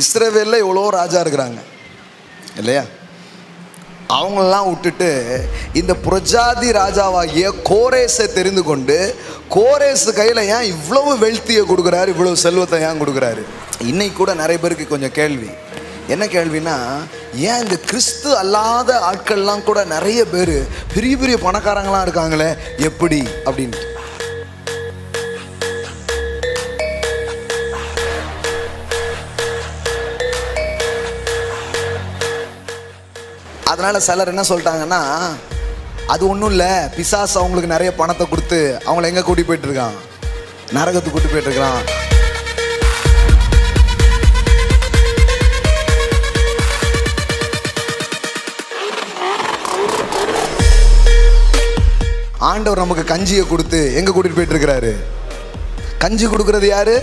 இஸ்ரவேலில் எவ்வளோ ராஜா இருக்கிறாங்க இல்லையா? அவங்களெல்லாம் விட்டுட்டு இந்த புரஜாதி ராஜாவாகிய கோரேஸை தெரிந்து கொண்டு கோரேஸ் கையில் ஏன் இவ்வளவு வெல்த்தியை கொடுக்குறாரு, இவ்வளவு செல்வத்தை ஏன் கொடுக்குறாரு? இன்னைக்கு கூட நிறைய பேருக்கு கொஞ்சம் கேள்வி. என்ன கேள்வினா, ஏன் இந்த கிறிஸ்து அல்லாத ஆட்கள்லாம் கூட நிறைய பேர் பெரிய பெரிய பணக்காரங்களாம் இருக்காங்களே, எப்படி அப்படின்ட்டு. அதனால் சிலர் என்ன சொல்லிட்டாங்கன்னா, அது ஒன்றும் இல்லை, பிசாசு அவங்களுக்கு நிறைய பணத்தை கொடுத்து அவங்கள எங்கே கூட்டி போயிட்டுருக்கான், நரகத்துக்கு கூட்டி போயிட்டுருக்கான். ஆண்டவர் நமக்கு கஞ்சியை கொடுத்து எங்கே கூட்டிகிட்டு போயிட்டுருக்கிறாரு? கஞ்சி கொடுக்குறது யாரு?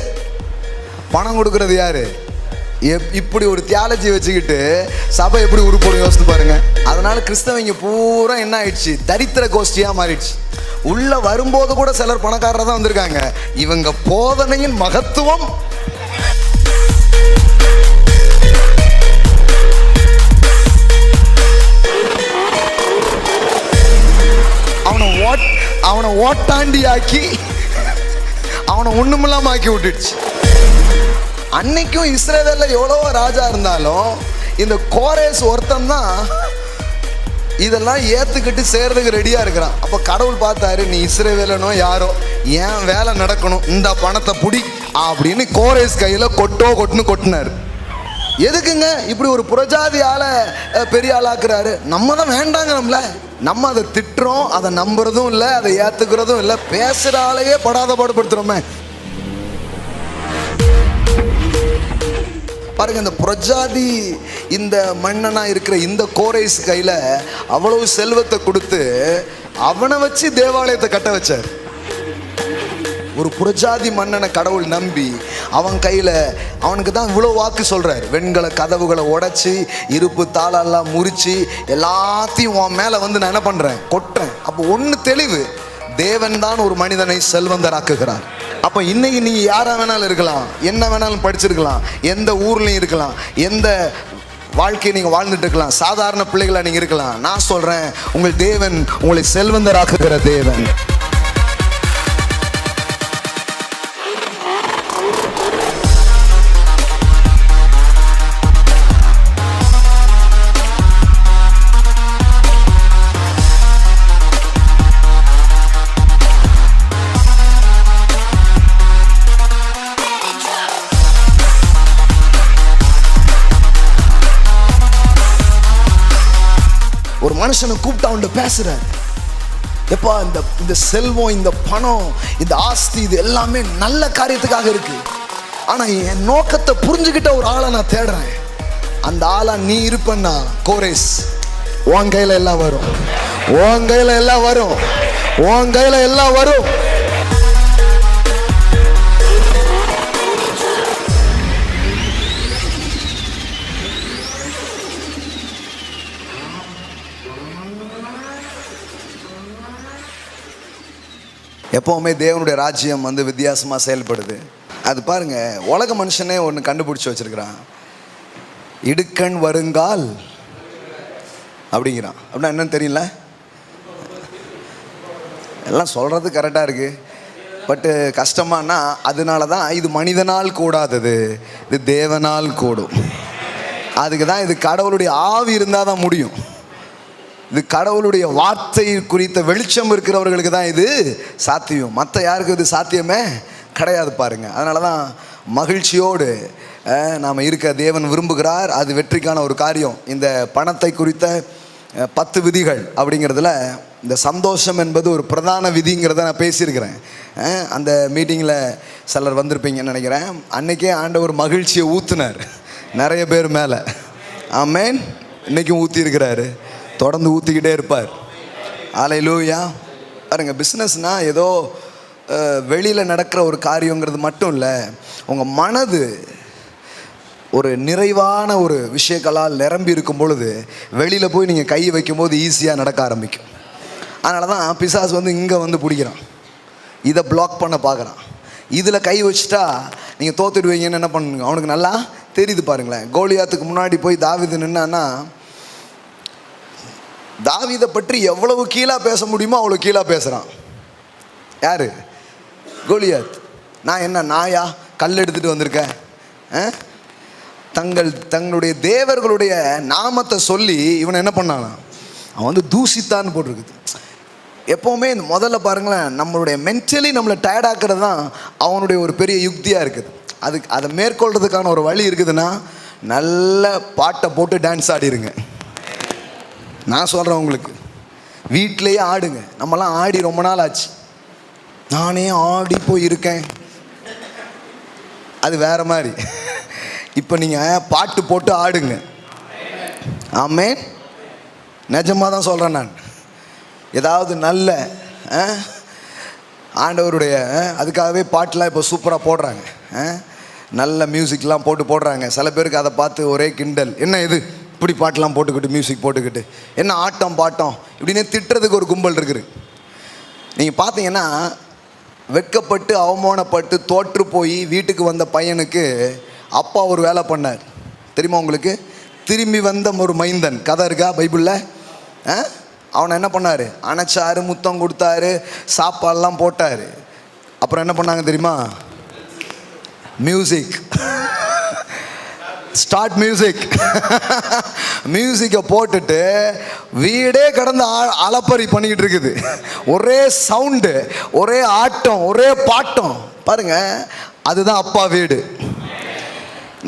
பணம் கொடுக்குறது யாரு? இப்படி ஒரு தியாலஜி வச்சுக்கிட்டு சபை எப்படி உருப்படும் யோசித்து பாருங்க. அதனால கிறிஸ்தவங்க பூரா என்ன ஆயிடுச்சு, தரித்திர கோஷ்டியாக மாறிடுச்சு. உள்ள வரும்போது கூட சிலர் பணக்காரராக தான் வந்திருக்காங்க. இவங்க போதனையின் மகத்துவம் அவனை ஓட்டாண்டி ஆக்கி அவனை ஒண்ணுமில்லாம ஆக்கி விட்டுடுச்சு. அன்னைக்கும் இஸ்ரவேல்ல எவ்வளவோ ராஜா இருந்தாலும் இந்த கோரேஸ் ஒருத்தன் தான் இதெல்லாம் ஏத்துக்கிட்டு சேர்றதுக்கு ரெடியா இருக்கிறான். அப்ப கடவுள் பார்த்தாரு, நீ இஸ்ரவேலனோ யாரோ, ஏன் வேலை நடக்கணும், இந்த பணத்தை புடி அப்படின்னு கோரேஸ் கையில கொட்டுன்னு கொட்டினாரு. எதுக்குங்க இப்படி ஒரு புரஜாதி ஆளை பெரிய ஆளாக்குறாரு? நம்ம தான் வேண்டாங்க. நம்ம அதை திட்டுறோம், அதை நம்புறதும் இல்லை, அதை ஏத்துக்கிறதும் இல்லை, பேசுற ஆளையே படாத பாடுபடுத்துறோமே. பாருங்க, இந்த புரஜாதி இந்த மன்னனா இருக்கிற இந்த கோரேஸ் கையில அவ்வளவு செல்வத்தை கொடுத்து அவனை வச்சு தேவாலயத்தை கட்ட வச்சார். ஒரு புரஜாதி மன்னனை கடவுள் நம்பி அவன் கையில அவனுக்கு தான் இவ்வளவு வாக்கு சொல்றாரு. வெண்கல கதவுகளை உடைச்சி இருப்பு தாளெல்லாம் முறிச்சு எல்லாத்தையும் உன் மேல வந்து நான் என்ன பண்றேன், கொட்டுறேன். அப்போ ஒண்ணு தெளிவு, தேவன் தான் ஒரு மனிதனை செல்வந்தராக்குகிறார். அப்போ இன்னைக்கு நீங்க யாரா வேணாலும் இருக்கலாம், என்ன வேணாலும் படிச்சிருக்கலாம், எந்த ஊர்லயும் இருக்கலாம், எந்த வாழ்க்கையை நீங்க வாழ்ந்துட்டு இருக்கலாம், சாதாரண பிள்ளைகளா நீங்க இருக்கலாம். நான் சொல்றேன், உங்கள் தேவன் உங்களை செல்வந்தராக்குகிற தேவன். ஒரு மனுஷனை கூப்பிட்டு அவன்கிட்ட பேசுறாரு, எப்பா இந்த செல்வம், இந்த பணம், இந்த ஆஸ்தி, இது எல்லாமே நல்ல காரியத்துக்காக இருக்கு. ஆனா என் நோக்கத்தை புரிஞ்சுக்கிட்ட ஒரு ஆளை நான் தேடுறேன். அந்த ஆளா நீ இருப்பன்னா கோரேஸ், உன் கையில எல்லாம் வரும், உன் கையில எல்லாம் வரும், உன் கையில எல்லாம் வரும். எப்போவுமே தேவனுடைய ராஜ்யம் வந்து வித்தியாசமாக செயல்படுது. அது பாருங்க, உலக மனுஷனே ஒன்று கண்டுபிடிச்சி வச்சிருக்கிறான், இடுக்கண் வருங்கால் அப்படிங்கிறான். அப்படின்னா என்னன்னு தெரியல, எல்லாம் சொல்கிறது கரெக்டாக இருக்குது, பட்டு கஷ்டமானா அதனால தான் இது மனிதனால் கூடாதது, இது தேவனால் கூடும். அதுக்கு தான் இது கடவுளுடைய ஆவி இருந்தால் தான் முடியும். இது கடவுளுடைய வார்த்தை குறித்த வெளிச்சம் இருக்கிறவர்களுக்கு தான் இது சாத்தியம், மற்ற யாருக்கு இது சாத்தியமே கிடையாது. பாருங்க, அதனால தான் மகிழ்ச்சியோடு நாம் இருக்க தேவன் விரும்புகிறார். அது வெற்றிக்கான ஒரு காரியம். இந்த பணத்தை குறித்த 10 விதிகள் அப்படிங்கிறதுல இந்த சந்தோஷம் என்பது ஒரு பிரதான விதிங்கிறத நான் பேசியிருக்கிறேன். அந்த மீட்டிங்கில் சிலர் வந்திருப்பீங்கன்னு நினைக்கிறேன். அன்றைக்கே ஆண்டவர் மகிழ்ச்சியை ஊற்றுனார் நிறைய பேர் மேலே. ஆமென். இன்றைக்கும் ஊற்றி இருக்கிறாரு, தொடர்ந்து ஊற்றிக்கிட்டே இருப்பார். ஹல்லேலூயா. பாருங்க, பிஸ்னஸ்னால் ஏதோ வெளியில் நடக்கிற ஒரு காரியங்கிறது மட்டும் இல்லை, உங்கள் மனது ஒரு நிறைவான ஒரு விஷயங்களால் நிரம்பி இருக்கும் பொழுது வெளியில் போய் நீங்கள் கை வைக்கும் போது ஈஸியாக நடக்க ஆரம்பிக்கும். அதனால தான் பிசாசு வந்து இங்கே வந்து பிடிக்கிறான், இதை பிளாக் பண்ண பார்க்குறான். இதில் கை வச்சுட்டா நீங்கள் தோத்துடுவீங்கன்னு என்ன பண்ணுங்க, அவனுக்கு நல்லா தெரியுது பாருங்களேன். கோலியாத்துக்கு முன்னாடி போய் தாவீது நின்னான்னா, தாவீதை பற்றி எவ்வளவு கீழா பேச முடியுமோ அவ்வளோ கீழா பேசுகிறான். யார்? கோலியாத். நான் என்ன நாயா கல் எடுத்துகிட்டு வந்திருக்கேன்? தங்களுடைய தேவர்களுடைய நாமத்தை சொல்லி இவனை என்ன பண்ணானா, அவன் வந்து தூசித்தான்னு போட்டிருக்குது. எப்போவுமே இந்த முதல்ல பாருங்களேன், நம்மளுடைய மென்டலி நம்மளை டயர்டாக்குறது தான் அவனுடைய ஒரு பெரிய யுக்தியாக இருக்குது. அதை மேற்கொள்றதுக்கான ஒரு வழி இருக்குதுன்னா, நல்ல பாட்டை போட்டு டான்ஸ் ஆடிடுங்க. நான் சொல்கிறேன் உங்களுக்கு, வீட்டிலையே ஆடுங்க. நம்மலாம் ஆடி ரொம்ப நாள் ஆச்சு. நானே ஆடி போயிருக்கேன், அது வேற மாதிரி. இப்போ நீங்கள் பாட்டு போட்டு ஆடுங்க. ஆமென். நிஜமாக தான் சொல்கிறேன் நான். ஏதாவது நல்ல ஆண்டவருடைய அதுக்காகவே பாட்டெலாம் இப்போ சூப்பராக போடுறாங்க. நல்ல மியூசிக்லாம் போடுறாங்க. சில பேருக்கு அதை பார்த்து ஒரே கிண்டல், என்ன இது இப்படி பாட்டெலாம் போட்டுக்கிட்டு மியூசிக் போட்டுக்கிட்டு என்ன ஆட்டம் பாட்டம் இப்படின்னு திட்டுறதுக்கு ஒரு கும்பல் இருக்குது. நீங்கள் பார்த்தீங்கன்னா, வெட்கப்பட்டு அவமானப்பட்டு தோற்று போய் வீட்டுக்கு வந்த பையனுக்கு அப்பா ஒரு வேலை பண்ணார் தெரியுமா உங்களுக்கு? திரும்பி வந்த ஒரு மைந்தன் கதை இருக்கா பைபிளில்? அவனை என்ன பண்ணார்? அணைச்சாரு, முத்தம் கொடுத்தாரு, சாப்பாடெல்லாம் போட்டார். அப்புறம் என்ன பண்ணாங்க தெரியுமா? மியூசிக் ஸ்டார்ட் மியூசிக்கை போட்டுட்டு வீடே கடந்து அலப்பறி பண்ணிக்கிட்டு இருக்குது. ஒரே சவுண்டு, ஒரே ஆட்டம், ஒரே பாட்டம். பாருங்க, அதுதான் அப்பா வீடு.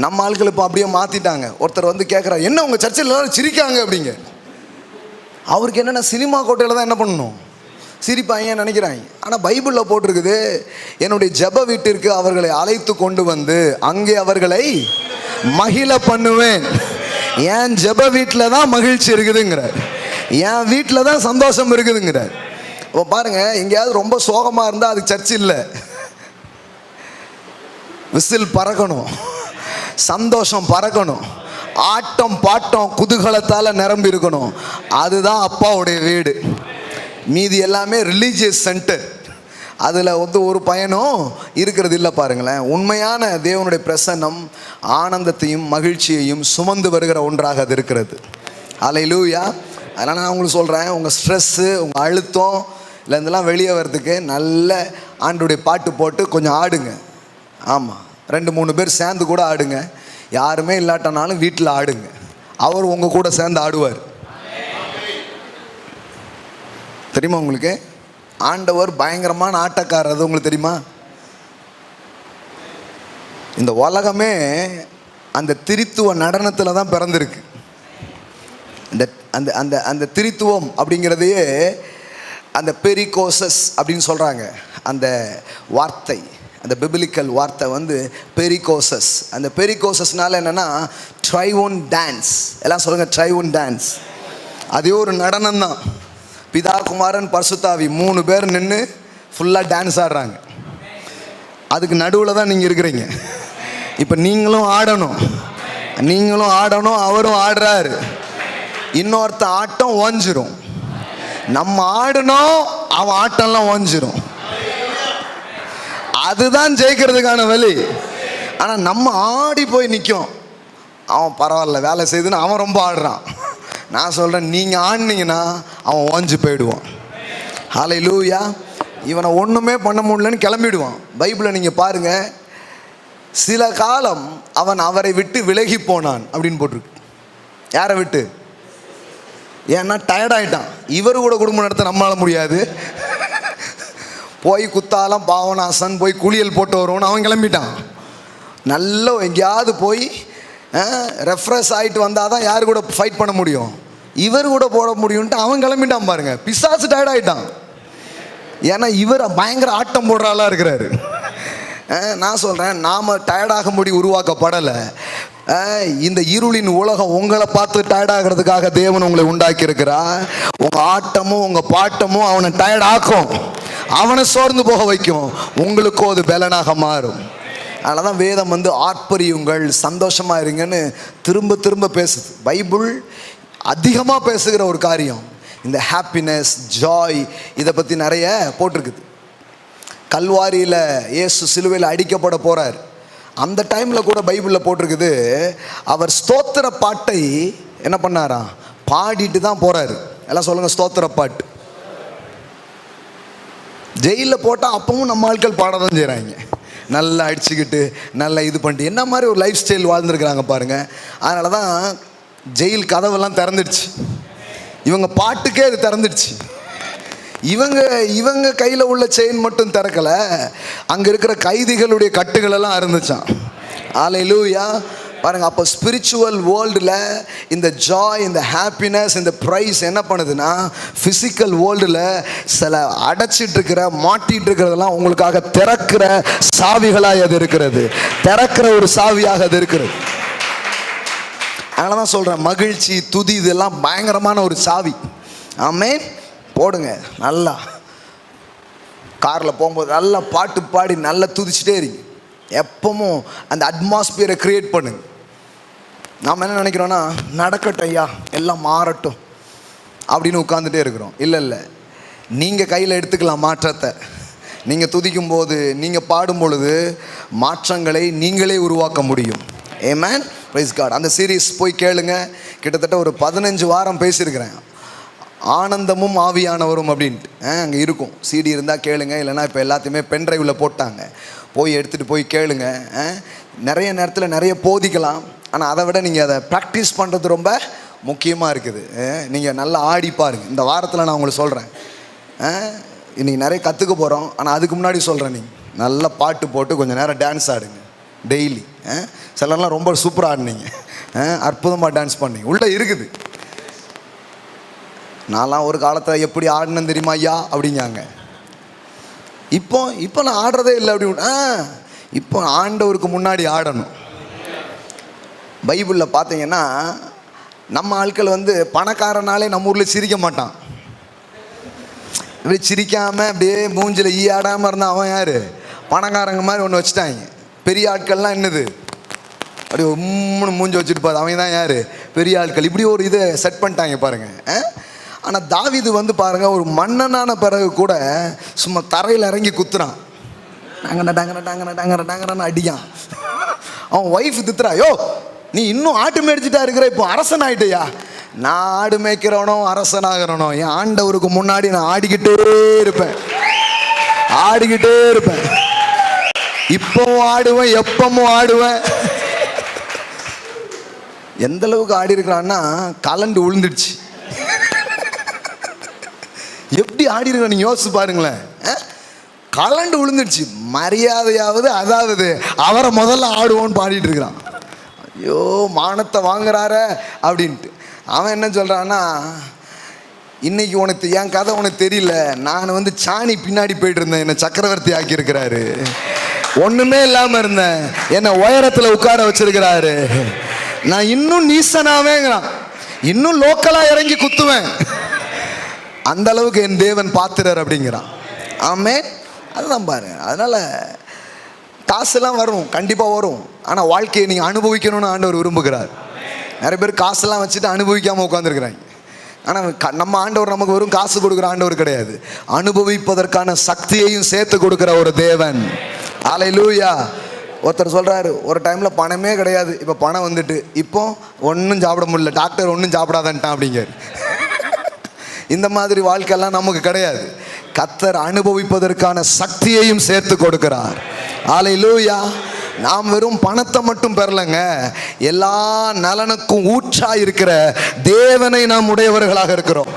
நம்ம ஆட்கள் இப்போ அப்படியே மாற்றிட்டாங்க. ஒருத்தர் வந்து கேட்குறாரு, என்ன உங்கள் சர்ச்சில் எல்லாரும் சிரிக்காங்க அப்படிங்க. அவருக்கு என்னென்ன சினிமா கோட்டையில் தான் என்ன பண்ணணும், சிரிப்பாங்க நினைக்கிறாங்க. ஆனால் பைபிளில் போட்டிருக்குது, என்னுடைய ஜெப வீட்டிற்கு அவர்களை அழைத்து கொண்டு வந்து அங்கே அவர்களை மகிழ பண்ணுவேன். என் ஜெப வீட்டில் தான் மகிழ்ச்சி இருக்குதுங்கிறார், என் வீட்டில் தான் சந்தோஷம் இருக்குதுங்கிறார். இப்போ பாருங்க, எங்கேயாவது ரொம்ப சோகமாக இருந்தால் அதுக்கு சர்ச் இல்லை. விசில் பறக்கணும், சந்தோஷம் பறக்கணும், ஆட்டம் பாட்டம் குதூகலத்தால் நிரம்பி இருக்கணும். அதுதான் அப்பாவுடைய வீடு. மீதி எல்லாமே ரிலீஜியஸ் சென்டர். அதில் வந்து ஒரு பயனும் இருக்கிறது இல்லை. பாருங்களேன், உண்மையான தேவனுடைய பிரசன்னம் ஆனந்தத்தையும் மகிழ்ச்சியையும் சுமந்து வருகிற ஒன்றாக அது இருக்கிறது. அல்லேலூயா. அதனால் நான் உங்களுக்கு சொல்கிறேன், உங்கள் ஸ்ட்ரெஸ்ஸு, உங்கள் அழுத்தம் இல்லைந்தெல்லாம் வெளியே வர்றதுக்கு நல்ல ஆண்டுடைய பாட்டு போட்டு கொஞ்சம் ஆடுங்க. ஆமாம், 2-3 பேர் சேர்ந்து கூட ஆடுங்க. யாருமே இல்லாட்டனாலும் வீட்டில் ஆடுங்க. அவர் உங்கள் கூட சேர்ந்து ஆடுவார். தெரியுமா உங்களுக்கு? ஆண்டவர் பயங்கரமான ஆட்டக்காரர். அது உங்களுக்கு தெரியுமா? இந்த உலகமே அந்த திரித்துவ நடனத்தில் தான் பிறந்திருக்கு. அந்த அந்த அந்த அந்த திரித்துவம் அப்படிங்கிறதையே அந்த பெரிகோசஸ் அப்படின்னு சொல்கிறாங்க. அந்த வார்த்தை, அந்த பிபிலிக்கல் வார்த்தை வந்து பெரிகோசஸ். அந்த பெரிகோசஸ்னால என்னென்னா ட்ரைவோன் டான்ஸ். எல்லாம் சொல்லுங்கள், ட்ரைவோன் டான்ஸ். அதே ஒரு நடனம் தான். பிதா, குமாரன், பரிசுத்தாவி 3 பேர் நின்று ஃபுல்லாக டான்ஸ் ஆடுறாங்க. அதுக்கு நடுவில் தான் நீங்கள் இருக்கிறீங்க. இப்போ நீங்களும் ஆடணும், அவரும் ஆடுறாரு. இன்னொருத்த ஆட்டம் ஓஞ்சிரும். நம்ம ஆடணும், அவன் ஆட்டம்லாம் ஓஞ்சிரும். அதுதான் ஜெயிக்கிறதுக்கான வழி. ஆனால் நம்ம ஆடி போய் நிற்கும். அவன் பரவாயில்ல வேலை செய்துன்னு அவன் ரொம்ப ஆடுறான். நான் சொல்கிறேன், நீங்கள் ஆடினீங்கன்னா அவன் ஓஞ்சு போயிடுவான். ஹல்லேலூயா. இவனை ஒன்றுமே பண்ண முடியலன்னு கிளம்பிடுவான். பைபிளில் நீங்கள் பாருங்கள், சில காலம் அவன் அவரை விட்டு விலகி போனான் அப்படின்னு போட்டிருக்கு. யாரை விட்டு? ஏன்னா டயர்டாயிட்டான். இவர் கூட குடும்பம் நடத்த நம்மளால முடியாது. போய் குத்தாலம் பாவனாசன் போய் குளியல் போட்டு வருவோன்னு அவன் கிளம்பிட்டான். நல்ல எங்கேயாவது போய் ரெஃப்ரெஷ் ஆகிட்டு வந்தால் தான் யார் கூட ஃபைட் பண்ண முடியும், இவர் கூட போட முடியும்ன்ட்டு அவன் கிளம்பிட்டான். பாருங்க, பிசாசு டயர்டாயிட்டான். ஏன்னா இவர் பயங்கர ஆட்டம் போடுற ஆளாக இருக்கிறாரு. நான் சொல்கிறேன், நாம் டயர்டாக முடி உருவாக்கப்படலை. இந்த இருளின் உலகம் உங்களை பார்த்து டயர்டாகிறதுக்காக தேவன் உங்களை உண்டாக்கி இருக்கிறார். உங்கள் ஆட்டமும் உங்கள் பாட்டமும் அவனை டயர்டாக்கும், அவனை சோர்ந்து போக வைக்கும். உங்களுக்கோ அது பலனாக மாறும். அதனால தான் வேதம் வந்து ஆர்ப்பரியுங்கள், சந்தோஷமாக இருங்கன்னு திரும்ப திரும்ப பேசுது. பைபிள் அதிகமாக பேசுகிற ஒரு காரியம் இந்த ஹாப்பினஸ், ஜாய், இதை பற்றி நிறைய போட்டிருக்குது. கல்வாரியில் இயேசு சிலுவையில் அடிக்கப்பட போகிறார். அந்த டைமில் கூட பைபிளில் போட்டிருக்குது, அவர் ஸ்தோத்திர பாட்டை என்ன பண்ணாரா, பாடிட்டு தான் போகிறாரு. எல்லாம் சொல்லுங்கள், ஸ்தோத்திர பாட்டு. ஜெயிலில் போட்டால் அப்பவும் நம்ம ஆட்கள் பாட தான் செய்கிறாங்க, நல்லா அடிச்சுக்கிட்டு நல்லா இது பண்ணிட்டு. என்ன மாதிரி ஒரு லைஃப் ஸ்டைல் வாழ்ந்துருக்குறாங்க பாருங்கள். அதனால தான் ஜெயில் கதவெல்லாம் திறந்துடுச்சு, இவங்க பாட்டுக்கே அது திறந்துடுச்சு. இவங்க கையில் உள்ள செயின் மட்டும் திறக்கலை, அங்கே இருக்கிற கைதிகளுடைய கட்டுகள் எல்லாம் இருந்துச்சான். ஹல்லேலூயா. பாருங்கள், அப்போ ஸ்பிரிச்சுவல் வேர்ல்டில் இந்த ஜாய், இந்த ஹாப்பினஸ், இந்த ப்ரைஸ் என்ன பண்ணுதுன்னா, ஃபிசிக்கல் வேர்ல்டில் சில அடைச்சிட்டு இருக்கிற மாட்டிகிட்டு இருக்கிறதெல்லாம் உங்களுக்காக திறக்கிற சாவிகளாக அது இருக்கிறது, திறக்கிற ஒரு சாவியாக அது இருக்கிறது. அதனால தான் சொல்கிறேன், மகிழ்ச்சி, துதி, இதெல்லாம் பயங்கரமான ஒரு சாவி. ஆமென். போடுங்க, நல்லா காரில் போகும்போது நல்லா பாட்டு பாடி நல்லா துதிச்சுட்டே இருங்க. எப்பவும் அந்த அட்மாஸ்பியரை க்ரியேட் பண்ணுங்க. நாம் என்ன நினைக்கிறோன்னா, நடக்கட்டும் ஐயா, எல்லாம் மாறட்டும் அப்படின்னு உட்காந்துட்டே இருக்கிறோம். இல்லை, நீங்கள் கையில் எடுத்துக்கலாம் மாற்றத்தை. நீங்கள் துதிக்கும் போது, நீங்கள் பாடும் பொழுது மாற்றங்களை நீங்களே உருவாக்க முடியும். ஆமென். Praise God. அந்த சீரீஸ் போய் கேளுங்க. கிட்டத்தட்ட ஒரு 15 வாரம் பேசியிருக்கிறேன், ஆனந்தமும் ஆவியானவரும் அப்படின்ட்டு. அங்கே இருக்கும், சிடி இருந்தால் கேளுங்க. இல்லைனா இப்போ எல்லாத்தையுமே பென்ட்ரைவில் போட்டாங்க, போய் எடுத்துகிட்டு போய் கேளுங்க. நிறைய நேரத்தில் நிறைய போதிக்கலாம், ஆனால் அதை விட நீங்கள் அதை ப்ராக்டிஸ் பண்ணுறது ரொம்ப முக்கியமாக இருக்குது. நீங்கள் நல்லா ஆடி பாருங்கள். இந்த வாரத்தில் நான் உங்களுக்கு சொல்கிறேன், இன்றைக்கி நிறைய கற்றுக்க போகிறோம். ஆனால் அதுக்கு முன்னாடி சொல்கிறேன், நீங்கள் நல்லா பாட்டு போட்டு கொஞ்சம் நேரம் டான்ஸ் ஆடுங்க டெய்லி. சிலர்லாம் ரொம்ப சூப்பராக ஆடினீங்க, அற்புதமாக டான்ஸ் பண்ணீங்க, உள்ளே இருக்குது. நான்லாம் ஒரு காலத்தில் எப்படி ஆடினேன்னு தெரியுமா ஐயா அப்படிங்காங்க. இப்போ நான் ஆடுறதே இல்லை அப்படி. இப்போ ஆண்டவருக்கு முன்னாடி ஆடணும். பைபிளில் பார்த்தீங்கன்னா, நம்ம ஆட்கள் பணக்காரனாலே நம்ம ஊரில் சிரிக்க மாட்டான். இப்படி சிரிக்காமல் அப்படியே மூஞ்சில் ஆடாமல் இருந்தால் அவன் யார்? பணக்காரங்க மாதிரி ஒன்று வச்சுட்டாங்க. பெரிய ஆட்கள்லாம் என்னது, அப்படி உம்முன்னு மூஞ்சி வச்சுட்டு பாரு, அவங்க தான் யார்? பெரிய ஆட்கள். இப்படி ஒரு இதை செட் பண்ணிட்டாங்க பாருங்கள். ஆனால் தாவீது பாருங்கள், ஒரு மன்னனான பிறகு கூட சும்மா தரையில் இறங்கி குத்துறான், டாங்கன்னு அடியான். அவன் ஒய்ஃப் தித்துறா, யோ நீ இன்னும் ஆட்டு மேய்ச்சிட்டா இருக்கிற, இப்போ அரசன் ஆகிட்டயா? நான் ஆடு மேய்க்கிறவனோ அரசனாகிறனோ, என் ஆண்டவருக்கு முன்னாடி நான் ஆடிக்கிட்டே இருப்பேன். இப்பவும் ஆடுவேன், எப்பவும் ஆடுவேன். எந்த அளவுக்கு ஆடி இருக்கிறான்னா, கலண்டு விழுந்துடுச்சு. எப்படி ஆடி இருக்க நீங்க யோசிச்சு பாருங்களேன். கலண்டு விழுந்துடுச்சு. மரியாதையாவது அதாவது அவரை முதல்ல ஆடுவோன்னு பாடிட்டு இருக்கிறான். ஐயோ மானத்தை வாங்குறார அப்படின்ட்டு. அவன் என்ன சொல்றான்னா, இன்னைக்கு உனக்கு என் கதை உனக்கு தெரியல, நான் சாணி பின்னாடி போயிட்டு இருந்தேன், என்னை சக்கரவர்த்தி ஆக்கி இருக்கிறாரு. ஒண்ணுமே இல்லாம இருந்தேன், என்னை உயரத்துல உட்கார வச்சிருக்கிறாரு. நான் இன்னும் நீசனாவேங்கிறான், இன்னும் லோக்கலா இறங்கி குத்துவேன். அந்த அளவுக்கு என் தேவன் பாத்திரர் அப்படிங்கிறான். ஆமென். அதுதான் பாருங்க. அதனால காசுலாம் வரும், கண்டிப்பாக வரும். ஆனால் வாழ்க்கையை நீங்கள் அனுபவிக்கணும்னு ஆண்டவர் விரும்புகிறார். நிறைய பேர் காசெல்லாம் வச்சுட்டு அனுபவிக்காமல் உட்காந்துருக்குறாங்க. ஆனால் நம்ம ஆண்டவர் நமக்கு வெறும் காசு கொடுக்குற ஆண்டவர் கிடையாது, அனுபவிப்பதற்கான சக்தியையும் சேர்த்து கொடுக்குற ஒரு தேவன். ஹல்லேலூயா. ஒருத்தர் சொல்கிறாரு, ஒரு டைமில் பணமே கிடையாது, இப்போ பணம் வந்துட்டு இப்போ ஒன்றும் சாப்பிட முடியல, டாக்டர் ஒன்றும் சாப்பிடாதன்ட்டான் அப்படிங்கிறார். இந்த மாதிரி வாழ்க்கையெல்லாம் நமக்கு கிடையாது. கர்த்தர் அனுபவிப்பதற்கான சக்தியையும் சேர்த்து கொடுக்கிறார். ஹல்லேலூயா. நாம் வெறும் பணத்தை மட்டும் பெறலைங்க, எல்லா நலனுக்கும் ஊற்றா இருக்கிற தேவனை நாம் உடையவர்களாக இருக்கிறோம்.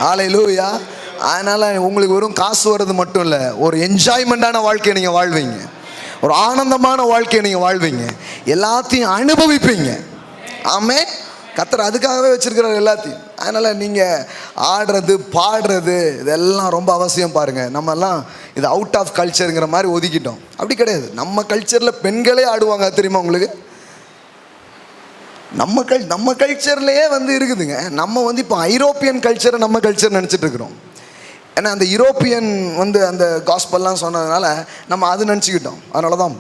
ஹல்லேலூயா. அதனால உங்களுக்கு வெறும் காசு வர்றது மட்டும் இல்லை, ஒரு என்ஜாய்மெண்டான வாழ்க்கையை நீங்கள் வாழ்வீங்க, ஒரு ஆனந்தமான வாழ்க்கையை நீங்கள் வாழ்வீங்க, எல்லாத்தையும் அனுபவிப்பீங்க. ஆமென். கர்த்தர் அதுக்காகவே வச்சிருக்கிறார் எல்லாத்தையும். அதனால் நீங்கள் ஆடுறது பாடுறது இதெல்லாம் ரொம்ப அவசியம். பாருங்கள், நம்மெல்லாம் இது அவுட் ஆஃப் கல்ச்சருங்கிற மாதிரி ஒதுக்கிட்டோம். அப்படி கிடையாது. நம்ம கல்ச்சரில் பெண்களே ஆடுவாங்க, தெரியுமா உங்களுக்கு? நம்ம கல்ச்சர்லேயே இருக்குதுங்க. நம்ம இப்போ ஐரோப்பியன் கல்ச்சரை நம்ம கல்ச்சர் நினச்சிட்டு இருக்கிறோம். ஏன்னா அந்த யூரோப்பியன் அந்த காஸ்பல்லாம் சொன்னதுனால நம்ம அது நினச்சிக்கிட்டோம். அதனால தான்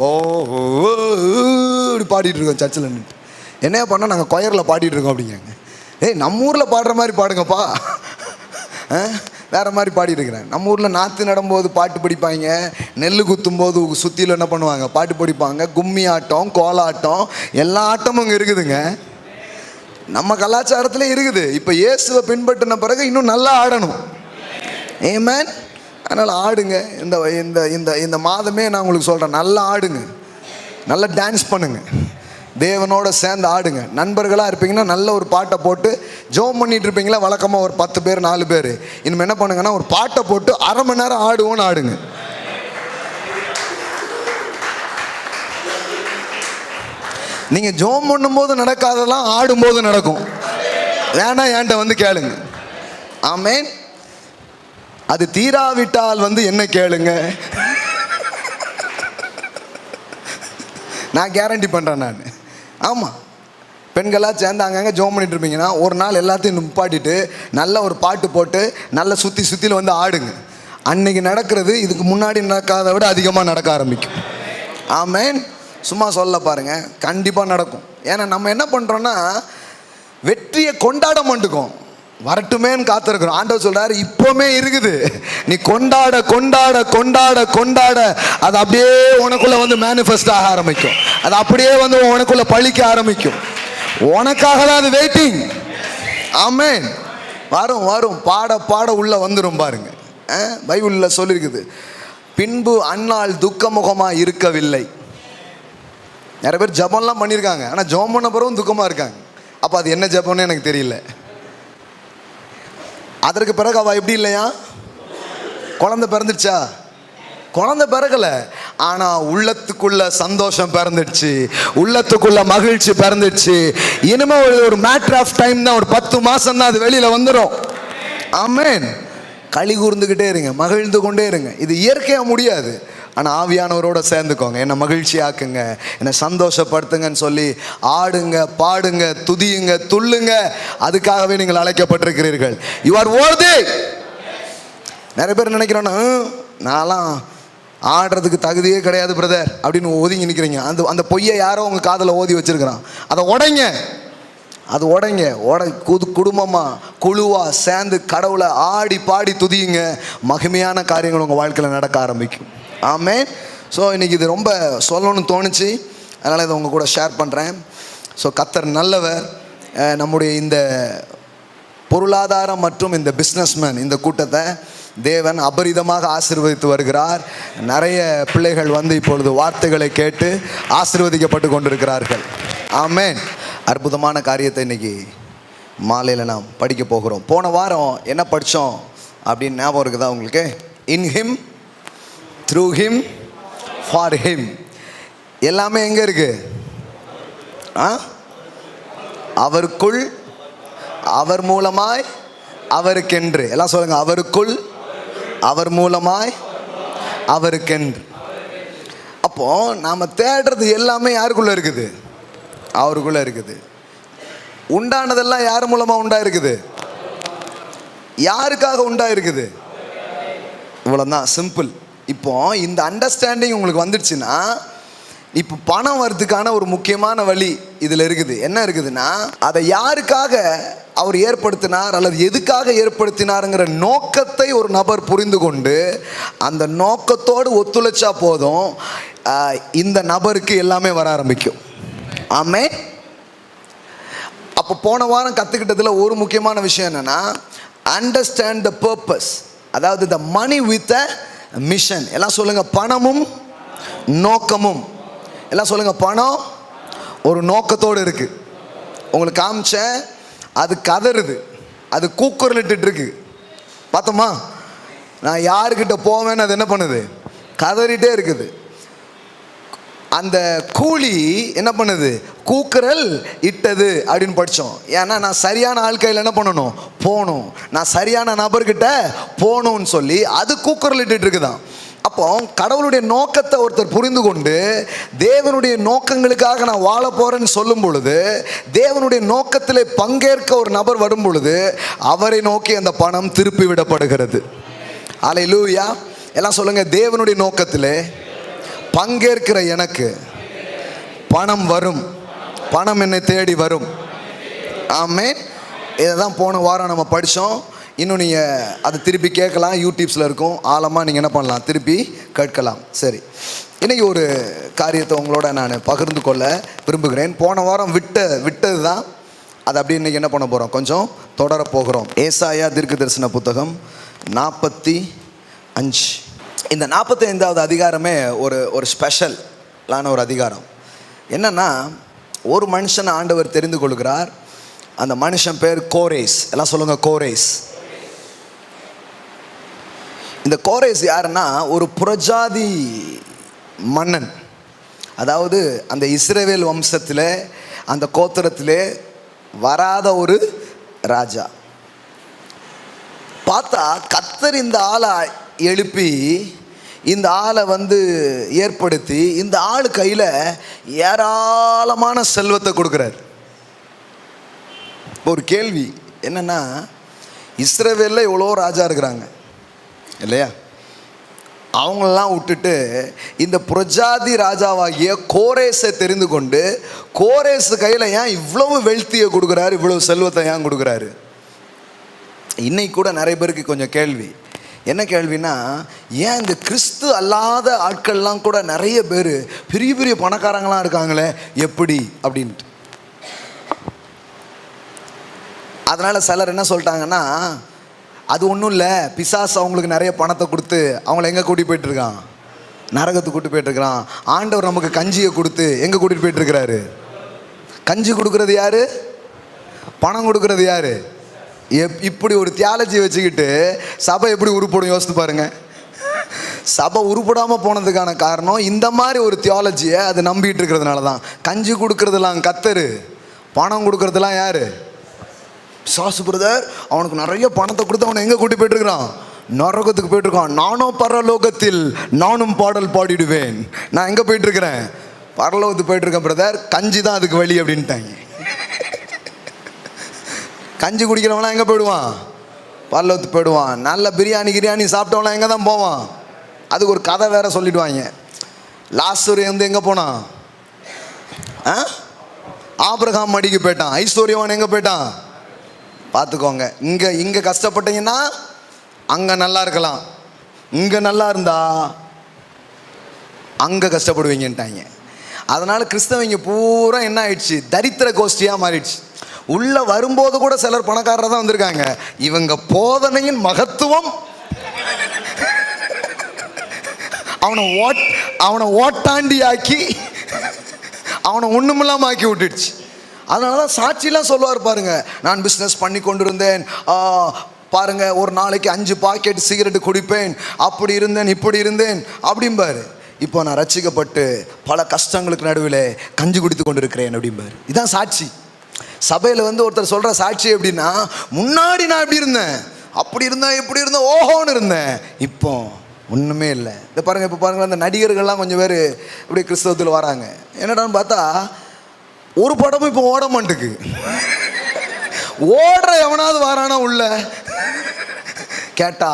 இப்படி பாடிட்டு இருக்கோம் சர்ச்சில் நின்று. என்ன பண்ணால் நாங்கள் கொயரில் பாடிட்டு இருக்கோம் அப்படிங்காங்க. ஏய் நம்ம ஊரில் பாடுற மாதிரி பாடுங்கப்பா. வேறு மாதிரி பாடிட்டு இருக்கிறேன். நம்ம ஊரில் நாற்று நடும்போது பாட்டு படிப்பாங்க, நெல் குத்தும்போது சுற்றியில் என்ன பண்ணுவாங்க, பாட்டு படிப்பாங்க. கும்மி ஆட்டம், கோலாட்டம், எல்லா ஆட்டமும் இங்கே இருக்குதுங்க. நம்ம கலாச்சாரத்தில் இருக்குது. இப்போ இயேசுவை பின்பற்றின பிறகு இன்னும் நல்லா ஆடணும். ஆமென். அதனால் ஆடுங்க. இந்த இந்த இந்த இந்த மாதமே நான் உங்களுக்கு சொல்கிறேன், நல்லா ஆடுங்க, நல்லா டான்ஸ் பண்ணுங்க, தேவனோட சேர்ந்து ஆடுங்க. நண்பர்களாக இருப்பீங்கன்னா நல்ல ஒரு பாட்டை போட்டு ஜோம் பண்ணிட்டு இருப்பீங்களா, வழக்கமாக ஒரு 10 பேர் 4 பேர். இனிமேல் என்ன பண்ணுங்கன்னா ஒரு பாட்டை போட்டு அரை மணி நேரம் ஆடுவோன்னு ஆடுங்க. நீங்கள் ஜோம் பண்ணும்போது நடக்காதெல்லாம் ஆடும்போது நடக்கும். வேணா என்கிட்ட வந்து கேளுங்க. ஆமென். அது தீராவிட்டால் வந்து என்ன கேளுங்க, நான் கேரண்டி பண்ணுறேன் நான். ஆமாம், பெண்களாக சேர்ந்து அங்கங்கே ஜோம் பண்ணிட்டு இருப்பீங்கன்னா ஒரு நாள் எல்லாத்தையும் நிப்பாட்டிட்டு நல்ல ஒரு பாட்டு போட்டு நல்ல சுற்றியில் வந்து ஆடுங்க. அன்னைக்கு நடக்கிறது இதுக்கு முன்னாடி நடக்காத விட அதிகமாக நடக்க ஆரம்பிக்கும். ஆமென். சும்மா சொல்ல பாருங்கள், கண்டிப்பாக நடக்கும். ஏன்னா நம்ம என்ன பண்ணுறோன்னா வெற்றியை கொண்டாட மாட்டுக்கோம், வரட்டுமேன்னு காத்திருக்கிறோம். ஆண்டவர் சொல்றாரு, இப்போமே இருக்குது, நீ கொண்டாட கொண்டாட கொண்டாட கொண்டாட அது அப்படியே உனக்குள்ள வந்து மேனிஃபெஸ்ட் ஆக ஆரம்பிக்கும். அது அப்படியே வந்து உனக்குள்ள பழிக்க ஆரம்பிக்கும். உனக்காக தான் அது வெயிட்டிங். ஆமென். வரும் வரும், பாட பாட உள்ள வந்துடும் பாருங்க. பைபிளில் சொல்லியிருக்குது, பின்பு அந்நாள் துக்கமுகமாக இருக்கவில்லை. நிறைய பேர் ஜபம்லாம் பண்ணியிருக்காங்க, ஆனால் ஜபம் பண்ண பிறகும் துக்கமாக இருக்காங்க. அப்போ அது என்ன ஜபம்னு எனக்கு தெரியல. அதற்கு பிறகு அவள் எப்படி இல்லையா, குழந்தை பிறந்துடுச்சா? குழந்தை பிறகலை, ஆனால் உள்ளத்துக்குள்ள சந்தோஷம் பிறந்துடுச்சு, உள்ளத்துக்குள்ள மகிழ்ச்சி பிறந்துடுச்சு. இனிமேல் ஒரு மேட்டர் ஆஃப் டைம் தான், ஒரு 10 மாதம் தான் அது வெளியில் வந்துடும். ஆமென். களி கூர்ந்துக்கிட்டே இருங்க, மகிழ்ந்து கொண்டே இருங்க. இது இயற்கையாக முடியாது, ஆனால் ஆவியானவரோட சேர்ந்துக்கோங்க. என்னை மகிழ்ச்சி ஆக்குங்க, என்னை சந்தோஷப்படுத்துங்கன்னு சொல்லி ஆடுங்க, பாடுங்க, துதியுங்க, துள்ளுங்க. அதுக்காகவே நீங்கள் அழைக்கப்பட்டிருக்கிறீர்கள். You are worthy. நிறைய பேர் நினைக்கிறோன்னா, நான்லாம் ஆடுறதுக்கு தகுதியே கிடையாது பிரதர் அப்படின்னு ஒதுங்கி நிற்கிறீங்க. அந்த பொய்யை யாரோ உங்கள் காதில் ஓதி வச்சிருக்கிறான். அதை உடைங்க, அது உடைங்க. குடும்பமாக குழுவாக சேர்ந்து கடவுளை ஆடி பாடி துதியுங்க. மகிமையான காரியங்கள் உங்கள் வாழ்க்கையில் நடக்க ஆரம்பிக்கும். ஆமென். ஸோ இன்றைக்கி இது ரொம்ப சொல்லணும்னு தோணுச்சு, அதனால் இதை உங்கள் கூட ஷேர் பண்ணுறேன். ஸோ கர்த்தர் நல்லவர். நம்முடைய இந்த பொருளாதாரம் மற்றும் இந்த பிஸ்னஸ்மேன் இந்த கூட்டத்தை தேவன் அபரிதமாக ஆசீர்வதித்து வருகிறார். நிறைய பிள்ளைகள் வந்து இப்பொழுது வார்த்தைகளை கேட்டு ஆசீர்வதிக்கப்பட்டு கொண்டிருக்கிறார்கள். ஆமென். அற்புதமான காரியத்தை இன்றைக்கி மாலையில் நாம் படிக்க போகிறோம். போன வாரம் என்ன படித்தோம் அப்படின்னு ஞாபகம் இருக்குதா உங்களுக்கு? In him, through him, for him. எல்லாமே எங்கே இருக்கு? அவருக்குள், அவர் மூலமாய், அவருக்கென்று. எல்லாம் சொல்லுங்க, அவருக்குள், அவர் மூலமாய், அவருக்கென்று. அப்போ நாம் தேடுறது எல்லாமே யாருக்குள்ளே இருக்குது? அவருக்குள்ளே இருக்குது. உண்டானதெல்லாம் யார் மூலமாக உண்டாயிருக்குது? யாருக்காக உண்டாயிருக்குது? இவ்வளோதான், சிம்பிள். இப்போ இந்த அண்டர்ஸ்டாண்டிங் உங்களுக்கு வந்துடுச்சுன்னா, இப்போ பணம் வரதுக்கான ஒரு முக்கியமான வழி இதில் இருக்குது. என்ன இருக்குதுன்னா, அதை யாருக்காக அவர் ஏற்படுத்தினார் அல்லது எதுக்காக ஏற்படுத்தினாருங்கிற நோக்கத்தை ஒரு நபர் புரிந்து கொண்டு அந்த நோக்கத்தோடு ஒத்துழைச்சா போதும், இந்த நபருக்கு எல்லாமே வர ஆரம்பிக்கும். ஆமென். அப்போ போன வாரம் கற்றுக்கிட்டதில் ஒரு முக்கியமான விஷயம் என்னென்னா, அண்டர்ஸ்டாண்ட் த பர்பஸ். அதாவது த மணி வித் அ மிஷன். எல்லாம் சொல்லுங்கள், பணமும் நோக்கமும். எல்லாம் சொல்லுங்கள், பணம் ஒரு நோக்கத்தோடு இருக்குது. உங்களுக்கு காமிச்சேன், அது கதறுது, அது கூக்குரலிட்டு இருக்கு. பார்த்தோமா? நான் யாருக்கிட்ட போவேன்னு அது என்ன பண்ணுது? கதறிட்டே இருக்குது. அந்த கூலி என்ன பண்ணுது? கூக்குரல் இட்டது அப்படின்னு படித்தோம். ஏன்னா நான் சரியான ஆட்கையில் என்ன பண்ணணும்? போகணும். நான் சரியான நபர்கிட்ட போகணும்னு சொல்லி அது கூக்குரல் இட்டு இருக்குதான். அப்போ கடவுளுடைய நோக்கத்தை ஒருத்தர் புரிந்து கொண்டு தேவனுடைய நோக்கங்களுக்காக நான் வாழ போகிறேன்னு சொல்லும் பொழுது, தேவனுடைய நோக்கத்தில் பங்கேற்க ஒரு நபர் வரும் பொழுது அவரை நோக்கி அந்த பணம் திருப்பி விடப்படுகிறது. அல்லேலூயா. எல்லாம் சொல்லுங்கள், தேவனுடைய நோக்கத்தில் பங்கேற்கிற எனக்கு பணம் வரும், பணம் என்னை தேடி வரும். ஆமென். இதை தான் போன வாரம் நம்ம படித்தோம். இன்னும் நீங்கள் அதை திருப்பி கேட்கலாம், யூடியூப்ஸில் இருக்கும், ஆழமாக நீங்கள் என்ன பண்ணலாம், திருப்பி கேட்கலாம். சரி, இன்றைக்கி ஒரு காரியத்தை உங்களோட நான் பகிர்ந்து கொள்ள விரும்புகிறேன். போன வாரம் விட்டது தான், அது அப்படி இன்றைக்கி என்ன பண்ண போகிறோம், கொஞ்சம் தொடர போகிறோம். ஏசாயா தீர்க்க தரிசன புத்தகம் 45. இந்த 45வது அதிகாரமே ஒரு ஸ்பெஷலான ஒரு அதிகாரம். என்னன்னா, ஒரு மனுஷனை ஆண்டவர் தெரிந்து கொள்கிறார். அந்த மனுஷன் பேர் கோரேஸ். எல்லாம் சொல்லுங்க, கோரேஸ். இந்த கோரேஸ் யாருன்னா, ஒரு புறஜாதி மன்னன். அதாவது அந்த இஸ்ரவேல் வம்சத்தில், அந்த கோத்திரத்திலே வராத ஒரு ராஜா. பார்த்தா கர்த்தர் இந்த ஆளை எழுப்பி, இந்த ஆளை ஏற்படுத்தி, இந்த ஆள் கையில் ஏராளமான செல்வத்தை கொடுக்குறார். ஒரு கேள்வி என்னன்னா, இஸ்ரவேலில் எவ்வளோ ராஜா இருக்கிறாங்க இல்லையா? அவங்களெல்லாம் விட்டுட்டு இந்த புரஜாதி ராஜாவாகிய கோரேஸை தெரிந்து கொண்டு, கோரேஸ் கையில் ஏன் இவ்வளவு வெல்த்தியை கொடுக்குறாரு, இவ்வளவு செல்வத்தை ஏன் கொடுக்குறாரு? இன்னைக்கு கூட நிறைய பேருக்கு கொஞ்சம் கேள்வி. என்ன கேள்வினா, ஏன் இந்த கிறிஸ்து அல்லாத ஆட்கள்லாம் கூட நிறைய பேர் பெரிய பெரிய பணக்காரங்களாம் இருக்காங்களே, எப்படி அப்படின்ட்டு. அதனால் சிலர் என்ன சொல்லிட்டாங்கன்னா, அது ஒன்றும் இல்லை, பிசாசு அவங்களுக்கு நிறைய பணத்தை கொடுத்து அவங்கள எங்கே கூட்டி போயிட்டுருக்கான், நரகத்துக்கு கூட்டி போயிட்டுருக்கிறான். ஆண்டவர் நமக்கு கஞ்சியை கொடுத்து எங்கே கூட்டிகிட்டு போயிட்டுருக்கிறாரு? கஞ்சி கொடுக்குறது யார்? பணம் கொடுக்குறது யார்? இப்படி ஒரு தியாலஜி வச்சுக்கிட்டு சபை எப்படி உருப்படும் யோசித்து பாருங்க. சபை உருப்படாமல் போனதுக்கான காரணம் இந்த மாதிரி ஒரு தியாலஜியை அது நம்பிட்டு இருக்கிறதுனால தான். கஞ்சி கொடுக்கறதுலாம் கர்த்தர், பணம் கொடுக்கறதுலாம் யார்? சாசு பிரதர். அவனுக்கு நிறைய பணத்தை கொடுத்து அவனை எங்கே கூட்டி போயிட்டுருக்கிறான்? நரகத்துக்கு போயிட்டுருக்கான். நானும் பரலோகத்தில் நானும் பாடல் பாடிடுவேன். நான் எங்கே போயிட்டுருக்கிறேன்? பரலோகத்துக்கு போயிட்டுருக்கேன் பிரதர். கஞ்சி தான் அதுக்கு வழி அப்படின்ட்டாங்க. கஞ்சி குடிக்கிறவங்களாம் எங்கே போயிடுவான்? பரலோகத்துக்கு போயிடுவான். நல்ல பிரியாணி சாப்பிட்டவங்களாம் எங்கே தான் போவான்? அதுக்கு ஒரு கதை வேற சொல்லிடுவாங்க. லாசரு எங்கே போனான்? ஆபிரகாம் மடிக்கு போயிட்டான். ஐஸ்வர்யவான் எங்கே போயிட்டான்? பார்த்துக்கோங்க. இங்கே கஷ்டப்பட்டீங்கன்னா அங்கே நல்லா இருக்கலாம், இங்கே நல்லா இருந்தா அங்கே கஷ்டப்படுவீங்கன்ட்டாங்க. அதனால் கிறிஸ்தவங்க பூரா என்ன ஆயிடுச்சு, தரித்திர கோஷ்டியாக மாறிடுச்சு. உள்ளே வரும்போது கூட சிலர் பணக்காரராக தான் வந்திருக்காங்க. இவங்க போதனையின் மகத்துவம் அவனை ஓட்டாண்டி ஆக்கி அவனை ஒன்றுமில்லாமல் ஆக்கி விட்டுடுச்சு. அதனால தான் சாட்சியெலாம் சொல்லுவார் பாருங்க. நான் பிஸ்னஸ் பண்ணி கொண்டு இருந்தேன் பாருங்க, ஒரு நாளைக்கு 5 பாக்கெட் சிகரெட்டு குடிப்பேன், அப்படி இருந்தேன் இப்படி இருந்தேன் அப்படிம்பாரு. இப்போ நான் ரட்சிக்கப்பட்டு பல கஷ்டங்களுக்கு நடுவில் கஞ்சி குடித்து கொண்டு இருக்கிறேன் அப்படிம்பாரு. இதுதான் சாட்சி. சபையில் ஒருத்தர் சொல்கிற சாட்சி எப்படின்னா, முன்னாடி நான் எப்படி இருந்தேன், அப்படி இருந்தேன் இப்படி இருந்தேன் ஓஹோன்னு இருந்தேன், இப்போ ஒன்றுமே இல்லை. இதை பாருங்கள். இப்போ பாருங்கள், அந்த நடிகர்கள்லாம் கொஞ்சம் பேர் இப்படி கிறிஸ்தவத்தில் வராங்க. என்னடான்னு பார்த்தா ஒரு படமும் இப்போ ஓட மாட்டுக்கு. ஓடுற எவனாவது வாரானா உள்ள கேட்டா,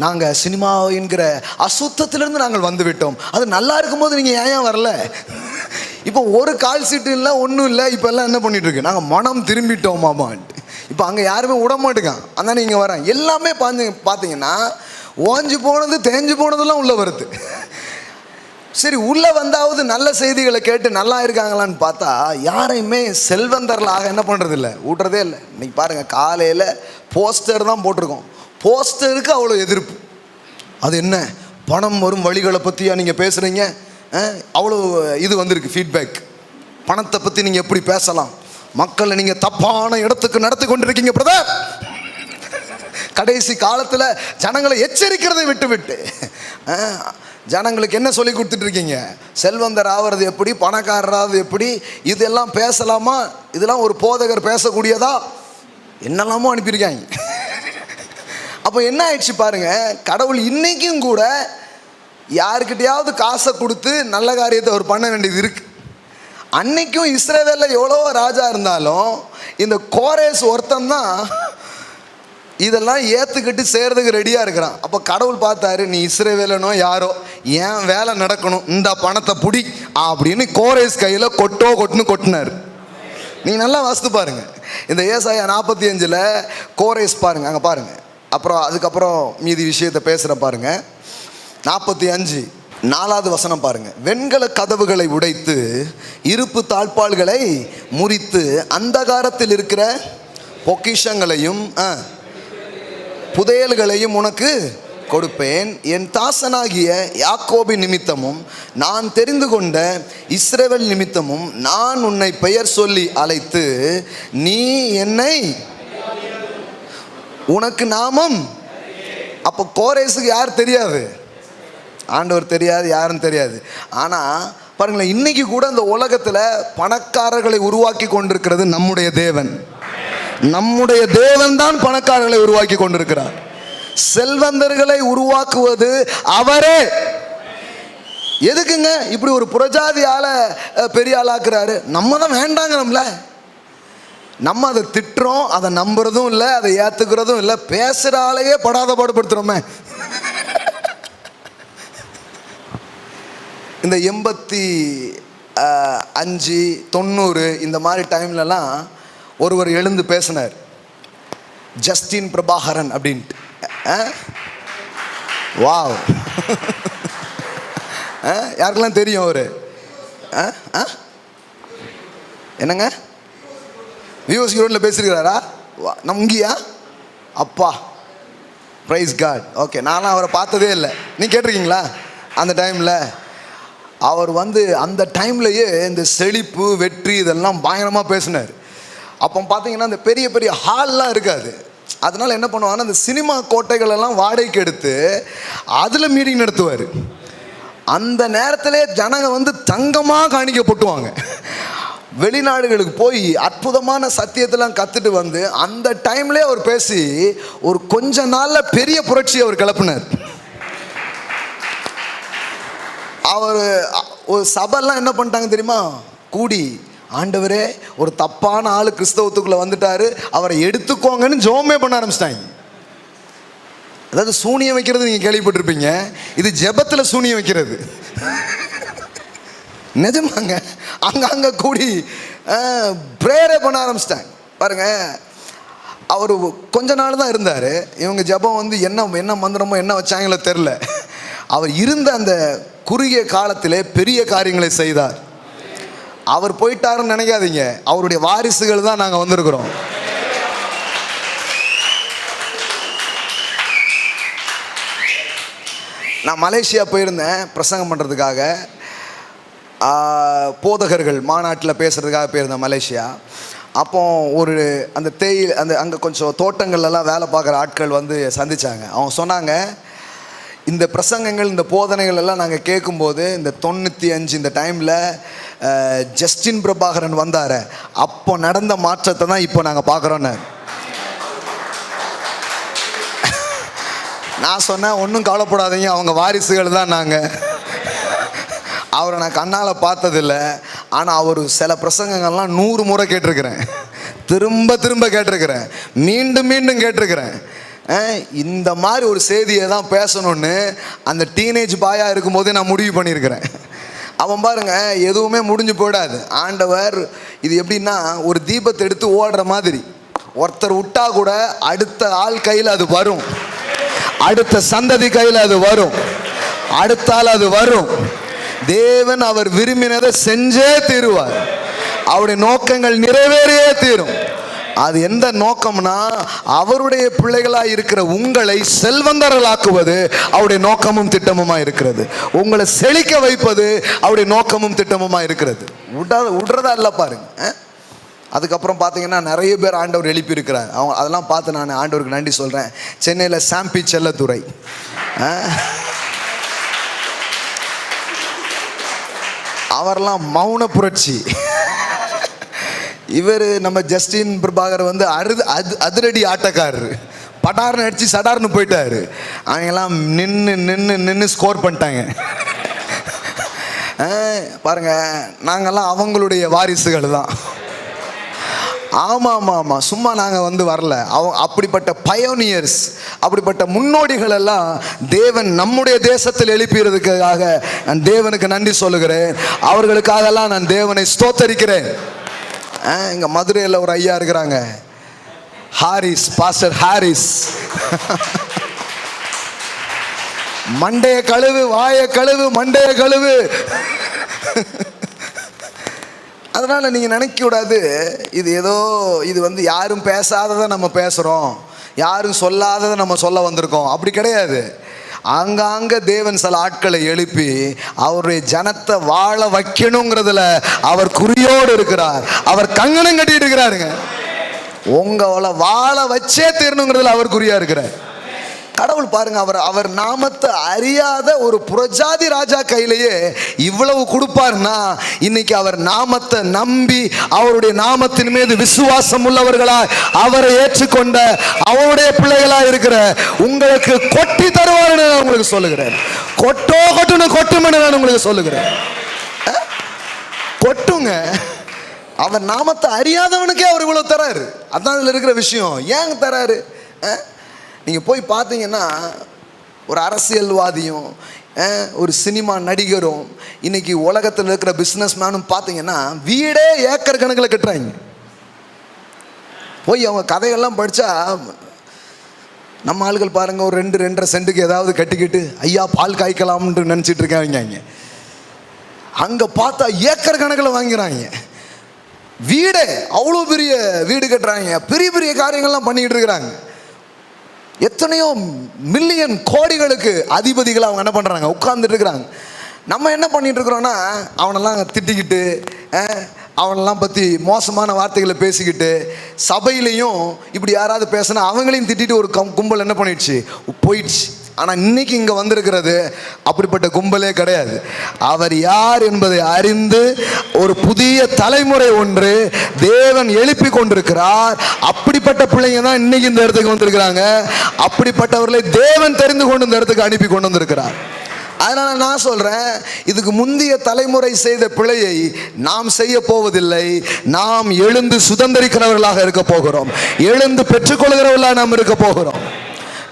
நாங்கள் சினிமா என்கிற அசுத்தத்திலிருந்து நாங்கள் வந்து விட்டோம், அது நல்லா இருக்கும்போது நீங்கள் ஏன் வரல? இப்போ ஒரு கால் சீட்டு இல்லை, ஒன்றும் இல்லை. இப்போ எல்லாம் என்ன பண்ணிட்டு இருக்கு, நாங்கள் மனம் திரும்பிட்டோம் மாமான்ட்டு. இப்போ அங்கே யாருமே விட மாட்டேங்கான். அதனால் நீங்கள் வரேன் எல்லாமே பார்த்தீங்கன்னா ஓஞ்சி போனது தேஞ்சு போனதெல்லாம் உள்ளே வருது. சரி, உள்ளே வந்தாவது நல்ல செய்திகளை கேட்டு நல்லா இருக்காங்களான்னு பார்த்தா யாரையுமே செல்வந்தர்களாக என்ன பண்ணுறது இல்லை, விட்றதே இல்லை. இன்னைக்கு பாருங்கள், காலையில் போஸ்டர் தான் போட்டிருக்கோம். போஸ்டருக்கு அவ்வளோ எதிர்ப்பு. அது என்ன, பணம் வரும் வழிகளை பற்றியா நீங்கள் பேசுகிறீங்க? அவ்வளோ இது வந்திருக்கு ஃபீட்பேக். பணத்தை பற்றி நீங்கள் எப்படி பேசலாம், மக்களை நீங்கள் தப்பான இடத்துக்கு நடத்தி கொண்டிருக்கீங்க பிரதர். கடைசி காலத்தில் ஜனங்களை எச்சரிக்கிறதை விட்டு ஜனங்களுக்கு என்ன சொல்லி கொடுத்துட்ருக்கீங்க? செல்வந்தர் ஆகிறது எப்படி, பணக்காரராவது எப்படி, இதெல்லாம் பேசலாமா, இதெல்லாம் ஒரு போதகர் பேசக்கூடியதா, என்னெல்லாமோ அனுப்பியிருக்காங்க. அப்போ என்ன ஆயிடுச்சு பாருங்க, கடவுள் இன்னைக்கும் கூட யாருக்கிட்டையாவது காசை கொடுத்து நல்ல காரியத்தை அவர் பண்ண வேண்டியது இருக்கு. அன்னைக்கும் இஸ்ரவேலில் எவ்வளோ ராஜா இருந்தாலும் இந்த கோரேஸ் ஒருத்தன் தான் இதெல்லாம் ஏற்றுக்கிட்டு சேர்றதுக்கு ரெடியாக இருக்கிறான். அப்போ கடவுள் பார்த்தாரு, நீ இஸ்ரவேலனோ யாரோ, ஏன் வேலை நடக்கணும், இந்த பணத்தை புடி அப்படின்னு கோரேஸ் கையில் கொட்டுன்னு கொட்டினார். நீங்கள் நல்லா வாசித்து பாருங்க. இந்த ஏசாயா 45 கோரேஸ் பாருங்க, அங்கே பாருங்க. அப்புறம் அதுக்கப்புறம் மீதி விஷயத்தை பேசுகிற பாருங்க. 45 4வது வசனம் பாருங்க. வெண்கல கதவுகளை உடைத்து இருப்பு தாழ்பாள்களை முறித்து அந்தகாரத்தில் இருக்கிற பொக்கிஷங்களையும் புதையல்களையும் உனக்கு கொடுப்பேன். என் தாசனாகிய யாக்கோபின் நிமித்தமும் நான் தெரிந்து கொண்ட இஸ்ரவேல் நிமித்தமும் நான் உன்னை பெயர் சொல்லி அழைத்து நீ என்னை உனக்கு நாமம். அப்போ கோரேசுக்கு யார் தெரியாது? ஆண்டவர் தெரியாது, யாரும் தெரியாது. ஆனால் பாருங்களேன், இன்னைக்கு கூட இந்த உலகத்தில் பணக்காரர்களை உருவாக்கி கொண்டிருக்கிறது நம்முடைய தேவன். நம்முடைய தேவன் தான் பணக்காரர்களை உருவாக்கி கொண்டிருக்கிறார். செல்வந்தர்களை உருவாக்குவது அவரே. எதுக்குங்க இப்படி ஒரு புறஜாதி ஆளை பெரிய ஆளாக்குறாரு? நம்ம தான் வேண்டாங்கிறோம்ல. நம்ம அதை திட்டுறோம், அதை நம்புறதும் இல்லை, அதை ஏற்றுக்கிறதும் இல்லை. பேசுகிற ஆளையே படாத பாடுபடுத்துகிறோமே. இந்த 85 90 இந்த மாதிரி டைம்லலாம் ஒருவர் எழுந்து பேசினார், ஜஸ்டின் பிரபாகரன் அப்படின்ட்டு. வாவ், யாருக்கெல்லாம் தெரியும் அவரு? என்னங்க வியூஸ் ரோட்ல பேசிருக்கிறாரா? நம்ம இங்கேயா? அப்பா, பிரைஸ் காட். ஓகே, நானும் அவரை பார்த்ததே இல்லை. நீ கேட்டிருக்கீங்களா? அந்த டைமில் அவர் அந்த டைம்லையே இந்த செழிப்பு வெற்றி இதெல்லாம் பயங்கரமாக பேசினார். அப்போ பார்த்தீங்கன்னா இந்த பெரிய பெரிய ஹால்லாம் இருக்காது. அதனால் என்ன பண்ணுவாங்கன்னா அந்த சினிமா கோட்டைகளெல்லாம் வாடகைக்கு எடுத்து அதில் மீட்டிங் நடத்துவார். அந்த நேரத்திலே ஜனங்க தங்கமாக காணிக்கப்பட்டுவாங்க. வெளிநாடுகளுக்கு போய் அற்புதமான சத்தியத்தெல்லாம் கற்றுட்டு அந்த டைம்லேயே அவர் பேசி ஒரு கொஞ்ச நாளில் பெரிய புரட்சி அவர் கிளப்பினார். அவர் ஒரு சபைலாம் என்ன பண்ணிட்டாங்க தெரியுமா? கூடி, ஆண்டவரே ஒரு தப்பான ஆள் கிறிஸ்தவத்துக்குள்ளே வந்துட்டாரு, அவரை எடுத்துக்கோங்கன்னு ஜெபமே பண்ண ஆரம்பிச்சிட்டாங்க. அதாவது சூனியம் வைக்கிறது நீங்கள் கேள்விப்பட்டிருப்பீங்க, இது ஜெபத்தில் சூனியம் வைக்கிறது. நிஜமாங்க, அங்கங்கே கூடி ப்ரேயரே பண்ண ஆரம்பிச்சிட்டாங்க. பாருங்க, அவர் கொஞ்ச நாள் தான் இருந்தார். இவங்க ஜெபம் என்ன மந்திரமோ என்ன வச்சாங்களோ தெரில. அவர் இருந்த அந்த குறுகிய காலத்திலே பெரிய காரியங்களை செய்தார். அவர் போயிட்டாருன்னு நினைக்காதீங்க, அவருடைய வாரிசுகள் தான் நாங்கள் வந்திருக்கிறோம். நான் மலேசியா போயிருந்தேன் பிரசங்கம் பண்ணுறதுக்காக. போதகர்கள் மாநாட்டில் பேசுகிறதுக்காக போயிருந்தேன் மலேசியா. அப்போ ஒரு அந்த அங்கே கொஞ்சம் தோட்டங்கள்லாம் வேலை பார்க்குற ஆட்கள் சந்தித்தாங்க. அவங்க சொன்னாங்க, இந்த பிரசங்கங்கள் இந்த போதனைகள் எல்லாம் நாங்கள் கேட்கும்போது இந்த 95 இந்த டைமில் ஜஸ்டின் பிரபாகரன் வந்தார், அப்போ நடந்த மாற்றத்தை தான் இப்போ நாங்கள் பார்க்குறோன்னு. நான் சொன்னேன், ஒன்றும் கவலைப்படாதீங்க, அவங்க வாரிசுகள் தான் நாங்கள். அவரை நான் கண்ணால் பார்த்ததில்லை, ஆனால் அவர் சில பிரசங்கங்கள்லாம் 100 முறை கேட்டிருக்கிறேன், திரும்ப திரும்ப கேட்டிருக்கிறேன், மீண்டும் மீண்டும் கேட்டிருக்கிறேன். இந்த மாதிரி ஒரு செய்தியை தான் பேசணும்னு அந்த டீனேஜ் பாயாக இருக்கும்போதே நான் முடிவு பண்ணியிருக்கிறேன். அவன் பாருங்க, எதுவுமே முடிஞ்சு போயிடாது. ஆண்டவர் இது எப்படின்னா ஒரு தீபத்தை எடுத்து ஓடுற மாதிரி, ஒருத்தர் விட்டா கூட அடுத்த ஆள் கையில் அது வரும், அடுத்த சந்ததி கையில் அது வரும், அடுத்த ஆள் அது வரும். தேவன் அவர் விரும்பினதை செஞ்சே தீருவார். அவருடைய நோக்கங்கள் நிறைவேறியே தீரும். அது எந்த நோக்கம்னா, அவருடைய பிள்ளைகளாக இருக்கிற உங்களை செல்வந்தர்களாக்குவது அவருடைய நோக்கமும் திட்டமுமா இருக்கிறது. உங்களை செழிக்க வைப்பது அவருடைய நோக்கமும் திட்டமுமா இருக்கிறது. விடுறதா இல்லை பாருங்க. அதுக்கப்புறம் பார்த்தீங்கன்னா நிறைய பேர் ஆண்டவர் எழுப்பி இருக்கிறார். அவங்க அதெல்லாம் பார்த்து நான் ஆண்டவருக்கு நன்றி சொல்கிறேன். சென்னையில் சாம்பி செல்லத்துறை, அவரெல்லாம் மௌன புரட்சி. இவர் நம்ம ஜஸ்டின் பிரபாகர் அதிரடி ஆட்டக்காரர், படார்னு அடிச்சு சடார்னு போயிட்டாரு. அவங்கெல்லாம் நின்று ஸ்கோர் பண்ணிட்டாங்க. பாருங்க, நாங்கள்லாம் அவங்களுடைய வாரிசுகள் தான். ஆமாம் ஆமாம், சும்மா நாங்கள் வரல. அப்படிப்பட்ட பயோனியர்ஸ், அப்படிப்பட்ட முன்னோடிகள் எல்லாம் தேவன் நம்முடைய தேசத்தில் எழுப்பியதுக்காக நான் தேவனுக்கு நன்றி சொல்லுகிறேன். அவர்களுக்காகலாம் நான் தேவனை ஸ்தோத்தரிக்கிறேன். இங்கே மதுரையில் ஒரு ஐயா இருக்கிறாங்க, ஹாரிஸ், பாஸ்டர் ஹாரிஸ். மண்டைய கழுவு, வாய கழுவு, மண்டைய கழுவு. அதனால நீங்க நினைக்க கூடாது இது ஏதோ இது யாரும் பேசாததை நம்ம பேசுறோம், யாரும் சொல்லாததை நம்ம சொல்ல வந்திருக்கோம். அப்படி கிடையாது. ஆங்காங்க தேவன் சில ஆட்களை எழுப்பி அவருடைய ஜனத்தை வாழ வைக்கணுங்கிறதுல அவர் குறியோடு இருக்கிறார். அவர் கங்கணம் கட்டிட்டு இருக்கிறாருங்க. உங்களை வாழ வச்சே தீரணுங்கிறதுல அவர் குறியா இருக்கிறார். கடவுள் பாருங்க, அவர் நாமத்தை அறியாத ஒரு புறஜாதி ராஜா கையிலேயே இவ்வளவு கொடுப்பார்னா, இன்னைக்கு அவர் நாமத்தை நம்பி அவருடைய நாமத்தின் மீது விசுவாசம் உள்ளவர்களாய் அவரை ஏற்றுக்கொண்ட அவருடைய பிள்ளைகளாய் இருக்கிற உங்களுக்கு கொட்டி தருவார்னு நான் உங்களுக்கு சொல்லுகிறேன். கொட்டுன்னு நான் உங்களுக்கு சொல்லுகிறேன். கொட்டுங்க. அவர் நாமத்தை அறியாதவனுக்கே அவர் இவ்வளவு தராரு. அதான் இதுல இருக்கிற விஷயம். ஏன் தராரு? நீங்கள் போய் பார்த்தீங்கன்னா ஒரு அரசியல்வாதியும் ஒரு சினிமா நடிகரும் இன்னைக்கு உலகத்தில் இருக்கிற பிஸ்னஸ் மேனும் பார்த்தீங்கன்னா வீடே ஏக்கர் கணக்கில் கட்டுறாங்க. போய் அவங்க கதைகள்லாம் படித்தா நம்ம ஆளுகள் பாருங்கள் ஒரு 2-2.5 சென்ட்டுக்கு ஏதாவது கட்டிக்கிட்டு ஐயா பால் காய்க்கலாம்னு நினச்சிட்டு இருக்காங்க. அங்கே பார்த்தா ஏக்கர் கணக்கில் வாங்கிறாங்க. வீடே அவ்வளோ பெரிய வீடு கட்டுறாங்க. பெரிய பெரிய காரியங்கள்லாம் பண்ணிக்கிட்டு இருக்கிறாங்க. எத்தனையோ மில்லியன் கோடிகளுக்கு அதிபதிகள் அவங்க என்ன பண்ணுறாங்க, உட்கார்ந்துட்டு இருக்கிறாங்க. நம்ம என்ன பண்ணிட்டு இருக்கிறோன்னா அவனெல்லாம் திட்டிக்கிட்டு அவனெல்லாம் பற்றி மோசமான வார்த்தைகளை பேசிக்கிட்டு சபையிலையும் இப்படி யாராவது பேசினா அவங்களையும் திட்டிட்டு ஒரு கும்பல் என்ன பண்ணிடுச்சு, போயிடுச்சு. ஆனால் இன்னைக்கு இங்கே வந்திருக்கிறது அப்படிப்பட்ட கும்பலே கிடையாது. அவர் யார் என்பதை அறிந்து ஒரு புதிய தலைமுறை ஒன்று தேவன் எழுப்பி கொண்டிருக்கிறார். அப்படிப்பட்ட பிள்ளைங்க தான் இன்னைக்கு இந்த இடத்துக்கு வந்திருக்கிறாங்க. அப்படிப்பட்டவர்களை தேவன் தெரிந்து கொண்டு இந்த இடத்துக்கு அனுப்பி கொண்டு வந்திருக்கிறார். அதனால நான் சொல்றேன், இதுக்கு முந்தைய தலைமுறை செய்த பிழையை நாம் செய்ய போவதில்லை. நாம் எழுந்து சுதந்திரிக்கிறவர்களாக இருக்க போகிறோம். எழுந்து பெற்றுக்கொள்கிறவர்களாக நாம் இருக்க போகிறோம்.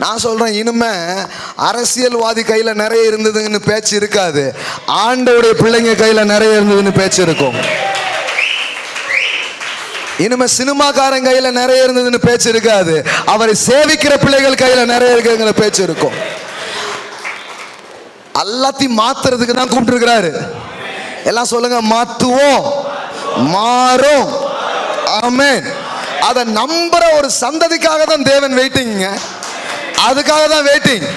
நான் சொல்றேன், இனிமே அரசியல்வாதி கையில நிறைய இருந்ததுன்னு பேச்சு இருக்காது. ஆண்டவருடைய பிள்ளைங்க கையில நிறைய இருந்ததுன்னு பேச்சு இருக்கும். இனிமே சினிமாக்காரன் கையில நிறைய இருந்ததுன்னு பேச்சு இருக்காது. அவரை சேவிக்கிற பிள்ளைகள் கையில நிறைய இருக்கிற பேச்சு இருக்கும். எல்லாத்தையும் மாத்துறதுக்கு தான் கூப்பிட்டு இருக்கிறாரு. எல்லாம் சொல்லுங்க, மாத்துவோம், மாறும். ஆமென். அதை நம்புற ஒரு சந்ததிக்காக தான் தேவன் வெயிட்டிங்க. அதுக்காக தான் வெயிட்டிங்.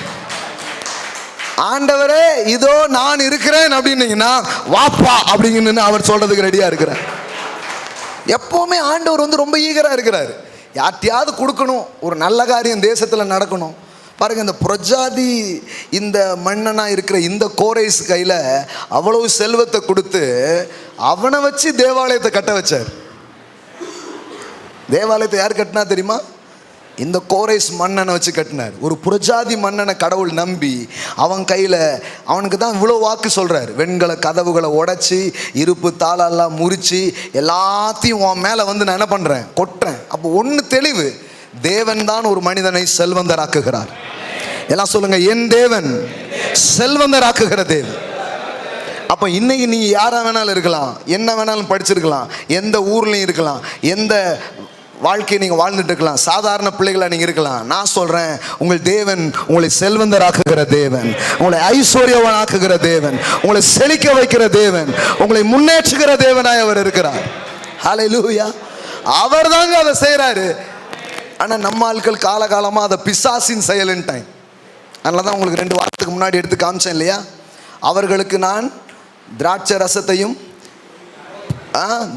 ஆண்டவரே இதோ நான் இருக்கிறேன் அப்படின்னீங்கன்னா வாப்பா அப்படிங்கன்னு அவர் சொல்றதுக்கு ரெடியா இருக்கிறார். எப்பவுமே ஆண்டவர் ரொம்ப ஈகரா இருக்கிறார். யார்ட்டையாவது கொடுக்கணும், ஒரு நல்ல காரியம் தேசத்துல நடக்கணும். பாருங்க, இந்த புறஜாதி இந்த மன்னனா இருக்கிற இந்த கோரேஸ் கையில அவ்வளவு செல்வத்தை கொடுத்து அவனை வச்சு தேவாலயத்தை கட்ட வச்சார். தேவாலயத்தை யார் கட்டினா தெரியுமா? இந்த கோரேஸ் மன்னனை வச்சு கட்டினார். ஒரு புறஜாதி மன்னனை கடவுள் நம்பி அவன் கையில் அவனுக்கு தான் இவ்வளோ வாக்கு சொல்கிறார். வெண்கல கதவுகளை உடைச்சி இருப்பு தாளெல்லாம் முறித்து எல்லாத்தையும் உன் மேலே நான் என்ன பண்ணுறேன், கொட்டுறேன். அப்போ ஒன்று தெளிவு, தேவன் தான் ஒரு மனிதனை செல்வந்தராக்குகிறார். எல்லாம் சொல்லுங்க, என் தேவன் செல்வந்தராக்குகிற தேவன். அப்போ இன்னைக்கு நீ யாரா வேணாலும் இருக்கலாம், என்ன வேணாலும் படிச்சிருக்கலாம், எந்த ஊர்லையும் இருக்கலாம், எந்த வாழ்க்கையை நீங்கள் வாழ்ந்துட்டு இருக்கலாம், சாதாரண பிள்ளைகளா நீங்கள் இருக்கலாம். நான் சொல்கிறேன், உங்கள் தேவன் உங்களை செல்வந்தராக்குகிற தேவன், உங்களை ஐஸ்வர்யவானாக்குகிற தேவன், உங்களை செழிக்க வைக்கிற தேவன், உங்களை முன்னேற்றுகிற தேவனாய் அவர் இருக்கிறார். ஹல்லேலூயா. அவர் தாங்க அதை செய்கிறாரு. ஆனால் நம்ம ஆட்கள் காலகாலமாக அதை பிசாசின் செயலுன்ட்டாங்க. அதனால தான் உங்களுக்கு 2 வாரத்துக்கு முன்னாடி எடுத்து காமிச்சேன் இல்லையா? அவர்களுக்கு நான் திராட்சை ரசத்தையும்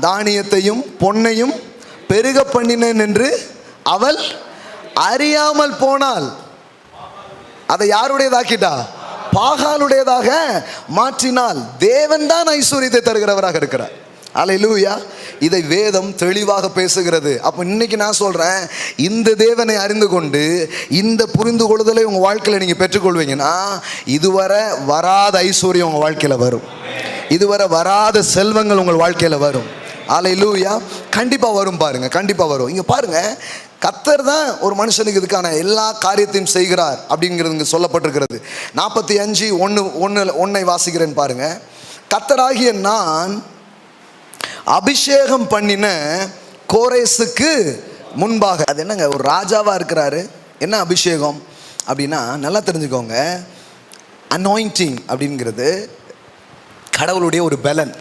தானியத்தையும் பொன்னையும் பெருக பண்ணினேன் என்று அவள் அறியாமல் போனாள். அதை யாருடையதாக்கிட்டா? பாகாலுடையதாக மாற்றினாள். தேவன் தான் ஐஸ்வர்யத்தை தருகிறவராக இருக்கிறார். அல்லேலூயா. இதை வேதம் தெளிவாக பேசுகிறது. அப்போ இன்னைக்கு நான் சொல்றேன், இந்த தேவனை அறிந்து கொண்டு இந்த புரிந்து கொள்ளுதலை உங்க வாழ்க்கையில நீங்க பெற்றுக்கொள்வீங்கன்னா இதுவரை வராத ஐஸ்வர்யம் உங்க வாழ்க்கையில வரும். இதுவரை வராத செல்வங்கள் உங்கள் வாழ்க்கையில வரும். அல்லேலூயா. கண்டிப்பா வரும். பாருங்க, கண்டிப்பா வரும். இங்க பாருங்க, கர்த்தர் தான் ஒரு மனுஷனுக்கு இதுக்கான எல்லா காரியத்தையும் செய்கிறார் அப்படிங்கிறது இங்க சொல்லப்பட்டிருக்கிறது. 45:1 வாசிக்கிறேன் பாருங்க. கர்த்தராகிய நான் அபிஷேகம் பண்ணின கோரேசுக்கு முன்பாக. அது என்னங்க, ஒரு ராஜாவாக இருக்கிறாரு. என்ன அபிஷேகம் அப்படின்னா நல்லா தெரிஞ்சுக்கோங்க, அனாயிண்டிங் அப்படிங்கிறது கடவுளுடைய ஒரு பலன்.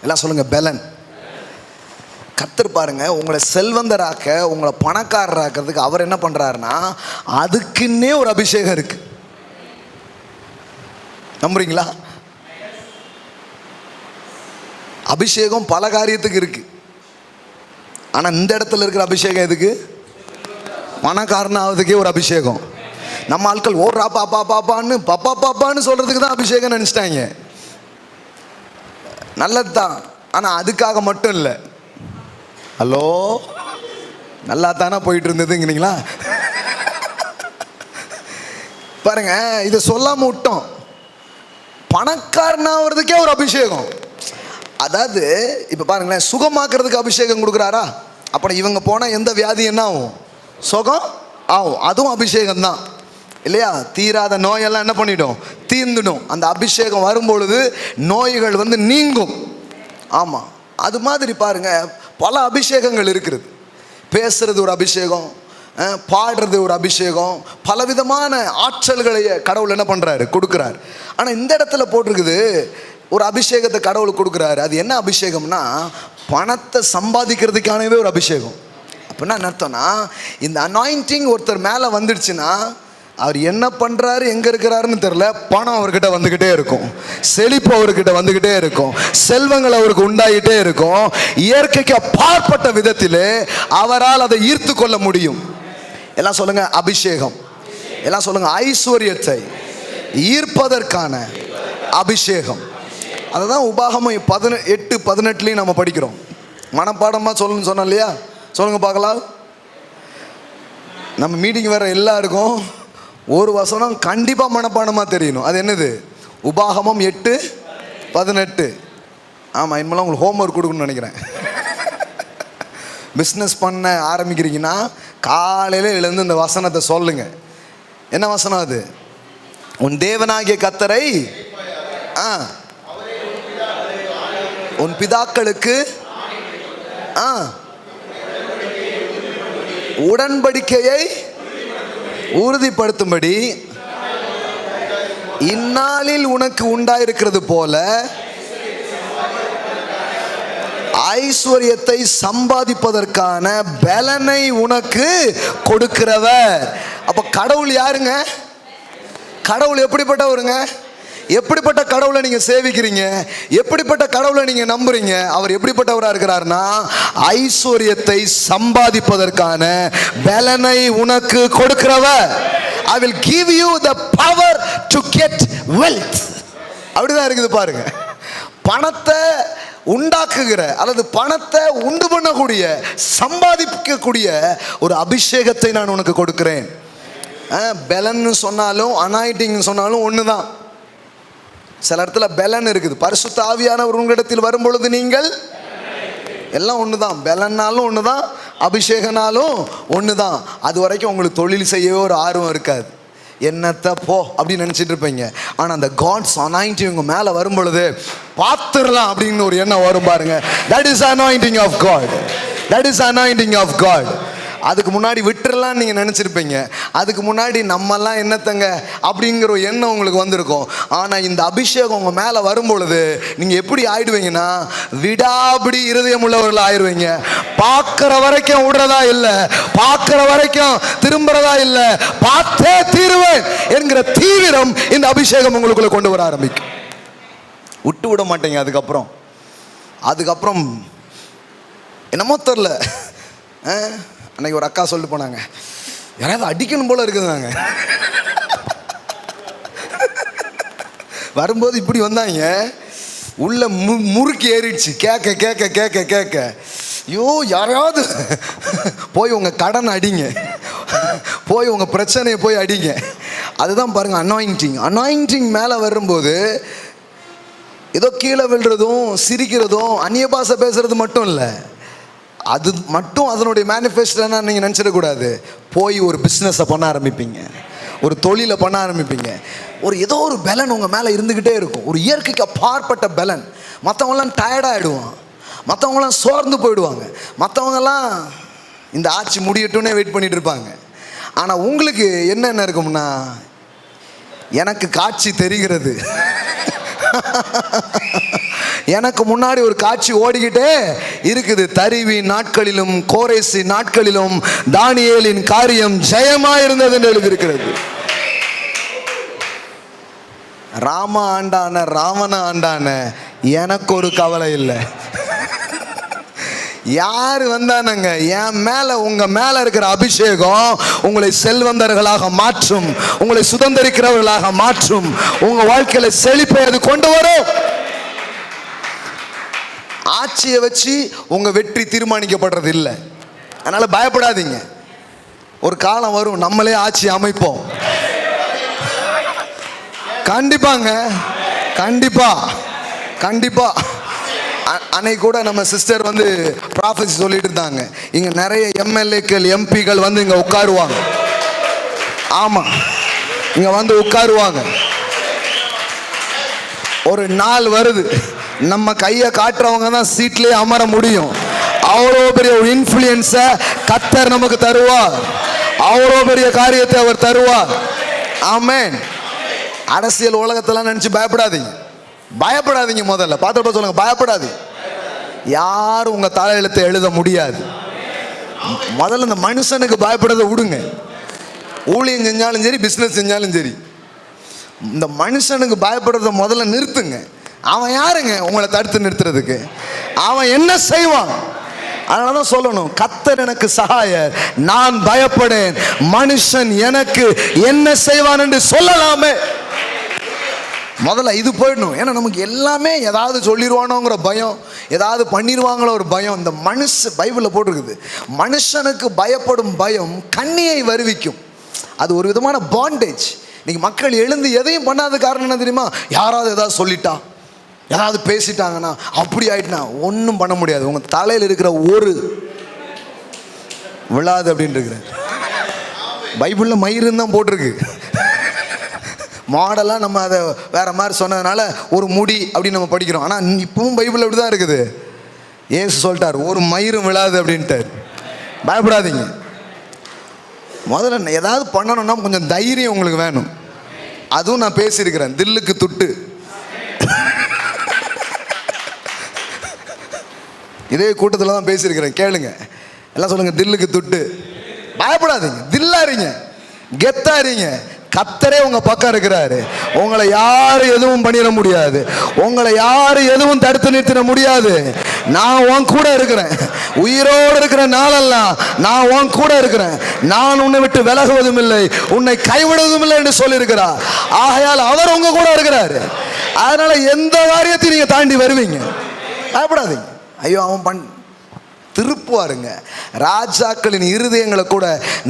எல்லாம் சொல்லுங்கள், பலன். கர்த்தர் பாருங்க, உங்களை செல்வந்தராக்க, உங்களை பணக்காரராக்கிறதுக்கு அவர் என்ன பண்ணுறாருன்னா அதுக்குன்னே ஒரு அபிஷேகம் இருக்கு. நம்புறீங்களா? அபிஷேகம் பல காரியத்துக்கு இருக்கு. ஆனால் இந்த இடத்துல இருக்கிற அபிஷேகம் எதுக்கு? பணக்காரன் ஆகுதுக்கே ஒரு அபிஷேகம். நம்ம ஆட்கள் ஓடுறா பாப்பா பாப்பான்னு பப்பா பாப்பான்னு சொல்றதுக்கு தான் அபிஷேகம் நினச்சிட்டாங்க. நல்லது தான், ஆனால் அதுக்காக மட்டும் இல்லை. ஹலோ, நல்லா தானே போயிட்டு இருந்ததுங்கிறீங்களா? பாருங்க, இதை சொல்லாம விட்டோம். பணக்காரனாகிறதுக்கே ஒரு அபிஷேகம். அதாவது இப்போ பாருங்களேன், சுகமாக்குறதுக்கு அபிஷேகம் கொடுக்குறாரா? அப்புறம் இவங்க போனால் எந்த வியாதி என்ன ஆகும்? சுகம் ஆகும். அதுவும் அபிஷேகம் தான் இல்லையா? தீராத நோயெல்லாம் என்ன பண்ணிடும்? தீர்ந்துடும். அந்த அபிஷேகம் வரும்பொழுது நோய்கள் நீங்கும். ஆமாம், அது மாதிரி பாருங்க, பல அபிஷேகங்கள் இருக்கிறது. பேசுறது ஒரு அபிஷேகம், பாடுறது ஒரு அபிஷேகம், பலவிதமான ஆற்றல்களை கடவுள் என்ன பண்ணுறாரு? கொடுக்குறாரு. ஆனால் இந்த இடத்துல போட்டிருக்குது ஒரு அபிஷேகத்தை கடவுள் கொடுக்குறாரு. அது என்ன அபிஷேகம்னா பணத்தை சம்பாதிக்கிறதுக்கானவே ஒரு அபிஷேகம். அப்படின்னா என்ன அர்த்தம்னா, இந்த அனாயிண்டிங் ஒருத்தர் மேலே வந்துடுச்சுன்னா அவர் என்ன பண்ணுறாரு, எங்கே இருக்கிறாருன்னு தெரில, பணம் அவர்கிட்ட வந்துக்கிட்டே இருக்கும், செழிப்பு அவர்கிட்ட வந்துக்கிட்டே இருக்கும், செல்வங்கள் அவருக்கு உண்டாகிட்டே இருக்கும். இயற்கைக்கு அப்பாற்பட்ட விதத்திலே அவரால் அதை ஈர்த்து கொள்ள முடியும். எல்லாம் சொல்லுங்க, அபிஷேகம். எல்லாம் சொல்லுங்க, ஐஸ்வர்யத்தை ஈர்ப்பதற்கான அபிஷேகம். அதை தான் உபாகமம் 18:18 நம்ம படிக்கிறோம். மனப்பாடமாக சொல்லணும்னு சொன்னோம் இல்லையா? சொல்லுங்க பார்க்கலாம். நம்ம மீட்டிங் வர எல்லாருக்கும் ஒரு வசனம் கண்டிப்பாக மனப்பாடமாக தெரியணும். அது என்னது? உபாகமம் 8:18. ஆமாம், இனிமேல் உங்களுக்கு ஹோம்ஒர்க் கொடுக்கணும்னு நினைக்கிறேன். பிஸ்னஸ் பண்ண ஆரம்பிக்கிறீங்கன்னா காலையில் எழுந்து இந்த வசனத்தை சொல்லுங்க. என்ன வசனம் அது? உன் தேவனாகிய கர்த்தரை உன் பிதாக்களுக்கு உடன்படிக்கையை உறுதிப்படுத்தும்படி இந்நாளில் உனக்கு உண்டாயிருக்கிறது போல ஐஸ்வர்யத்தை சம்பாதிப்பதற்கான பலனை உனக்கு கொடுக்கிறவர். அப்ப கடவுள் யாருங்க? கடவுள் எப்படிப்பட்டவருங்க? எப்படிப்பட்ட கடவுளை நீங்க சேவிக்கிறீங்க? எப்படிப்பட்ட கடவுளை நீங்க நம்புறீங்க? அவர் எப்படிப்பட்டவராக இருக்கிறார்னா ஐஸ்வர்யத்தை சம்பாதிப்பதற்கான பலனை உனக்கு கொடுக்கிறவர். I will give you the power to get wealth. அப்படிதான் இருக்குது பாருங்க. பணத்தை உண்டாக்குகிற அல்லது பணத்தை உண்டு பண்ணக்கூடிய, சம்பாதிக்கக்கூடிய ஒரு அபிஷேகத்தை நான் உனக்கு கொடுக்கிறேன். பெலன்னு சொன்னாலும் அனாயிட்டிங் சொன்னாலும் ஒன்று தான். சில இடத்துல பெலன் இருக்குது. பரிசுத்த ஆவியானவர் உங்களிடத்தில் வரும்பொழுது நீங்கள் எல்லாம் ஒன்று தான். பெலன்னாலும் ஒன்று தான், அபிஷேகனாலும் ஒன்று தான். அது வரைக்கும் உங்களுக்கு தொழில் செய்யவே ஒரு ஆர்வம் இருக்காது. என்னத்த போ அப்படின்னு நினச்சிட்டு இருப்பீங்க. ஆனால் அந்த காட்ஸ் அனாயிண்டிங் உங்கள் மேலே வரும்பொழுது பார்த்துடலாம் அப்படின்னு ஒரு எண்ணம் வரும் பாருங்க. That is anointing of God. That is anointing of God. அதுக்கு முன்னாடி விட்டுறலாம் நீங்கள் நினச்சிருப்பீங்க. அதுக்கு முன்னாடி நம்மெல்லாம் என்னத்தங்க அப்படிங்கிற ஒரு எண்ணம் உங்களுக்கு வந்திருக்கும். ஆனால் இந்த அபிஷேகம் உங்கள் மேலே வரும்பொழுது நீங்கள் எப்படி ஆயிடுவீங்கன்னா விடாபிடி இருதயம் உள்ளவர்கள் ஆயிடுவீங்க. பார்க்குற வரைக்கும் விடுறதா இல்லை, பார்க்குற வரைக்கும் திரும்புறதா இல்லை, பார்த்தே தீருவேன் என்கிற தீவிரம் இந்த அபிஷேகம் உங்களுக்குள்ள கொண்டு வர ஆரம்பிக்கும். விட்டு விட மாட்டீங்க. அதுக்கப்புறம் என்னமோ தெரில. அன்னைக்கு ஒரு அக்கா சொல்லிட்டு போனாங்க, யாராவது அடிக்கணும் போல இருக்குதுங்க. வரும்போது இப்படி வந்தாங்க, உள்ள முறுக்கி ஏறிடுச்சு. கேட்க கேட்க கேட்க கேட்க ஐயோ யாராவது போய் உங்கள் கடன் அடிங்க, போய் உங்கள் பிரச்சனையை போய் அடிங்க. அதுதான் பாருங்கள் அனாயிண்டிங். அனாயிண்டிங் மேலே வரும்போது ஏதோ கீழே விழுறதும் சிரிக்கிறதும் அந்நிய பாஷை பேசுறது மட்டும் இல்லை, அது மட்டும் அதனுடைய மேனிஃபெஸ்டோன்னா நீங்கள் நினச்சிடக்கூடாது. போய் ஒரு பிஸ்னஸை பண்ண ஆரம்பிப்பீங்க, ஒரு தொழிலை பண்ண ஆரம்பிப்பீங்க. ஏதோ ஒரு பலன் உங்கள் மேலே இருந்துக்கிட்டே இருக்கும். ஒரு இயற்கைக்கு அப்பாற்பட்ட பலன். மற்றவங்களாம் டயர்டாகிடுவான், மற்றவங்களாம் சோர்ந்து போயிடுவாங்க, மற்றவங்கெல்லாம் இந்த ஆட்சி முடியட்டும்னே வெயிட் பண்ணிட்டு இருப்பாங்க. ஆனால் உங்களுக்கு என்னென்ன இருக்கும்னா, எனக்கு காட்சி தெரிகிறது, எனக்கு முன்னாடி ஒரு காட்சி ஓடிக்கிட்டே இருக்குது. தரிவின் நாட்களிலும் கோரேசி நாட்களிலும் தானியேலின் காரியம் ஜெயமாயிருந்தது என்று எழுதியிருக்கிறது. ராம ஆண்டான ராவண ஆண்டான எனக்கு ஒரு கவலை இல்லை. யார் வந்தானங்க, என் மேல உங்க மேல இருக்கிற அபிஷேகம் உங்களை செல்வந்தர்களாக மாற்றும், உங்களை சுதந்திரிக்கிறவர்களாக மாற்றும், உங்க வாழ்க்கையில செழிப்பை அது கொண்டு வரும். ஆட்சியை வச்சு உங்க வெற்றி தீர்மானிக்கப்படுறது இல்லை. அதனால பயப்படாதீங்க. ஒரு காலம் வரும் நம்மளே ஆட்சி அமைப்போம். கண்டிப்பாங்க, கண்டிப்பா கண்டிப்பா. அன்னைக்கு கூட நம்ம சிஸ்டர் வந்து ப்ராஃபஸி சொல்லிட்டு இருந்தாங்க, இங்க நிறைய எம்எல்ஏக்கள் எம்பிகள் வந்து இங்க உட்காருவாங்க. ஆமா, இங்க வந்து உட்காருவாங்க. ஒரு நாள் வருது, நம்ம கையை காட்டுறவங்க தான் சீட்லயே அமர முடியும். அவ்வளோ பெரிய ஒரு இன்ஃப்ளூயன்ஸை கர்த்தர் நமக்கு தருவார். அவ்வளோ பெரிய காரியத்தை அவர் தருவார். ஆமென். அரசியல் உலகத்தெல்லாம் நினைச்சு பயப்படாதீங்க, பயப்படாதீங்க. முதல்ல பார்த்து சொல்லுங்க, பயப்படாதீங்க. யாரும் உங்க தலையெழுத்தை எழுத முடியாது. முதல்ல இந்த மனுஷனுக்கு பயப்படுறதை விடுங்க. ஊழியம் செஞ்சாலும் சரி, பிஸ்னஸ் செஞ்சாலும் சரி, இந்த மனுஷனுக்கு பயப்படுறத முதல்ல நிறுத்துங்க. அவன் யாருங்க உங்களை தடுத்து நிறுத்துறதுக்கு? அவன் என்ன செய்வான்? அதனாலதான் சொல்லணும், கர்த்தர் எனக்கு சகாயர், நான் பயப்படேன், மனுஷன் எனக்கு என்ன செய்வான் என்று சொல்லலாமே. முதல்ல இது போயிடணும். ஏன்னா நமக்கு எல்லாமே ஏதாவது சொல்லிடுவானோங்கிற பயம், ஏதாவது பண்ணிடுவாங்களோ ஒரு பயம். இந்த பைபிளில் போட்டிருக்குது, மனுஷனுக்கு பயப்படும் பயம் கண்ணியை வருவிக்கும். அது ஒரு விதமான பாண்டேஜ். இன்னைக்கு மக்கள் எழுந்து எதையும் பண்ணாத காரணம் என்ன தெரியுமா? யாராவது ஏதாவது சொல்லிட்டா, ஏதாவது பேசிட்டாங்கன்னா, அப்படி ஆயிட்டுனா ஒன்றும் பண்ண முடியாது. உங்க தலையில் இருக்கிற ஒரு விழாது அப்படின்னு இருக்கிற பைபிளில் மயிருன்னு தான் போட்டிருக்கு. மாடலாக நம்ம அதை வேற மாதிரி சொன்னதுனால ஒரு முடி அப்படின்னு நம்ம படிக்கிறோம். ஆனால் இப்பவும் பைபிள் அப்படி தான் இருக்குது. ஏசு சொல்லிட்டார், ஒரு மயிரும் விழாது அப்படின்ட்டார். பயப்படாதீங்க. முதல்ல ஏதாவது பண்ணணும்னா கொஞ்சம் தைரியம் உங்களுக்கு வேணும். அதுவும் நான் பேசியிருக்கிறேன், தில்லுக்கு துட்டு. இதே கூட்டத்தில் தான் பேசியிருக்கிறேன், கேளுங்க. எல்லாம் சொல்லுங்க, தில்லுக்கு துட்டு. பயப்படாதீங்க, தில்லாறீங்க, கெத்தாறீங்க. கர்த்தரே உங்க பக்கம் இருக்கிறாரு. உங்களை யாரும் எதுவும் பண்ணிட முடியாது, உங்களை யாரும் எதுவும் தடுத்து நிறுத்திட முடியாது. நான் உன் கூட இருக்கிறேன், உயிரோடு இருக்கிற நாளெல்லாம் நான் உன் கூட இருக்கிறேன். நான் உன்னை விட்டு விலகுவதும் இல்லை, உன்னை கைவிடுவதும் இல்லை என்று சொல்லியிருக்கிறார். ஆகையால் அவர் உங்க கூட இருக்கிறாரு. அதனால எந்த காரியத்தையும் நீங்க தாண்டி வருவீங்க. பயப்படாதீங்க. ஐயோ அவன் திருப்புவாருங்க. ராஜாக்களின் இருதயங்களை கூட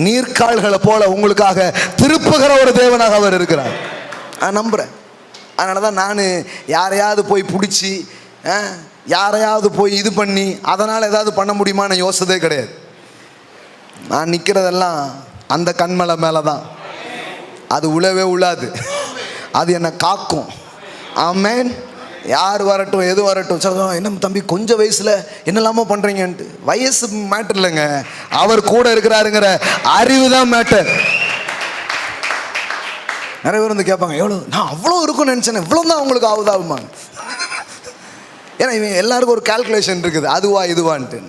நீர்க்கால்களை போல உங்களுக்காக திருப்புகிற ஒரு தேவனாக அவர் இருக்கிறார். நான் நம்புறேன். அதனால தான் நான் யாரையாவது போய் பிடிச்சி, யாரையாவது போய் இது பண்ணி அதனால் ஏதாவது பண்ண முடியுமா நான் யோசிச்சதே கிடையாது. நான் நிற்கிறதெல்லாம் அந்த கண்மலை மேலே தான். அது உழவே உழாது, அது என்னை காக்கும். ஆமென். யார் வரட்டும் எது வரட்டும், என்ன தம்பி கொஞ்சம் வயசுல என்னெல்லாமோ பண்றீங்கன்ட்டு, வயசு மேட்டர் இல்லைங்க, அவர் கூட இருக்கிறாருங்கிற அறிவு தான் மேட்டர். நிறைய பேர் வந்து கேட்பாங்க, எவ்வளோ நான் அவ்வளோ இருக்கும்னு நினச்சேன், இவ்வளோ தான் அவங்களுக்கு ஆகுதாகுமாங்க. ஏன்னா இவங்க எல்லாருக்கும் ஒரு கால்குலேஷன் இருக்குது, அதுவா இதுவான்ட்டு.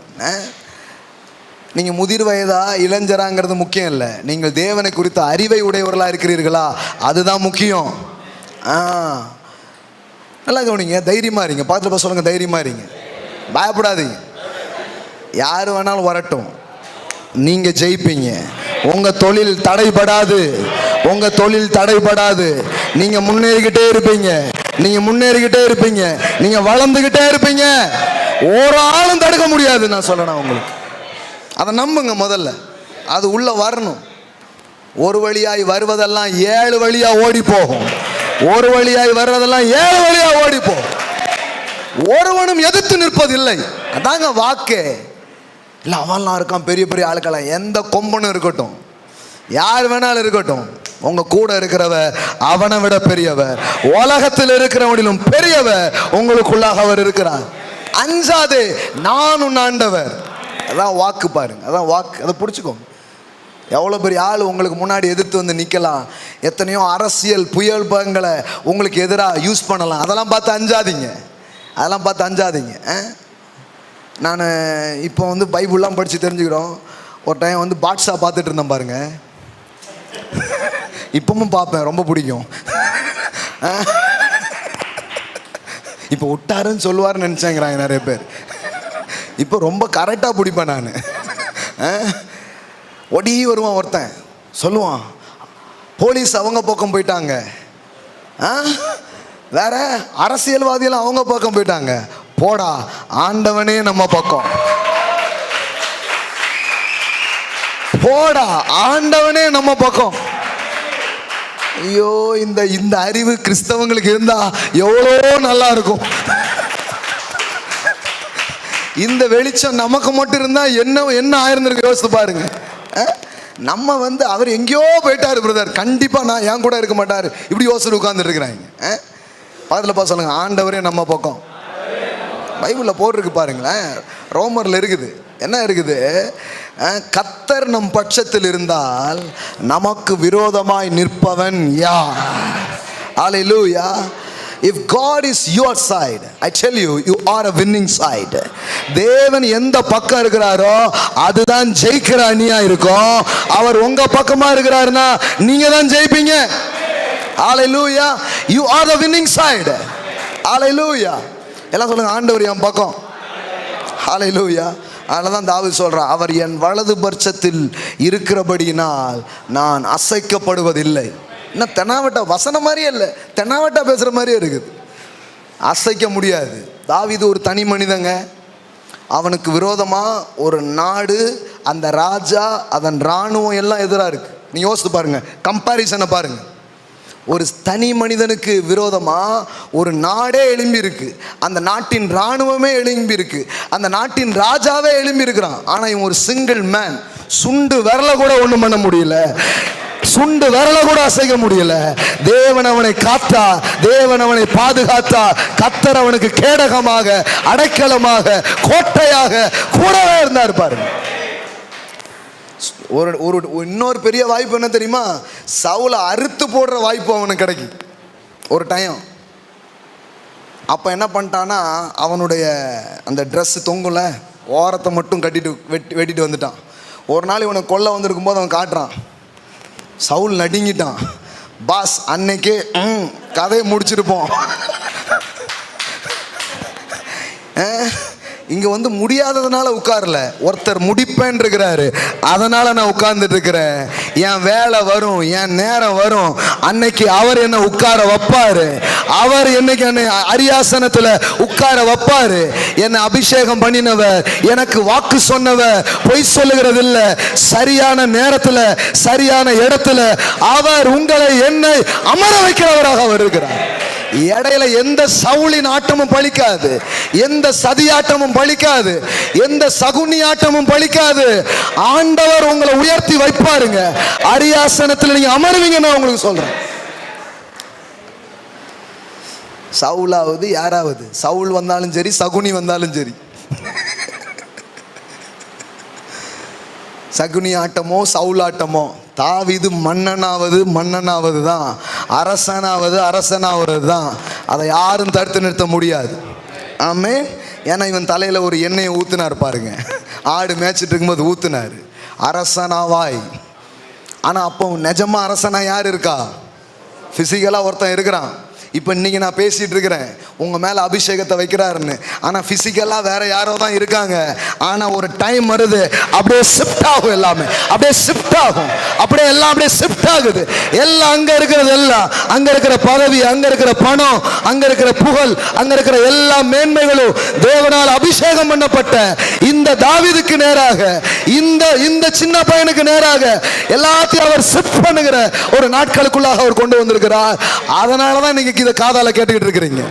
நீங்கள் முதிர் வயதா இளைஞராங்கிறது முக்கியம் இல்லை, நீங்கள் தேவனை குறித்த அறிவை உடையவர்களாக இருக்கிறீர்களா, அதுதான் முக்கியம். நல்லா கவனிங்க, தைரியமா இருங்க. பார்த்து சொல்லுங்க, தைரியமா இருங்க, பயப்படாதீங்க. யார் வேணாலும் வரட்டும், நீங்க ஜெயிப்பீங்க. உங்க தொழில் தடைபடாது, உங்க தொழில் தடைபடாது. நீங்க முன்னேறிக்கிட்டே இருப்பீங்க, நீங்க முன்னேறிக்கிட்டே இருப்பீங்க, நீங்க வளர்ந்துகிட்டே இருப்பீங்க. ஒரு ஆளும் தடுக்க முடியாது. நான் சொல்லணும் உங்களுக்கு, அதை நம்புங்க. முதல்ல அது உள்ள வரணும். ஒரு வழியாய் வருவதெல்லாம் 7 வழியா ஓடி போகும், ஒரு வழியாய் வர்றதெல்லாம் 7 வழியா ஓடிப்போ. ஒருவனும் எதிர்த்து நிற்பதில்லை. அதாங்க வாக்கு. இல்லை அவன்லாம் இருக்கான், பெரிய பெரிய ஆளுக்கெல்லாம், எந்த கொம்பனும் இருக்கட்டும், யார் வேணாலும் இருக்கட்டும், உங்க கூட இருக்கிறவர் அவனை விட பெரியவர், உலகத்தில் இருக்கிறவனிலும் பெரியவர் உங்களுக்குள்ளாக அவர் இருக்கிறார். அஞ்சாதே, நான் உன் ஆண்டவர். அதான் வாக்கு பாருங்க, அதான் வாக்கு. அதை பிடிச்சிக்கோங்க. எவ்வளோ பெரிய ஆள் உங்களுக்கு முன்னாடி எதிர்த்து வந்து நிற்கலாம், எத்தனையோ அரசியல் புயல் பங்களை உங்களுக்கு எதிராக யூஸ் பண்ணலாம். அதெல்லாம் பார்த்து அஞ்சாதீங்க, அதெல்லாம் பார்த்து அஞ்சாதீங்க. நான் இப்போ வந்து பைபிள்லாம் படித்து தெரிஞ்சுக்கிறோம். ஒரு டைம் வந்து பாட்ஷா பார்த்துட்டு இருந்தேன் பாருங்க, இப்பவும் பார்ப்பேன், ரொம்ப பிடிக்கும். இப்போ விட்டாருன்னு சொல்லுவாருன்னு நினச்சேங்கிறாங்க நிறைய பேர். இப்போ ரொம்ப கரெக்டாக பிடிப்பேன் நான். ஒடி வருவான் ஒருத்தன், சொல்லுவான் போலீஸ் அவங்க பக்கம் போயிட்டாங்க, வேற அரசியல்வாதிகள் அவங்க பக்கம் போயிட்டாங்க. போடா, ஆண்டவனே நம்ம பக்கம். போடா, ஆண்டவனே நம்ம பக்கம். ஐயோ, இந்த இந்த அறிவு கிறிஸ்தவங்களுக்கு இருந்தா எவ்வளோ நல்லா இருக்கும். இந்த வெளிச்சம் நமக்கு மட்டும் இருந்தா என்ன என்ன ஆயிருந்திருக்கு யோசித்து பாருங்க. நம்ம வந்து அவர் எங்கேயோ போயிட்டாரு பிரதர், கண்டிப்பா நான் என் கூட இருக்க மாட்டாரு, இப்படி யோசனை உட்கார்ந்துட்டு இருக்கிறாங்க. பக்கத்தில் பார்த்து சொல்லுங்க, ஆண்டவரே நம்ம பக்கம். பைபிளில் போட்டிருக்கு பாருங்களேன், ரோமரில் இருக்குது. என்ன இருக்குது? கர்த்தர் நம் பட்சத்தில் இருந்தால் நமக்கு விரோதமாய் நிற்பவன் யார்? ஹல்லேலூயா. If God is your side, I tell you, you are a winning side. தேவன் எந்த பக்கம் இருக்கிறாரோ அதுதான் ஜெயிக்கிற அணியா இருக்கும். அவர் உங்க பக்கமா இருக்கிறாருன்னா நீங்க தான் ஜெயிப்பீங்க. Hallelujah. You are the winning side. Hallelujah. எல்லாம் சொல்லுங்க, ஆண்டவர் என் பக்கம். Hallelujah. அதனால தான் தாவீது சொல்றான், அவர் என் வலது பட்சத்தில் இருக்கிறபடியினால் நான் அசைக்கப்படுவதில்லை. என்ன தெனாவட்டா வசனம் மாதிரியே இல்லை, தெனாவட்டா பேசுகிற மாதிரியே இருக்குது. அசைக்க முடியாது. தாவீது ஒரு தனி மனிதங்க. அவனுக்கு விரோதமாக ஒரு நாடு, அந்த ராஜா, அதன் இராணுவம் எல்லாம் எதிராக இருக்கு. நீங்கள் யோசித்து பாருங்க, கம்பாரிசனை பாருங்க. ஒரு தனி மனிதனுக்கு விரோதமாக ஒரு நாடே எழும்பி இருக்கு, அந்த நாட்டின் இராணுவமே எழும்பி இருக்கு, அந்த நாட்டின் ராஜாவே எழும்பி இருக்கிறான். ஆனால் இவன் ஒரு சிங்கிள் மேன், சுண்டு விரல கூட ஒன்றும் பண்ண முடியல, சுண்டு விரல கூட அசைக்க முடியல. தேவன் அவனை காத்தா, தேவன் அவனை பாதுகாத்தா. கர்த்தர் அவனுக்கு கேடகமாக, அடைக்கலமாக, கோட்டையாக கூடவே இருந்தார் பாருங்க. ஒரு இன்னொரு பெரிய வாய்ப்பு என்ன தெரியுமா? சவுலை அறுத்து போடுற வாய்ப்பு அவனுக்கு கிடைக்கும் ஒரு டைம். அப்போ என்ன பண்ணிட்டான்னா, அவனுடைய அந்த ட்ரெஸ் தொங்குல ஓரத்தை மட்டும் கட்டிட்டு வெட்டிட்டு வந்துட்டான். ஒரு நாள் இவனை கொல்ல வந்திருக்கும் போது அவன் காட்டுறான், சவுல் நடுங்கிட்டான். பாஸ் அன்னைக்கே கதையை முடிச்சிருப்போம். இங்கே வந்து முடியாததுனால உட்காரல, ஒருத்தர் முடிப்பேன் இருக்கிறாரு, அதனால நான் உட்கார்ந்துட்டு இருக்கிறேன். என் வேலை வரும், என் நேரம் வரும், அன்னைக்கு அவர் என்ன உட்கார வைப்பாரு. அவர் என்னைக்கு என்னை அரியாசனத்தில் உட்கார வைப்பாரு. என்னை அபிஷேகம் பண்ணினவர், எனக்கு வாக்கு சொன்னவர் பொய் சொல்லுகிறது இல்லை. சரியான நேரத்தில் சரியான இடத்துல அவர் உங்களை என்னை அமர வைக்கிறவராக அவர் இருக்கிறார். இடையில எந்த சவுளின் ஆட்டமும் பலிக்காது, எந்த சதியாட்டமும் பலிக்காது, எந்த சகுனி ஆட்டமும் பலிக்காது. ஆண்டவர் உங்களை உயர்த்தி வைப்பாருங்க. அரியாசனத்தில் நீங்க அமருவீங்க. நான் உங்களுக்கு சொல்றேன், சவுலாவது யாராவது, சவுல் வந்தாலும் சரி, சகுனி வந்தாலும் சரி, சகுனி ஆட்டமோ சவுல் ஆட்டமோ, தாவீது மன்னனாவது தான், அரசனாவது தான். அதை யாரும் தடுத்து நிறுத்த முடியாது. ஆமென். ஏன்னா இவன் தலையில் ஒரு எண்ணெயை ஊத்துனார் பாருங்க, ஆடு மேய்ச்சிட்டு இருக்கும்போது ஊத்துனார், அரசனாவாய். ஆனால் அப்போ நிஜமா அரசனா யார் இருக்கா? ஃபிசிக்கலாக ஒருத்தன் இருக்கிறான். இப்போ இன்னைக்கு நான் பேசிட்டு இருக்கிறேன், உங்க மேல அபிஷேகத்தை வைக்கிறாருன்னு. ஆனா பிசிக்கலா வேற யாரோ தான் இருக்காங்க. ஆனா ஒரு டைம் வருது, அப்படியே ஷிஃப்ட் ஆகும், எல்லாமே அப்படியே ஷிஃப்ட் ஆகும், அப்படியே எல்லாம் அப்படியே ஷிஃப்ட் ஆகுது. எல்லாம் அங்க இருக்கிறது, எல்லாம் அங்க இருக்கிற பதவி, அங்க இருக்கிற பணம், அங்க இருக்கிற புகழ், அங்க இருக்கிற எல்லா மேன்மைகளும் தேவனால் அபிஷேகம் பண்ணப்பட்ட இந்த தாவீதுக்கு நேராக, இந்த சின்ன பையனுக்கு நேராக எல்லாத்தையும் அவர் ஷிஃப்ட் பண்ணுகிற ஒரு நாட்களுக்குள்ளாக அவர் கொண்டு வந்திருக்கிறார். அதனாலதான் நீங்க இதை காதால கேட்டுக்கிட்டு இருக்கிறீங்க.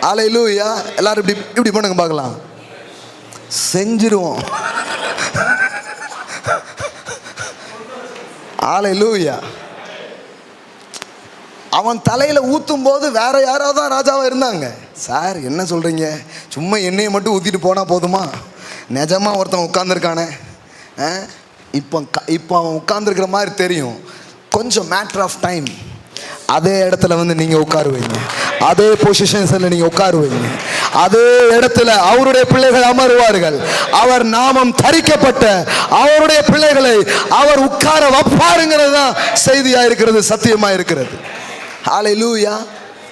அல்லேலூயா. எல்லாரும் இப்படி இப்படி பண்ணுங்க பார்க்கலாம். செஞ்சிருவோம். அல்லேலூயா. அவன் தலையில ஊத்தும் போது வேற யாராவது தான் ராஜாவா இருந்தாங்க. சார் என்ன சொல்றீங்க, சும்மா எண்ணெயை மட்டும் ஊத்திட்டு போனா போதுமா? நிஜமாக ஒருத்தன் உட்காந்துருக்கானே, இப்போ அவன் உட்காந்துருக்கிற மாதிரி தெரியும். கொஞ்சம் மேட்ரு ஆஃப் டைம், அதே இடத்துல வந்து நீங்கள் உட்காருவீங்க, அதே பொசிஷன்ஸில் நீங்கள் உட்காருவீங்க, அதே இடத்துல அவருடைய பிள்ளைகள் அமருவார்கள். அவர் நாமம் தரிக்கப்பட்ட அவருடைய பிள்ளைகளை அவர் உட்கார வைப்பாருங்கிறது தான் செய்தியாக இருக்கிறது, சத்தியமாக இருக்கிறது. ஹல்லேலூயா.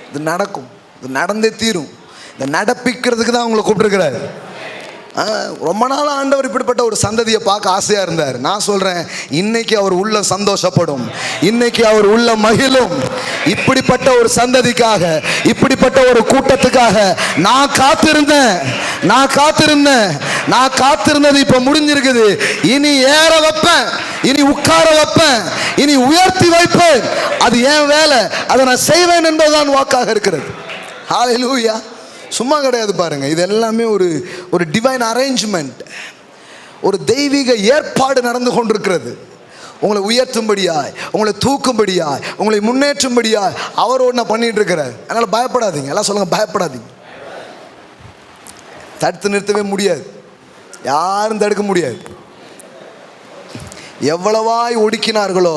இது நடக்கும், இது நடந்தே தீரும். இதை நடப்பிக்கிறதுக்கு தான் உங்களை கூப்பிட்டுருக்கிறாரு. ரொம்ப நாள் ஆண்டவர் இப்படிப்பட்ட ஒரு சந்ததியை பார்க்க ஆசையாக இருந்தார். நான் சொல்கிறேன், இன்னைக்கு அவர் உள்ள சந்தோஷப்படும், இன்னைக்கு அவர் உள்ள மகிழும். இப்படிப்பட்ட ஒரு சந்ததிக்காக, இப்படிப்பட்ட ஒரு கூட்டத்துக்காக நான் காத்திருந்தது இப்போ முடிஞ்சிருக்குது. இனி ஏற வைப்பேன், இனி உட்கார வைப்பேன், இனி உயர்த்தி வைப்பேன். அது என் வேலை, அதை நான் செய்வேன் என்பதுதான் வாக்காக இருக்கிறது. ஹல்லேலூயா. சும்மா கிடையாது பாருங்க, இது எல்லாமே ஒரு டிவைன் அரேஞ்ச்மெண்ட், ஒரு தெய்வீக ஏற்பாடு நடந்து கொண்டிருக்கிறது. உங்களை உயர்த்தும்படியாய், உங்களை தூக்கும்படியாய், உங்களை முன்னேற்றும்படியாய் அவர் ஒன்று பண்ணிட்டு இருக்கிறார். அதனால பயப்படாதீங்க. எல்லாம் சொல்லுங்க, பயப்படாதீங்க. தடுத்து நிறுத்தவே முடியாது, யாரும் தடுக்க முடியாது. எவ்வளவாய் ஒடுக்கினார்களோ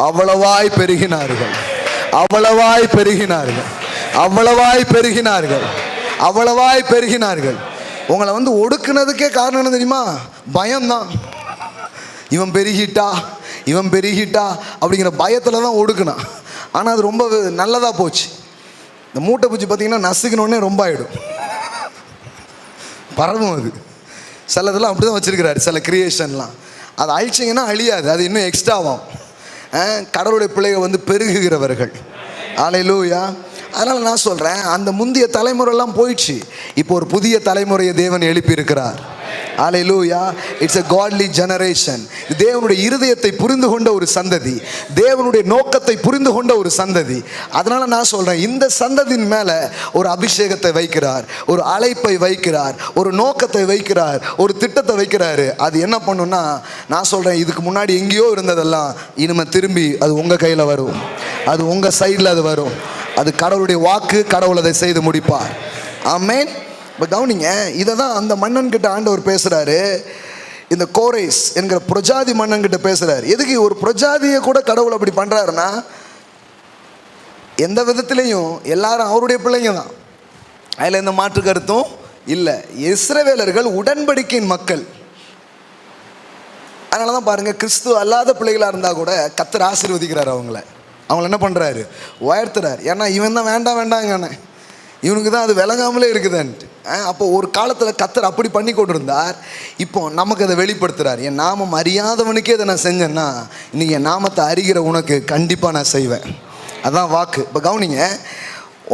அவ்வளவாய் பெருகினார்கள், அவ்வளவாய் பெருகினார்கள், அவ்வளவாய் பெருகினார்கள், அவ்வளவாய் பெருகினார்கள். உங்களை வந்து ஒடுக்குனதுக்கே காரணம் என்ன தெரியுமா? பயம்தான். இவன் பெருகிட்டா அப்படிங்கிற பயத்தில் தான் ஒடுக்குனான். ஆனால் அது ரொம்ப நல்லதாக போச்சு. இந்த மூட்டை பூச்சி பார்த்தீங்கன்னா நசுக்கினோடனே ரொம்ப ஆகிடும், பரவும். அது சிலதெல்லாம் அப்படி தான் வச்சுருக்கிறாரு, சில கிரியேஷன்லாம். அதை அழிச்சிங்கன்னா அழியாது, அது இன்னும் எக்ஸ்ட்ராவாகும். கடவுளுடைய பிள்ளைகள் வந்து பெருகுகிறவர்கள். ஹல்லேலூயா. அதனால் நான் சொல்கிறேன், அந்த முந்தைய தலைமுறையெல்லாம் போயிடுச்சு, இப்போ ஒரு புதிய தலைமுறையை தேவன் எழுப்பி இருக்கிறார். Hallelujah. It's a godly generation. தேவனுடைய இருதயத்தை புரிந்து கொண்ட ஒரு சந்ததி, தேவனுடைய நோக்கத்தை புரிந்து கொண்ட ஒரு சந்ததி. அதனால் நான் சொல்கிறேன், இந்த சந்ததியின் மேலே ஒரு அபிஷேகத்தை வைக்கிறார், ஒரு அழைப்பை வைக்கிறார், ஒரு நோக்கத்தை வைக்கிறார், ஒரு திட்டத்தை வைக்கிறாரு. அது என்ன பண்ணுன்னா, நான் சொல்கிறேன், இதுக்கு முன்னாடி எங்கேயோ இருந்ததெல்லாம் இனிமேல் திரும்பி அது உங்கள் கையில் வரும், அது உங்கள் சைடில் அது வரும். அது கடவுளுடைய வாக்கு, கடவுள் அதை செய்து முடிப்பார். ஆமென். இப்போ கவனிங்க, இதை தான் அந்த மன்னன் கிட்ட ஆண்டவர் பேசுகிறாரு. இந்த கோரேஸ் என்கிற பிரஜாதி மன்னன் கிட்ட பேசுகிறார். எதுக்கு ஒரு பிரஜாதியை கூட கடவுள் அப்படி பண்ணுறாருன்னா, எந்த விதத்துலேயும் எல்லாரும் அவருடைய பிள்ளைங்க தான், அதில் எந்த மாற்று கருத்தும் இல்லை. இஸ்ரவேலர்கள் உடன்படிக்கையின் மக்கள். அதனால தான் பாருங்கள், கிறிஸ்துவ அல்லாத பிள்ளைகளாக இருந்தால் கூட கர்த்தர் ஆசீர்வதிக்கிறார் அவங்கள என்ன பண்ணுறாரு? உயர்த்துறாரு. ஏன்னா இவன் தான் வேண்டாங்கண்ணே, இவனுக்கு தான் அது விளங்காமலே இருக்குதுன்ட்டு. அப்போ ஒரு காலத்தில் கர்த்தர் அப்படி பண்ணி கொண்டிருந்தார். இப்போ நமக்கு அதை வெளிப்படுத்துகிறார். என் நாமம் அறியாதவனுக்கே அதை நான் செஞ்சேன்னா, இன்றைக்கி என் நாமத்தை அறிகிற உனக்கு கண்டிப்பாக நான் செய்வேன். அதான் வாக்கு. இப்போ கவனிங்க,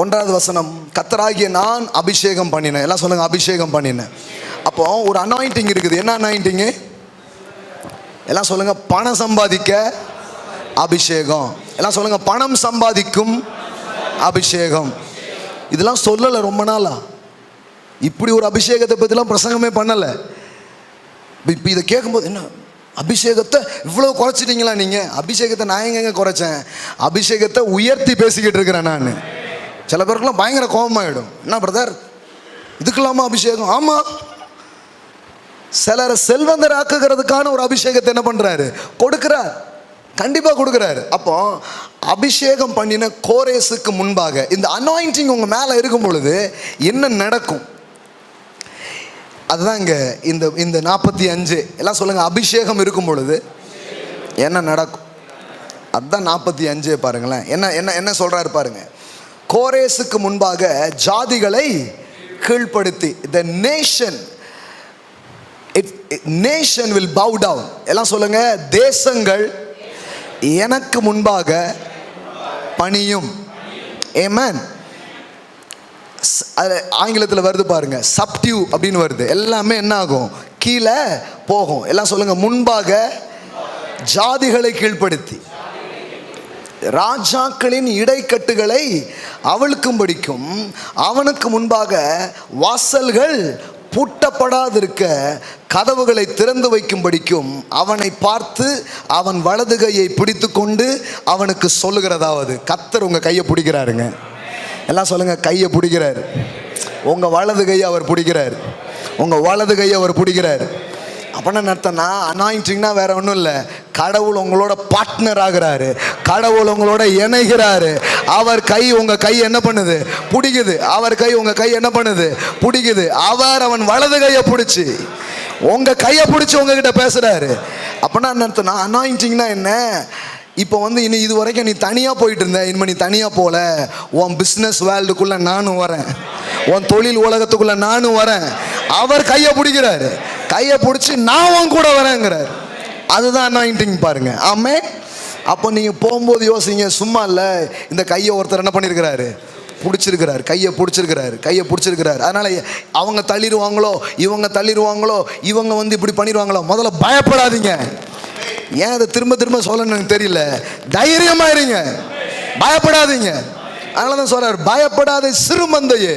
1வது வசனம், கர்த்தராகிய நான் அபிஷேகம் பண்ணினேன். எல்லாம் சொல்லுங்கள், அபிஷேகம் பண்ணினேன். அப்போ ஒரு அனாயிண்டிங் இருக்குது. என்ன அனாயிண்டிங்கு? எல்லாம் சொல்லுங்கள், பணம் சம்பாதிக்க அபிஷேகம். எல்லாம் சொல்லுங்க, பணம் சம்பாதிக்கும் அபிஷேகம். இதெல்லாம் சொல்லலை ரொம்ப நாளா. இப்படி ஒரு அபிஷேகத்தை பற்றிலாம் பிரசங்கமே பண்ணலை. இப்போ இதை கேட்கும்போது, என்ன அபிஷேகத்தை இவ்வளோ குறைச்சிட்டிங்களா நீங்கள்? அபிஷேகத்தை நான் எங்கெங்க குறைச்சேன்? அபிஷேகத்தை உயர்த்தி பேசிக்கிட்டு இருக்கிறேன் நான். சில பேருக்குலாம் பயங்கர கோபமாயிடும். என்ன பிரதர், இதுக்கெல்லாமா அபிஷேகம்? ஆமாம், சிலரை செல்வந்தர் ஆக்குகிறதுக்கான ஒரு அபிஷேகத்தை என்ன பண்ணுறாரு? கொடுக்குறார், கண்டிப்பாக கொடுக்குறாரு. அப்போ அபிஷேகம் பண்ணின கோரேஸுக்கு முன்பாக இந்த அனாயிண்டிங் உங்கள் மேலே இருக்கும் பொழுது என்ன நடக்கும்? அதுதான் இங்கே இந்த 45 எல்லாம் சொல்லுங்கள், அபிஷேகம் இருக்கும் பொழுது என்ன நடக்கும்? அதுதான் 45 பாருங்களேன். என்ன சொல்கிறாரு பாருங்க. கோரேஸுக்கு முன்பாக ஜாதிகளை கீழ்ப்படுத்தி, the nation will bow down. எல்லாம் சொல்லுங்க, தேசங்கள் எனக்கு முன்பாக பணியும். ஆமென். ஆங்கிலத்தில் வருது பாருங்க, சப்டியூ அப்படின்னு வருது. எல்லாமே என்ன ஆகும்? கீழே போகும். எல்லாம் சொல்லுங்க, முன்பாக ஜாதிகளை கீழ்ப்படுத்தி ராஜாக்களின் இடைக்கட்டுகளை அவளுக்கும்படிக்கும் அவனுக்கு முன்பாக வாசல்கள் பூட்டப்படாதிருக்க கதவுகளை திறந்து வைக்கும்படிக்கும் அவனை பார்த்து அவன் வலது கையை பிடித்து கொண்டு அவனுக்கு சொல்லுகிறதாவது. கர்த்தர் உங்கள் கையை பிடிக்கிறாருங்க. எல்லாம் சொல்லுங்க, கையை பிடிக்கிறார். உங்கள் வலது கையை அவர் பிடிக்கிறார். உங்கள் வலது கையை அவர் பிடிக்கிறார். அப்படின்னா நடத்தனா அனாயிண்டிங்னா வேற ஒன்றும் இல்லை, கடவுள் உங்களோட பார்ட்னர் ஆகிறாரு, கடவுள் உங்களோட இணைகிறாரு. அவர் கை உங்கள் கை என்ன பண்ணுது? பிடிக்குது. அவர் கை உங்கள் கை என்ன பண்ணுது? பிடிக்குது. அவன் வலது கையை பிடிச்சி உங்கள் கையை பிடிச்சி உங்ககிட்ட பேசுகிறாரு. அப்படின்னா நடத்தனா அனாயிண்டிங்னா என்ன? இப்போ இனி இது வரைக்கும் நீ தனியாக போயிட்டு இருந்த, இனிமேல் நீ தனியாக போகல. உன் பிஸ்னஸ் வேர்ல்டுக்குள்ளே நானும் வரேன், உன் தொழில் உலகத்துக்குள்ளே நானும் வரேன். அவர் கையை பிடிக்கிறாரு, கையை பிடிச்சி நான் உன் கூட வரேங்கிறார். அதுதான் அனாயிண்டிங் பாருங்க. ஆமே. அப்போ நீங்கள் போகும்போது யோசிங்க, சும்மா இல்லை, இந்த கையை ஒருத்தர் என்ன பண்ணியிருக்கிறாரு? பிடிச்சிருக்கிறார், கையை பிடிச்சிருக்கிறாரு, கையை பிடிச்சிருக்கிறாரு. அதனால் அவங்க தள்ளிடுவாங்களோ, இவங்க தள்ளிடுவாங்களோ, இவங்க இப்படி பண்ணிடுவாங்களோ, முதல்ல பயப்படாதீங்க. ஏன் அதை திரும்ப திரும்ப சொல்லணும்னு எனக்கு தெரியல. தைரியமா இருங்க, பயப்படாதீங்க. அதனால தான் சொல்றார், பயப்படாத சிறுமந்தையே,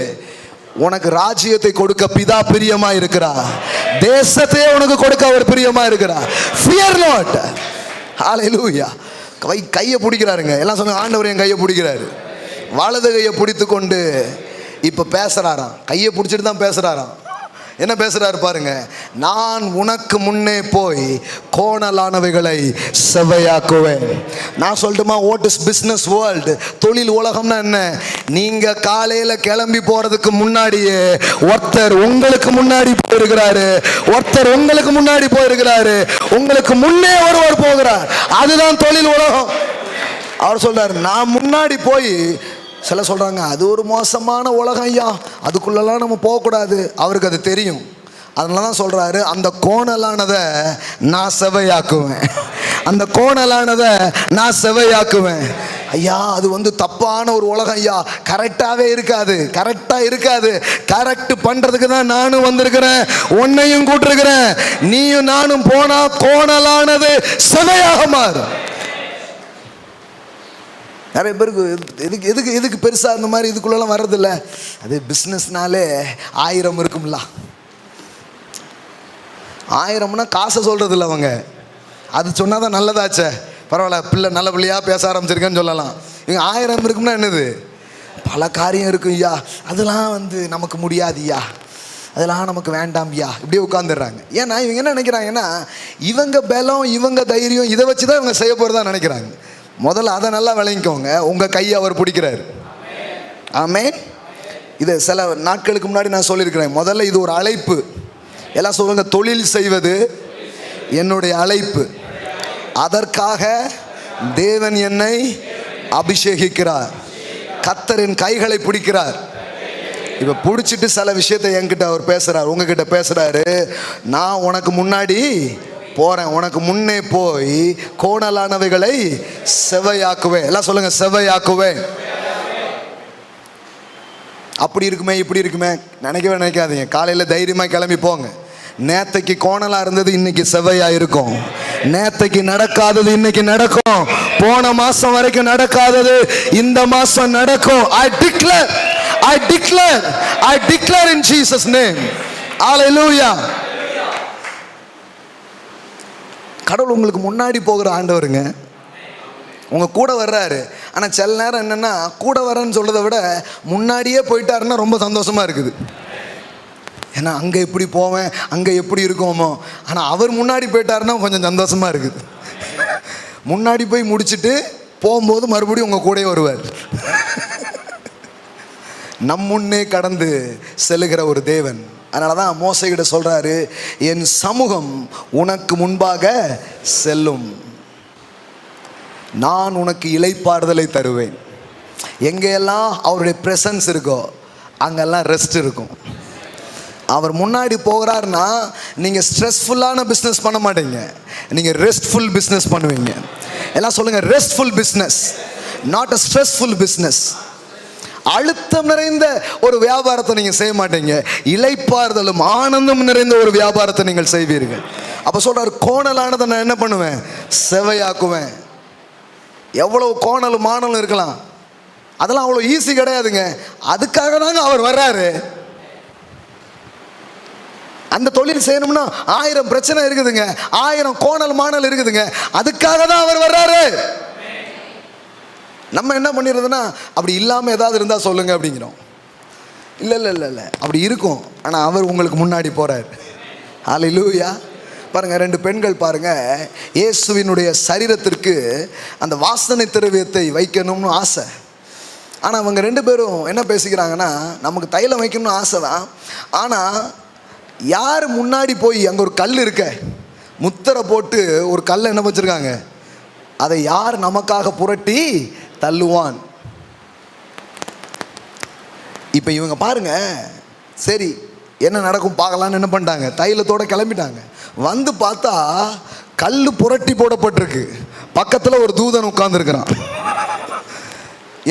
உனக்கு ராஜ்யத்தை கொடுக்க பிதா பிரியமா இருக்கிறார், தேசத்தையே உனக்கு கொடுக்க அவர் பிரியமா இருக்கிறார். Fear not. ஹல்லேலூயா. கையை பிடிக்கிறாருங்க. எல்லாம் சொன்ன ஆண்டவர் என் கையை பிடிக்கிறாரு. வலது கையை பிடித்து கொண்டு இப்ப பேசுறாராம். கையை பிடிச்சிட்டு தான் பேசுறாராம். என்ன பேசுறாரு பாருங்க. நான் உனக்கு முன்னே போய் கோணலானவைகளை செவ்வையாக்குவேன். நான் சொல்லட்டுமா, வாட் இஸ் பிசினஸ் வேர்ல்டு? தொழில் உலகம்னா என்ன? நீங்க காலையில கிளம்பி போறதுக்கு முன்னாடியே ஒருத்தர் உங்களுக்கு முன்னாடி போயிருக்கிறாரு, ஒருத்தர் உங்களுக்கு முன்னாடி போயிருக்கிறாரு, உங்களுக்கு முன்னே ஒருவர் போகிறார். அதுதான் தொழில் உலகம். அவர் சொல்றாரு, நான் முன்னாடி போய். சில சொல்கிறாங்க அது ஒரு மோசமான உலகம் ஐயா, அதுக்குள்ளெல்லாம் நம்ம போகக்கூடாது. அவருக்கு அது தெரியும். அதனால தான் சொல்கிறாரு, அந்த கோணலானதை நான் செவ்வையாக்குவேன், அந்த கோணலானதை நான் செவ்வையாக்குவேன். ஐயா அது தப்பான ஒரு உலகம் ஐயா, கரெக்டாகவே இருக்காது, கரெக்டாக இருக்காது. கரெக்ட் பண்ணுறதுக்கு தான் நானும் வந்திருக்கிறேன், உன்னையும் கூட்டிருக்கிறேன். நீயும் நானும் போனால் கோணலானது செவ்வையாக மாறும். நிறைய பேருக்கு எதுக்கு பெருசாக இந்த மாதிரி இதுக்குள்ளெல்லாம் வர்றதில்ல. அது பிஸ்னஸ்னாலே 1000 இருக்கும்ல. 1000னா காசை சொல்கிறது இல்லை அவங்க, அது சொன்னால் தான் நல்லதாச்சே, பரவாயில்ல பிள்ளை நல்ல பிள்ளையாக பேச ஆரம்பிச்சிருக்கேன்னு சொல்லலாம். இவங்க 1000 இருக்கும்னா என்னது? பல காரியம் இருக்கும் ஐயா, அதெல்லாம் நமக்கு முடியாதுயா, அதெல்லாம் நமக்கு வேண்டாம்யா, இப்படியே உட்காந்துடுறாங்க. ஏன்னா இவங்க என்ன நினைக்கிறாங்கன்னா, இவங்க பலம் இவங்க தைரியம் இதை வச்சு தான் இவங்க செய்ய போகிறதா நினைக்கிறாங்க. முதல்ல அதை நல்லா விளங்கிக்கோங்க. உங்கள் கையை அவர் பிடிக்கிறார். ஆமென். இது சில நாட்களுக்கு முன்னாடி நான் சொல்லியிருக்கிறேன். முதல்ல இது ஒரு அழைப்பு. எல்லாம் சொல்லுங்க, தொழில் செய்வது என்னுடைய அழைப்பு, அதற்காக தேவன் என்னை அபிஷேகிக்கிறார், கர்த்தரின் கைகளை பிடிக்கிறார். இப்போ பிடிச்சிட்டு சில விஷயத்தை என்கிட்ட அவர் பேசுகிறார், உங்ககிட்ட பேசுகிறாரு. நான் உனக்கு முன்னாடி போறேன், உனக்கு முன்னே போய் கோணலானவைகளை செவ்வையாக்குவேன். எல்லாம் சொல்லுங்க, செவ்வையாக்குவேன். அப்படி இருக்குமே இப்படி இருக்குமே நினைக்கவே நினைக்காதீங்க. காலையில் தைரியமாக கிளம்பி போங்க. நேத்தைக்கு கோணலா இருந்தது இன்னைக்கு செவ்வையா இருக்கும். நேத்தைக்கு நடக்காதது இன்னைக்கு நடக்கும். போன மாசம் வரைக்கும் நடக்காதது இந்த மாசம் நடக்கும். I declare in Jesus name. Hallelujah. கடவுள் உங்களுக்கு முன்னாடி போகிற ஆண்டவருங்க, உங்க கூட வர்றாரு. ஆனால் சில நேரம் என்னன்னா, கூட வரேன்னு சொல்றதை விட முன்னாடியே போயிட்டாருன்னா ரொம்ப சந்தோஷமா இருக்குது. ஏன்னா அங்கே எப்படி போவேன், அங்கே எப்படி இருக்கோமோ. ஆனால் அவர் முன்னாடி போயிட்டாருன்னா கொஞ்சம் சந்தோஷமா இருக்குது. முன்னாடி போய் முடிச்சுட்டு போகும்போது மறுபடியும் உங்க கூடயே வருவார். நம் முன்னே கடந்து செல்லுகிற ஒரு தேவன். அதனால தான் மோசேகிட்ட சொல்றாரு, என் சமூகம் உனக்கு முன்பாக செல்லும், நான் உனக்கு இளைப்பாறுதலை தருவேன். எங்கெல்லாம் அவருடைய பிரசன்ஸ் இருக்கோ அங்கெல்லாம் ரெஸ்ட் இருக்கும். அவர் முன்னாடி போகிறாருன்னா நீங்கள் ஸ்ட்ரெஸ்ஃபுல்லான பிஸ்னஸ் பண்ண மாட்டீங்க, நீங்கள் ரெஸ்ட்ஃபுல் பிஸ்னஸ் பண்ணுவீங்க. எல்லாம் சொல்லுங்க, RESTful business, not a stressful business. அழுத்தம் நிறைந்த ஒரு வியாபாரத்தை நீங்கள் செய்ய மாட்டீங்க, இளைப்பாறுதலும் ஆனந்தம் நிறைந்த ஒரு வியாபாரத்தை நீங்கள் செய்வீர்கள். அப்போ சொல்றாரு, கோணலானதை நான் என்ன பண்ணுவேன், செவையாக்குவேன். எவ்வளவு கோணலும் மாணலும் இருக்கலாம், அதெல்லாம் அவ்வளோ ஈஸி கிடையாதுங்க. அதுக்காக தாங்க அவர் வர்றாரு. அந்த தொழில் செய்யணும்னா 1000 பிரச்சனை இருக்குதுங்க, 1000 கோணல் மாணல் இருக்குதுங்க. அதுக்காக தான் அவர் வர்றாரு. நம்ம என்ன பண்ணிடுறதுன்னா, அப்படி இல்லாமல் ஏதாவது இருந்தால் சொல்லுங்க அப்படிங்கிறோம். இல்லை இல்லை இல்லை இல்லை, அப்படி இருக்கும். ஆனால் அவர் உங்களுக்கு முன்னாடி போகிறார். ஹல்லேலூயா. பாருங்கள், 2 பெண்கள் பாருங்கள், இயேசுவினுடைய சரீரத்திற்கு அந்த வாசனை திரவியத்தை வைக்கணும்னு ஆசை. ஆனால் அவங்க 2 பேரும் என்ன பேசிக்கிறாங்கன்னா, நமக்கு தைலம் வைக்கணும்னு ஆசை தான், ஆனால் யார் முன்னாடி போய் அங்கே ஒரு கல் இருக்க முத்திரை போட்டு ஒரு கல்லை என்ன வச்சுருக்காங்க, அதை யார் நமக்காக புரட்டி தள்ளுவான். இப்போ இவங்க பாருங்க, சரி என்ன நடக்கும் பார்க்கலான்னு என்ன பண்ணிட்டாங்க, தைலத்தோடு கிளம்பிட்டாங்க. வந்து பார்த்தா கல் புரட்டி போடப்பட்டிருக்கு, பக்கத்தில் ஒரு தூதன் உட்கார்ந்துருக்கிறான்.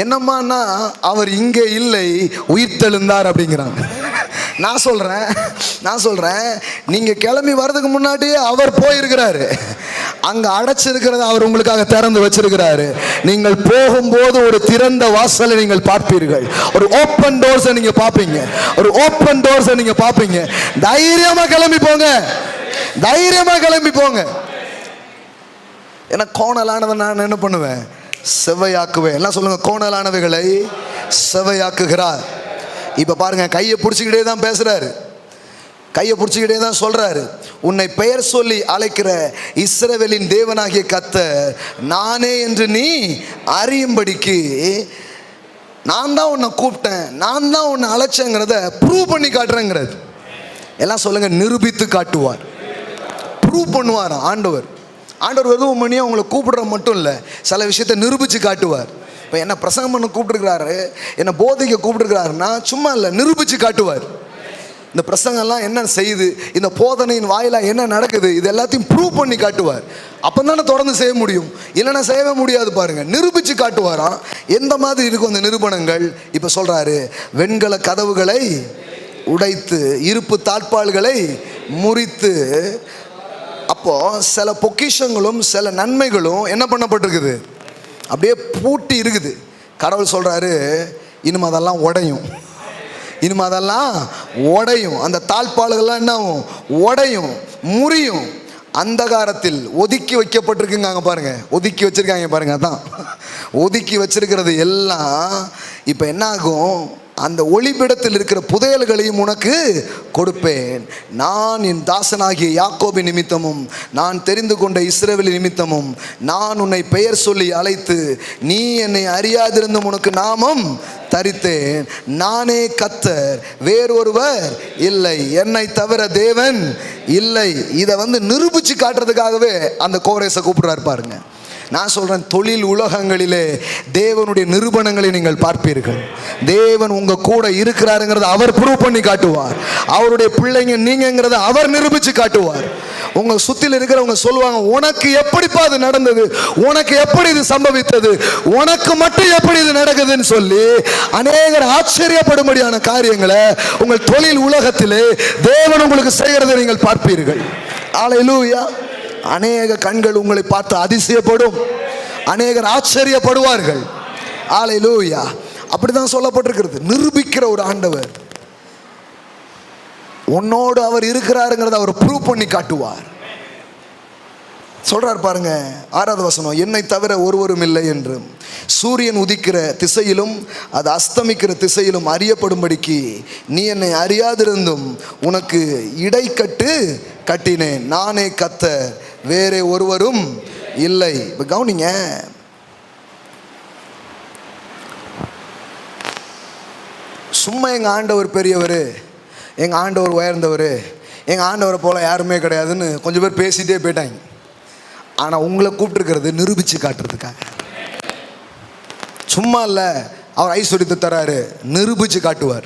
என்னம்மான்னா, அவர் இங்கே இல்லை, உயிர்த்தெழுந்தார் அப்படிங்கிறாங்க. நான் சொல்கிறேன் நீங்கள் கிளம்பி வர்றதுக்கு முன்னாடியே அவர் போயிருக்கிறாரு. அங்கே அடைச்சிருக்கிறத அவர் உங்களுக்காக திறந்து வச்சிருக்கிறாரு. நீங்கள் போகும்போது ஒரு திறந்த வாசலை நீங்கள் பார்ப்பீர்கள், ஒரு ஓப்பன் டோர்ஸை நீங்கள் பார்ப்பீங்க, ஒரு ஓப்பன் டோர்ஸை நீங்கள் பார்ப்பீங்க. தைரியமாக கிளம்பி போங்க, தைரியமாக கிளம்பி போங்க. ஏன்னா கோணலானதை நான் என்ன பண்ணுவேன், செவ்வையாக்குவேன். எல்லாம் சொல்லுங்க, கோணலானவைகளை செவ்வையாக்குகிறார். இப்போ பாருங்க, கையை பிடிச்சிக்கிட்டே தான் பேசுறாரு, கையை பிடிச்சிக்கிட்டே தான் சொல்றாரு, உன்னை பெயர் சொல்லி அழைக்கிற இஸ்ரவேலின் தேவனாகிய கர்த்தர் நானே என்று நீ அறியும்படிக்கு நான் தான் உன்னை கூப்பிட்டேன், நான் தான் உன்னை அழைச்சேங்கிறத ப்ரூவ் பண்ணி காட்டுறேங்கிறது. எல்லாம் சொல்லுங்க, நிரூபித்து காட்டுவார், ப்ரூவ் பண்ணுவார். ஆண்டவர் வெறும் மணியாக உங்களை கூப்பிடுற மட்டும் இல்லை, சில விஷயத்தை நிரூபித்து காட்டுவார். இப்போ என்ன பிரசங்கம் பண்ண கூப்பிட்டுருக்கிறாரு, என்ன போதைக்கு கூப்பிட்டுருக்கிறாருன்னா சும்மா இல்லை, நிரூபித்து காட்டுவார். இந்த பிரசங்கம்லாம் என்ன செய்யுது, இந்த போதனையின் வாயிலாக என்ன நடக்குது, இது எல்லாத்தையும் ப்ரூவ் பண்ணி காட்டுவார். அப்போ தானே தொடர்ந்து செய்ய முடியும், இல்லைன்னா செய்யவே முடியாது. பாருங்கள், நிரூபித்து காட்டுவாராம். எந்த மாதிரி இருக்கும் அந்த நிரூபணங்கள்? இப்போ சொல்கிறாரு, வெண்கல கதவுகளை உடைத்து இருப்பு தாழ்பால்களை முறித்து. அப்போ சில பொக்கிஷங்களும் சில நன்மைகளும் என்ன பண்ணப்பட்டிருக்குது, அப்படியே பூட்டி இருக்குது. கடவுள் சொல்றாரு, இனிமே அதெல்லாம் உடையும், இனிமே அதெல்லாம் உடையும், அந்த தாழ்பால்கள்லாம் என்ன ஆகும், உடையும், முறியும். அந்தகாரத்தில் ஒதுக்கி வைக்கப்பட்டிருக்குங்க பாருங்க, ஒதுக்கி வச்சிருக்காங்க பாருங்க, அதான் ஒதுக்கி வச்சிருக்கிறது எல்லாம் இப்போ என்ன ஆகும், அந்த ஒளிபிடத்தில் இருக்கிற புதையல்களையும் உனக்கு கொடுப்பேன். நான் என் தாசனாகிய யாக்கோபின் நிமித்தமும் நான் தெரிந்து கொண்ட இஸ்ரவேல் நிமித்தமும் நான் உன்னை பெயர் சொல்லி அழைத்து நீ என்னை அறியாதிருந்தும் உனக்கு நாமம் தரித்தேன். நானே கர்த்தர், வேறொருவர் இல்லை, என்னை தவிர தேவன் இல்லை. இதை நிரூபிச்சு காட்டுறதுக்காகவே அந்த கோரேசை கூப்பிடுறாரு பாருங்க. நான் சொல்றேன், தொழில் உலகங்களிலே தேவனுடைய நிரூபணங்களை நீங்கள் பார்ப்பீர்கள். தேவன் உங்க கூட இருக்கிறாருங்கிறத அவர் ப்ரூவ் பண்ணி காட்டுவார். அவருடைய பிள்ளைங்க நீங்கிறத அவர் நிரூபிச்சு காட்டுவார். உங்க சுத்தில இருக்கிறவங்க சொல்லுவாங்க, உனக்கு எப்படிப்பா அது நடந்தது, உனக்கு எப்படி இது சம்பவித்தது, உனக்கு மட்டும் எப்படி இது நடக்குதுன்னு சொல்லி அநேகர் ஆச்சரியப்படும்படியான காரியங்களை உங்கள் தொழில் உலகத்திலே தேவன் உங்களுக்கு செய்கிறதை நீங்கள் பார்ப்பீர்கள். அல்லேலூயா. அநேக கண்கள் உங்களை பார்த்து அதிசயப்படும், அநேகர் ஆச்சரியப்படுவார்கள். அல்லேலூயா. அப்படிதான் சொல்லப்பட்டிருக்கிறது. நிரூபிக்கிற ஒரு ஆண்டவர், உன்னோடு அவர் இருக்கிறாருங்கிறத அவர் ப்ரூவ் பண்ணி காட்டுவார். சொல்றார் பாருங்க, 6வது வசனம், என்னை தவிர ஒருவரும் இல்லை என்றும் சூரியன் உதிக்கிற திசையிலும் அது அஸ்தமிக்கிற திசையிலும் அறியப்படும்படிக்கு நீ என்னை அறியாதிருந்தும் உனக்கு இடைக்கட்டு கட்டினேன். நானே கர்த்தர், வேறே ஒருவரும் இல்லை. இப்போ கவனிங்க, சும்மா எங்கள் ஆண்டவர் பெரியவர், எங்கள் ஆண்டவர் உயர்ந்தவர், எங்கள் ஆண்டவரை போல் யாருமே கிடையாதுன்னு கொஞ்சம் பேர் பேசிகிட்டே போயிட்டாங்க. ஆனால் உங்களை கூப்பிட்டுருக்கிறது நிரூபித்து காட்டுறதுக்காக. சும்மா இல்லை, அவர் ஐஸ்வர்யத்தை தராரு, நிரூபித்து காட்டுவார்.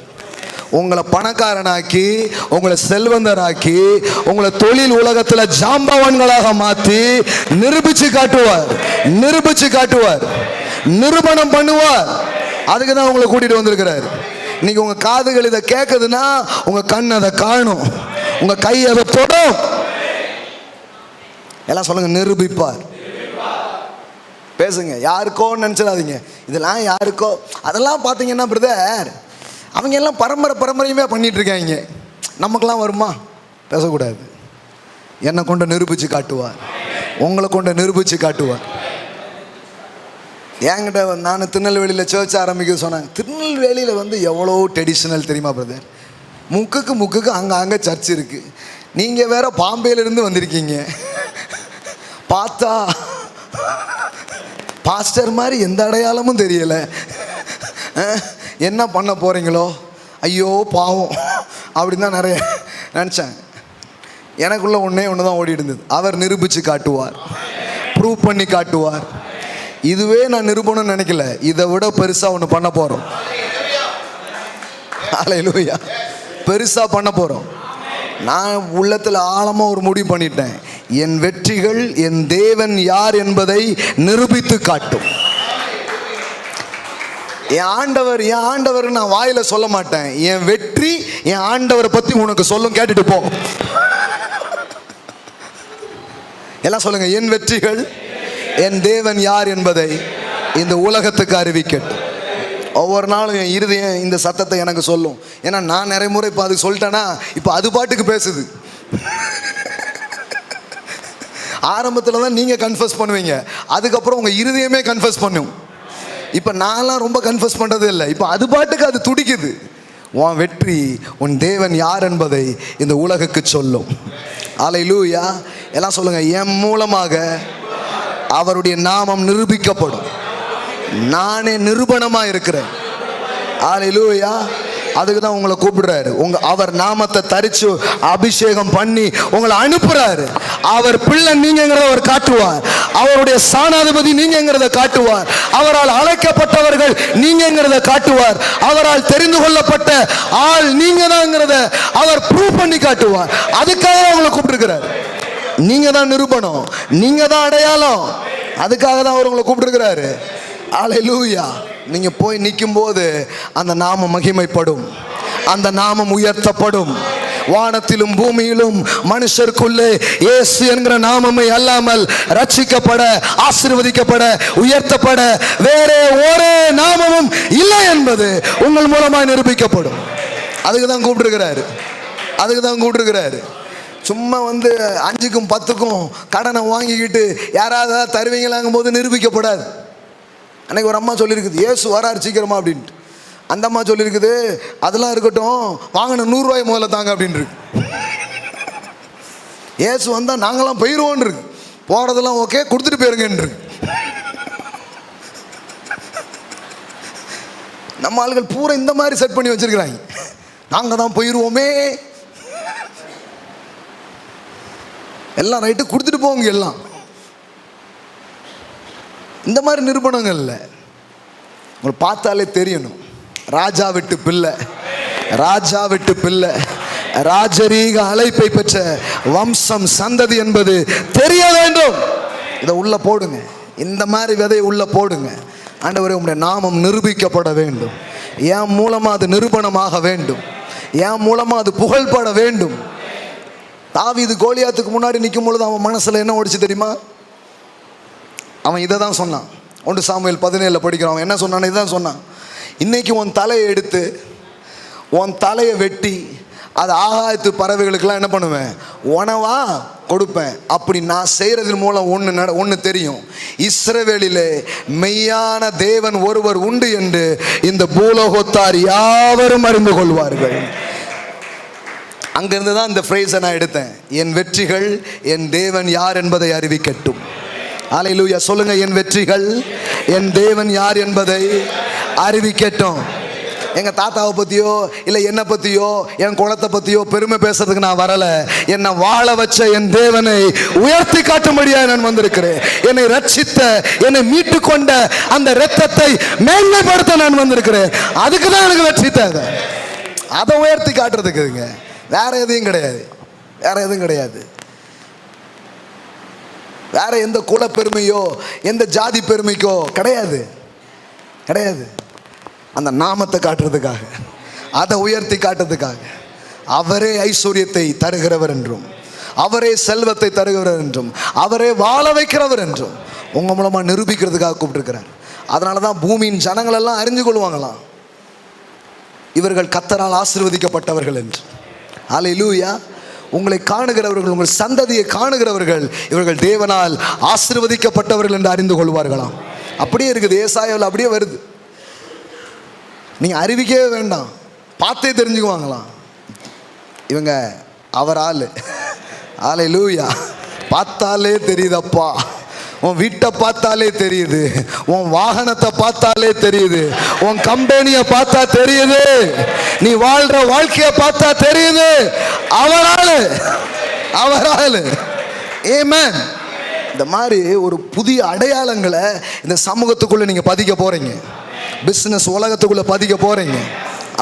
உங்களை பணக்காரனாக்கி, உங்களை செல்வந்தராக்கி, உங்களை தொழில் உலகத்தில் ஜாம்பவான்களாக மாற்றி நிரூபித்து காட்டுவார், நிரூபித்து காட்டுவார், நிரூபணம் பண்ணுவார். அதுக்கு தான் உங்களை கூட்டிகிட்டு வந்திருக்கிறார். இன்னைக்கு உங்கள் காதுகள் இதை கேட்குதுன்னா உங்கள் கண் அதை காணும், உங்கள் கை அதை தொடும். எல்லாம் சொல்லுங்க, நிரூபிப்பார். பேசுங்க, யாருக்கோன்னு நினச்சிடாதீங்க. இதெல்லாம் யாருக்கோ, அதெல்லாம் பார்த்தீங்கன்னா பிரதர், அவங்க எல்லாம் பரம்பரையுமே பண்ணிட்டு இருக்காங்க, நமக்கெல்லாம் வருமா? பேசக்கூடாது. என்னை கொண்டு நிரூபித்து காட்டுவார், உங்களை கொண்டு நிரூபித்து காட்டுவார். என்கிட்ட நான் திருநெல்வேலியில் சர்ச் ஆரம்பிக்க சொன்னாங்க. திருநெல்வேலியில் எவ்வளோ ட்ரெடிஷ்னல் தெரியுமா பிரதர்? முக்குக்கு அங்கே சர்ச் இருக்குது. நீங்கள் வேற பாம்பேலேருந்து வந்திருக்கீங்க. பார்த்தா பாஸ்டர் மாதிரி எந்த அடையாளமும் தெரியலை. என்ன பண்ண போகிறீங்களோ ஐயோ பாவம் அப்படின்னு தான் நிறைய நினச்சேன். எனக்குள்ள ஒன்று தான் ஓடி இருந்தது, அவர் நிரூபித்து காட்டுவார், ப்ரூவ் பண்ணி காட்டுவார். இதுவே நான் நிரூபணம்னு நினைக்கல, இதை விட பெருசாக ஒன்று பண்ண போகிறோம். ஹல்லேலூயா, பெருசாக பண்ண போகிறோம். நான் உள்ளத்தில் ஆழமாக ஒரு முடிவு பண்ணிட்டேன், என் வெற்றிகள் என் தேவன் யார் என்பதை நிரூபித்து காட்டும். என் ஆண்டவர் நான் வாயில சொல்ல மாட்டேன், என் வெற்றி என் ஆண்டவரை பத்தி உனக்கு சொல்லும், கேட்டுட்டு போ. எல்லாம் சொல்லுங்க, என் வெற்றிகள் என் தேவன் யார் என்பதை இந்த உலகத்துக்கு அறிவிக்கட்டும். ஒவ்வொரு நாளும் என் இருதயம் இந்த சத்தத்தை எனக்கு சொல்லும். ஏன்னா நான் நிறைய முறை இப்போ அது சொல்லிட்டேன்னா இப்போ அது பாட்டுக்கு பேசுது. ஆரம்பத்தில் தான் நீங்கள் கன்ஃபஸ் பண்ணுவீங்க, அதுக்கப்புறம் உங்கள் இருதயமே கன்ஃபஸ் பண்ணும். இப்போ நான்லாம் ரொம்ப கன்ஃபஸ் பண்ணுறது இல்லை, இப்போ அது பாட்டுக்கு அது துடிக்குது. உன் வெற்றி உன் தேவன் யார் என்பதை இந்த உலகுக்கு சொல்லும். அல்லேலூயா. எல்லாம் சொல்லுங்க, என் மூலமாக அவருடைய நாமம் நிரூபிக்கப்படும். நானே நிரூபணமாக இருக்கிறேன். அல்லேலூயா. அதுக்கு தான் உங்களை கூப்பிடுறாரு. அவர் நாமத்தை தரிச்சு அபிஷேகம் பண்ணி உங்களை அனுப்புறாரு. அவர் பிள்ளை நீங்கிறத அவர் காட்டுவார், அவருடைய சாணாதிபதி நீங்கிறத காட்டுவார், அவரால் அழைக்கப்பட்டவர்கள் நீங்கிறத காட்டுவார், அவரால் தெரிந்து கொள்ளப்பட்ட ஆள் நீங்க தான்ங்கிறத அவர் ப்ரூவ் பண்ணி காட்டுவார். அதுக்காக உங்களை கூப்பிட்டுருக்கிறார். நீங்க தான் நிரூபணம், நீங்க தான் அடையாளம். அதுக்காக தான் அவர் உங்களை கூப்பிட்டுருக்கிறாரு. அல்லேலூயா. நீங்க போய் நிற்கும் போது அந்த நாமம் மகிமைப்படும், அந்த நாமம் உயர்த்தப்படும். வானத்திலும் பூமியிலும் மனுஷருக்குள்ளே இயேசு என்கிற நாமமே அல்லாமல் ரட்சிக்கப்பட, ஆசீர்வதிக்கப்பட, உயர்த்தப்பட வேற ஒரு நாமமும் இல்லை என்பது உங்கள் மூலமாக நிரூபிக்கப்படும். அதுக்கு தான் கூப்பிட்டுருக்கிறாரு, அதுக்கு தான் கூப்பிட்டுருக்கிறாரு. சும்மா 5க்கும் 10க்கும் கடனை வாங்கிக்கிட்டு யாராவது தருவீங்களாங்கும் போது நிரூபிக்கப்படாது. அன்னைக்கு ஒரு அம்மா சொல்லியிருக்குது, இயேசு வராரு சீக்கிரமா அப்படின்ட்டு. அந்த அம்மா சொல்லியிருக்குது, அதெல்லாம் இருக்கட்டும், வாங்கின 100 ரூபாய் முதல்ல தாங்க அப்படின்னு இருக்கு. இயேசு வந்தால் நாங்களாம் போயிடுவோன்னு இருக்கு, போகிறதெல்லாம் ஓகே, கொடுத்துட்டு போயிருங்கன்னு இருக்கு. நம்ம ஆளுகள் பூரா இந்த மாதிரி செட் பண்ணி வச்சிருக்கிறாங்க, நாங்கள் தான் போயிடுவோமே, எல்லாம் ரைட்டு கொடுத்துட்டு போங்க. எல்லாம் இந்த மாதிரி நிரூபணங்கள் இல்லை. உங்களை பார்த்தாலே தெரியணும், ராஜா விட்டு பிள்ளை, ராஜா விட்டு பிள்ளை, ராஜரீக அழைப்பை பெற்ற வம்சம் சந்ததி என்பது தெரிய வேண்டும். இதை உள்ள போடுங்க, இந்த மாதிரி விதையை உள்ள போடுங்க. ஆண்டவரே, உங்களுடைய நாமம் நிரூபிக்கப்பட வேண்டும், என் மூலமா அது நிரூபணமாக வேண்டும், என் மூலமா அது புகழ்பட வேண்டும். தாவீது கோலியாத்துக்கு முன்னாடி நிற்கும் பொழுது அவன் மனசுல என்ன ஓடிச்சு தெரியுமா? அவன் இதை தான் சொன்னான். 1 சாமுவேல் 17 படிக்கிறான். அவன் என்ன சொன்னான்னு இதான் சொன்னான், இன்னைக்கு உன் தலையை எடுத்து உன் தலையை வெட்டி அது ஆகாயத்து பறவைகளுக்கெல்லாம் என்ன பண்ணுவேன், உணவா கொடுப்பேன். அப்படி நான் செய்கிறதன் மூலம் ஒன்று தெரியும், இஸ்ரவேலிலே மெய்யான தேவன் ஒருவர் உண்டு என்று இந்த பூலோகத்தார் யாவரும் அறிந்து கொள்வார்கள். அங்கிருந்து தான் இந்த ஃப்ரேஸை நான் எடுத்தேன், என் வெற்றிகள் என் தேவன் யார் என்பதை அறிவிக்கட்டும். அல்லேலூயா. சொல்லுங்க, என் வெற்றிகள் என் தேவன் யார் என்பதை அறிவிக்கட்டும். எங்க தாத்தாவை பத்தியோ இல்லை என்னை பத்தியோ என் குலத்தை பத்தியோ பெருமை பேசுறதுக்கு நான் வரல. என்னை வாழ வச்ச என் தேவனை உயர்த்தி காட்டும்படியா நான் வந்திருக்கிறேன். என்னை ரட்சித்த, என்னை மீட்டு கொண்ட அந்த இரத்தத்தை மேன்மைப்படுத்த நான் வந்திருக்கிறேன். அதுக்கு தான் எனக்கு வெற்றி தேவை. அதை உயர்த்தி காட்டுறதுக்குங்க, வேற எதையும் கிடையாது, வேற எதுவும் கிடையாது. வேற எந்த குல பெருமையோ எந்த ஜாதி பெருமைக்கோ கிடையாது, கிடையாது. அந்த நாமத்தை காட்டுறதுக்காக, அதை உயர்த்தி காட்டுறதுக்காக. அவரே ஐஸ்வர்யத்தை தருகிறவர் என்றும், அவரே செல்வத்தை தருகிறவர் என்றும், அவரே வாழ வைக்கிறவர் என்றும் உங்க மூலமா நிரூபிக்கிறதுக்காக கூப்பிட்டுருக்கிறார். அதனால தான் பூமியின் ஜனங்கள் எல்லாம் அறிஞ்சு கொள்வாங்களாம், இவர்கள் கர்த்தரால் ஆசீர்வதிக்கப்பட்டவர்கள் என்று. அல்லேலூயா. உங்களை காணுகிறவர்கள், உங்கள் சந்ததியை காணுகிறவர்கள், இவர்கள் தேவனால் ஆசீர்வதிக்கப்பட்டவர்கள் என்று அறிந்து கொள்வார்களாம். அப்படியே இருக்குது. ஏசாயாவில் அப்படியே வருது. நீங்கள் அறிவிக்கவே வேண்டாம், பார்த்தே தெரிஞ்சுக்குவாங்களாம். இவங்க அவர் ஆள். ஹல்லேலூயா. பார்த்தாலே தெரியுதப்பா. உன் வீட்டை பார்த்தாலே தெரியுது, உன் வாகனத்தை பார்த்தாலே தெரியுது, உன் கம்பெனியை பார்த்தா தெரியுது, நீ வாழ்ற வாழ்க்கையை பார்த்தா தெரியுது. அவரால் அவரால். ஆமென். இந்த மாதிரி ஒரு புதிய அடையாளங்களை இந்த சமூகத்துக்குள்ள நீங்க பதிக்க போறீங்க, பிசினஸ் உலகத்துக்குள்ள பதிக்க போறீங்க.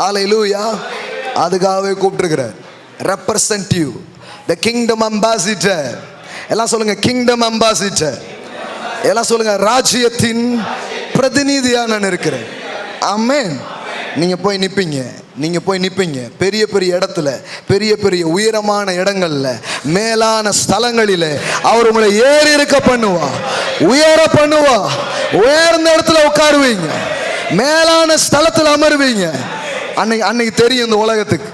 ஹல்லேலூயா. அதுக்காகவே கூப்பிட்டுருக்கிறார். Representative the kingdom ambassador. எல்லாம் சொல்லுங்க, கிங்டம் அம்பாசிடர். எல்லாம் சொல்லுங்க, ராஜ்யத்தின் பிரதிநிதியா நான் இருக்கிறேன். ஆமென். நீங்க போய் நிப்பீங்க, நீங்க போய் நிப்பீங்க பெரிய பெரிய இடத்துல, பெரிய பெரிய உயரமான இடங்கள்ல, மேலான ஸ்தலங்களில அவர் உங்களை ஏறி இருக்க பண்ணுவா, உயர பண்ணுவா. உயர்ந்த இடத்துல உட்காருவீங்க, மேலான ஸ்தலத்தில் அமருவீங்க. அன்னைக்கு தெரியும் இந்த உலகத்துக்கு,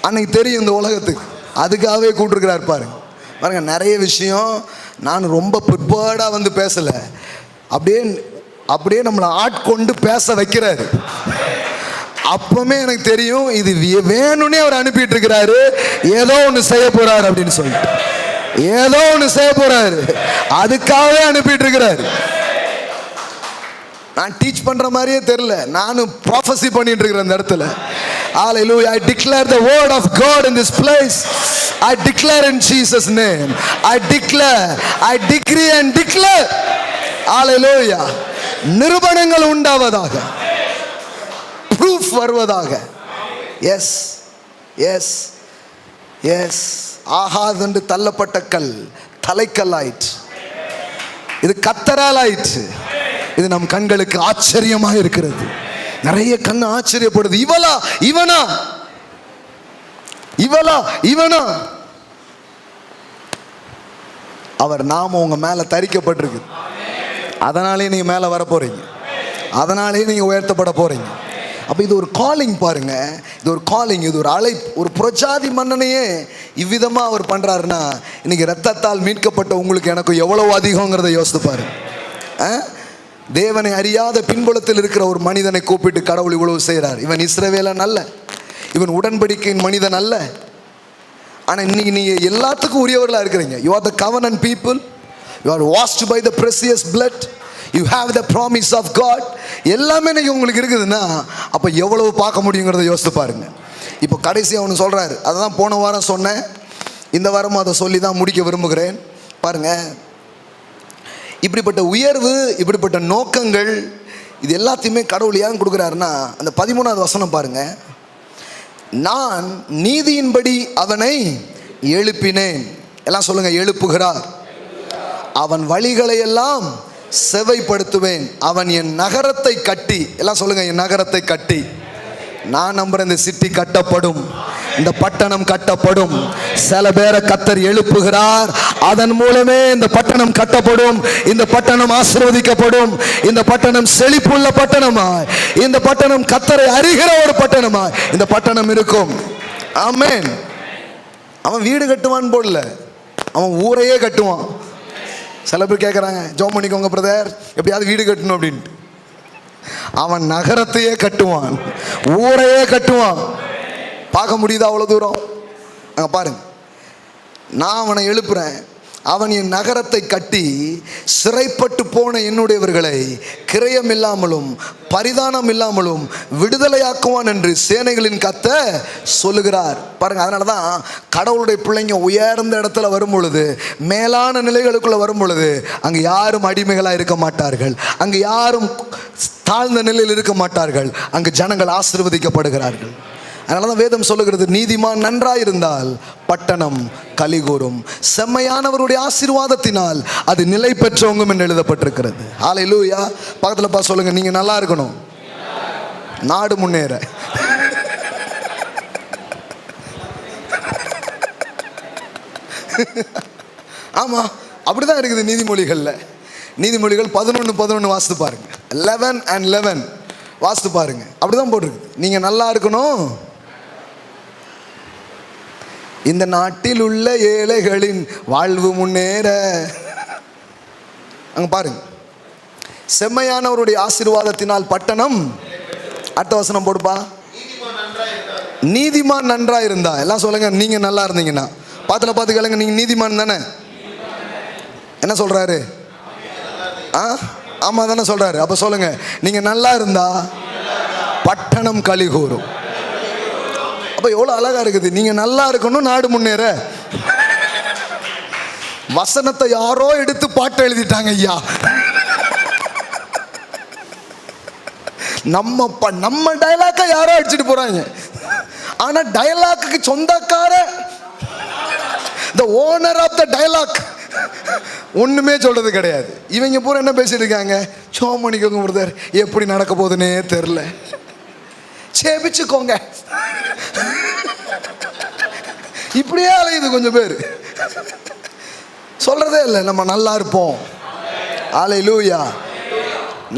அன்னைக்கு தெரியும் இந்த உலகத்துக்கு. அதுக்காகவே கூப்பிட்டுருக்கிறார் பாருங்க. பாருங்க, நிறைய விஷயம் நான் ரொம்ப ப்ரிப்பேர்டாக வந்து பேசலை, அப்படியே நம்மளை ஆட்கொண்டு பேச வைக்கிறாரு. அப்பவுமே எனக்கு தெரியும் இது வேணும்னே அவர் அனுப்பிட்டு இருக்கிறாரு, ஏதோ ஒன்று செய்ய போறாரு அப்படின்னு சொல்லிட்டு, ஏதோ ஒன்று செய்ய போறாரு, அதுக்காகவே அனுப்பிட்டு இருக்கிறாரு. நான் டீச் பண்ற மாதிரியே தெரியல, நானும் ப்ராஃபஸி பண்ணிட்டு இருக்கிறேன் இந்த இடத்துல. Hallelujah. I declare the word of God in this place. I declare in Jesus' name. I declare, I decree and declare. Hallelujah. நிரூபணங்கள் உண்டாவதாக, ப்ரூஃப் வருவதாக. S S S. ஆகாதென்று தள்ளப்பட்ட கல் தலைக்கல் ஆயிற்று, இது கத்தரால் ஆயிற்று. இது நம் கண்களுக்கு ஆச்சரியமாக இருக்கிறது. நிறைய கண் ஆச்சரியப்படுது. இவளா இவனா, இவளா இவனா. அவர் நாம உங்க மேல தரிக்கப்பட்டிருக்கு. அதனாலே நீங்க மேல வர போறீங்க, அதனாலே நீங்க உயர்த்தப்பட போறீங்க. அப்ப இது ஒரு காலிங் பாருங்க, இது ஒரு காலிங், இது ஒரு அழைப்பு. ஒரு புரஜாதி மன்னனையே இவ்விதமா அவர் பண்றாருன்னா, இன்னைக்கு ரத்தத்தால் மீட்கப்பட்ட உங்களுக்கு எனக்கு எவ்வளவு அதிகங்கிறத யோசித்து பாருங்க. தேவனை அறியாத பின்புலத்தில் இருக்கிற ஒரு மனிதனை கூப்பிட்டு கடவுள் இவ்வளவு செய்கிறார். இவன் இஸ்ரவேலன் அல்ல, இவன் உடன்படிக்கையின் மனிதன் அல்ல. ஆனால் இன்னைக்கு நீங்க எல்லாத்துக்கும் உரியவர்களா இருக்கிறீங்க. You are the covenant people, you are washed by the precious blood, you have the promise of God. எல்லாமே இன்னைக்கு உங்களுக்கு இருக்குதுன்னா அப்போ எவ்வளவு பார்க்க முடியுங்கிறத யோசித்து பாருங்க. இப்போ கடைசியாக ஒன்று சொல்றாரு, அதை தான் போன வாரம் சொன்னேன், இந்த வாரமும் அதை சொல்லி தான் முடிக்க விரும்புகிறேன். பாருங்க, இப்படிப்பட்ட உயர்வு, இப்படிப்பட்ட நோக்கங்கள், இது எல்லாத்தையுமே கடவுள் ஏன் கொடுக்குறாருன்னா, அந்த 13வது வசனம் பாருங்க. நான் நீதியின்படி அவனை எழுப்பினேன். எல்லாம் சொல்லுங்க, எழுப்புகிறார். அவன் வழிகளை எல்லாம் செவைப்படுத்துவேன். அவன் என் நகரத்தை கட்டி, எல்லாம் சொல்லுங்க, என் நகரத்தை கட்டி. நான் நம்புறேன் இந்த சிட்டி கட்டப்படும், இந்த பட்டணம் கட்டப்படும். சில பேரை கத்தர் எழுப்புகிறார், அதன் மூலமே இந்த பட்டணம் கட்டப்படும், இந்த பட்டணம் ஆசீர்வதிக்கப்படும், இந்த பட்டணம் செழிப்புள்ள பட்டணமாய், இந்த பட்டணம் கத்தரை அறிகிற ஒரு பட்டணமாய் இந்த பட்டணம் இருக்கும். ஆமென். அவன் வீடு கட்டுவான் போடல, அவன் ஊரையே கட்டுவான். சில பேர் கேட்குறாங்க, ஜோம் பண்ணிக்கோங்க பிரதர், எப்படியாவது வீடு கட்டணும் அப்படின்ட்டு. அவன் நகரத்தையே கட்டுவான், ஊரையே கட்டுவான். பார்க்க முடியுதா அவ்வளோ தூரம்? அங்கே பாருங்க, நான் அவனை எழுப்புறேன், அவன் என் நகரத்தை கட்டி சிறைப்பட்டு போன என்னுடையவர்களை கிரயம் இல்லாமலும் பரிதானம் இல்லாமலும் விடுதலையாக்குவான் என்று சேனைகளின் கர்த்தர் சொல்லுகிறார். பாருங்க, அதனால தான் கடவுளுடைய பிள்ளைங்க உயர்ந்த இடத்துல வரும் பொழுது, மேலான நிலைகளுக்குள்ள வரும் பொழுது, அங்கு யாரும் அடிமைகளாக இருக்க மாட்டார்கள், அங்கு யாரும் தாழ்ந்த நிலையில் இருக்க மாட்டார்கள், அங்கு ஜனங்கள் ஆசீர்வதிக்கப்படுகிறார்கள். அதனால தான் வேதம் சொல்லுகிறது, நீதிமான் நன்றாயிருந்தால் பட்டணம் கலிகூரும், செம்மையானவருடைய ஆசீர்வாதத்தினால் அது நிலை பெற்றவங்க என்று எழுதப்பட்டிருக்கிறது. ஹல்லேலூயா. பக்கத்தில் பார்த்து சொல்லுங்க, நீங்க நல்லா இருக்கணும், நாடு முன்னேற. ஆமா, அப்படிதான் இருக்குது நீதிமொழிகள்ல. நீதிமொழிகள் 11:11 வாசித்து பாருங்க, 11 and 11 வாசித்து பாருங்க, அப்படிதான் போட்டிருக்கு. நீங்க நல்லா இருக்கணும், இந்த நாட்டில் உள்ள ஏழைகளின் வாழ்வு முன்னேற. அங்க பாருங்க, செம்மையானவருடைய ஆசீர்வாதத்தினால் பட்டணம். அடுத்த வசனம் போடுப்பா. நீதிமான் நன்றா இருந்தா. எல்லாம் சொல்லுங்க, நீங்க நல்லா இருந்தீங்கன்னா. பார்த்து கேளுங்க, நீங்க நீதிமான் தானே? என்ன சொல்றாரு? ஆமா தானே சொல்றாரு. அப்ப சொல்லுங்க, நீங்க நல்லா இருந்தா பட்டணம் களி கூறும். அப்ப எவ்வளவு அழகா இருக்குது. நீங்க நல்லா இருக்கணும், நாடு முன்னேற. வசனத்தை யாரோ எடுத்து பாட்டு எழுதிட்டாங்க ஐயா. நம்ம டயலாக்க யாரோ அடிச்சுட்டு போறாங்க. ஆனா டயலாக்கு சொந்தக்கார, the owner of the dialogue ஒண்ணுமே சொல்றது கிடையாது. இவங்க பூரா என்ன பேசிட்டு இருக்காங்க? சோமணிக்கோங்க பிரதர், எப்படி நடக்க போகுதுன்னே தெரியல, சேபிச்சுக்கோங்க. இப்படியே அலையுது கொஞ்சம் பேர். சொல்றதே இல்லை நம்ம நல்லா இருப்போம், அல்லேலூயா,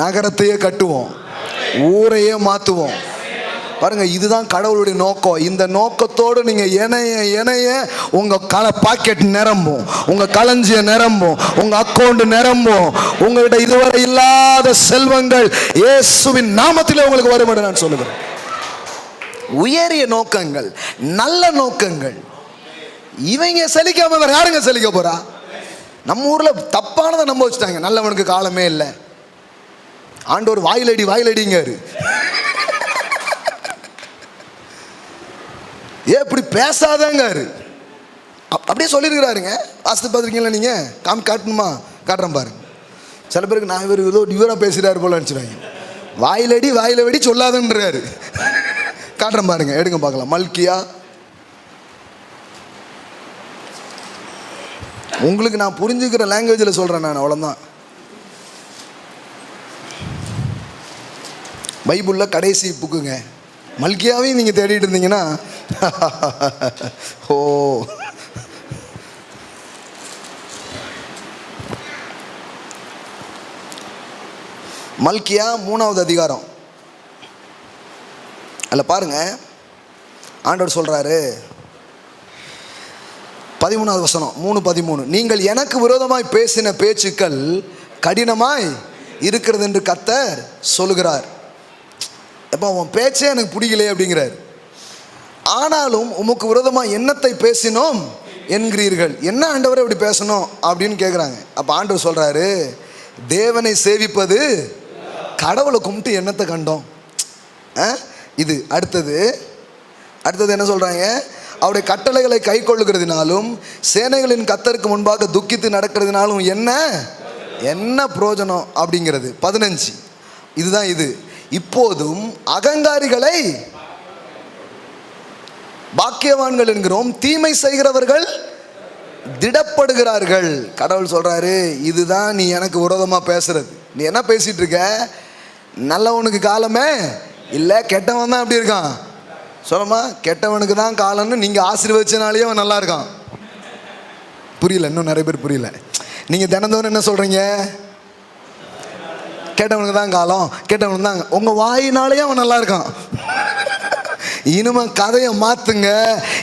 நகரத்தையே கட்டுவோம், ஊரையே மாற்றுவோம். பாருங்க, இதுதான் கடவுளுடைய நோக்கம். இந்த நோக்கத்தோடு நீங்க இணைய உங்க பாக்கெட் நிரம்பும், உங்க களஞ்சிய நிரம்பும், உங்க அக்கௌண்ட் நிரம்பும். உங்கள்கிட்ட இதுவரை இல்லாத செல்வங்கள் இயேசுவின் நாமத்திலே உங்களுக்கு வரும் என்று நான் சொல்லுகிறேன். உயரிய நோக்கங்கள், நல்ல நோக்கங்கள். இவங்க செழிக்காம வேற யாருங்க செழிக்க போறா? நம்ம ஊர்ல தப்பானதை நம்ப வச்சுட்டாங்க. நல்லவனுக்கு காலமே இல்லை. ஆண்டவர் வாயிலடிங்காரு. ஏன் இப்படி பேசாதங்காரு? அப்படியே சொல்லியிருக்கிறாருங்க. வாசித்து பார்த்துருக்கீங்களா நீங்க? காட்டணுமா? காட்டுறேன் பாருங்க. சில பேருக்கு நான் இவரா பேசுறாரு போல நினைச்சுறாங்க. வாயில வெடி சொல்லாதன்றாரு. காட்டுறேன் பாருங்க, எடுங்க பார்க்கலாம். மல்கியா, உங்களுக்கு நான் புரிஞ்சுக்கிற லாங்குவேஜில் சொல்றேன் நான், அவ்வளோதான். பைபிளில் கடைசி புக்குங்க. மல்கியாவையும் நீங்கள் தேடிட்டு இருந்தீங்கன்னா ஓ, மல்கியா 3வது அதிகாரம். அதில் பாருங்க, ஆண்டவர் சொல்றாரு, 13வது வசனம், 3:13. நீங்கள் எனக்கு விரோதமாய் பேசின பேச்சுக்கள் கடினமாய் இருக்கிறது என்று கர்த்தர் சொல்லுகிறார். எப்போ உன் பேச்சே எனக்கு பிடிக்கலையே அப்படிங்கிறார். ஆனாலும் உமக்கு விரோதமாக என்னத்தை பேசினோம் என்கிறீர்கள். என்ன ஆண்டவரை இப்படி பேசணும் அப்படின்னு கேட்குறாங்க. அப்போ ஆண்டவர் சொல்கிறாரு, தேவனை சேவிப்பது, கடவுளை கும்பிட்டு என்னத்தை கண்டோம் இது. அடுத்தது என்ன சொல்கிறாங்க? அவருடைய கட்டளைகளை கை கொள்ளுகிறதுனாலும் சேனைகளின் கர்த்தருக்கு முன்பாக துக்கித்து நடக்கிறதுனாலும் என்ன பிரயோஜனம் அப்படிங்கிறது. 15. இதுதான் இது. இப்போதும் அகங்காரிகளை பாக்கியவான்கள் என்கிறோம், தீமை செய்கிறவர்கள் திடப்படுகிறார்கள். கடவுள் சொல்றாரு, இதுதான் நீ எனக்கு விரோதமா பேசுறது. நீ என்ன பேசிட்டு இருக்க? நல்லவனுக்கு காலமே இல்லை, கெட்டவன் தான் அப்படி இருக்கான். சொல்லுமா, கெட்டவனுக்கு தான் காலம்னு நீங்க ஆசீர்வதிச்சனாலேயே அவன் நல்லா இருக்கான். புரியல, இன்னும் நிறைய பேர் புரியல. நீங்க தினந்தோறும் என்ன சொல்றீங்க? கேட்டவனுக்கு தான் காலம், கேட்டவனுக்கு தான். உங்க வாயினாலேயே அவன் நல்லா இருக்கான். இனிமே கதையை மாத்துங்க.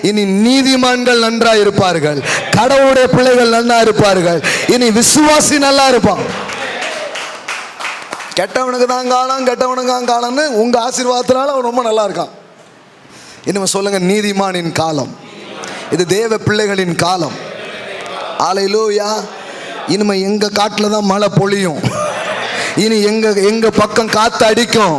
இனி நீதிமான்கள் நன்றா இருப்பார்கள், கடவுளுடைய பிள்ளைகள் நல்லா இருப்பார்கள், இனி விசுவாசி நல்லா இருப்பான். கெட்டவனுக்கு தான் காலம், கெட்டவனுக்கு தான் காலம்னு உங்க ஆசீர்வாதத்தினால அவன் ரொம்ப நல்லா இருக்கான். இனிமே சொல்லுங்க, நீதிமானின் காலம் இது, தேவ பிள்ளைகளின் காலம். அல்லேலூயா. இனிமே எங்க காட்டுல தான் மழை பொழியும். இனி எங்க பக்கம் காத்து அடிக்கும்,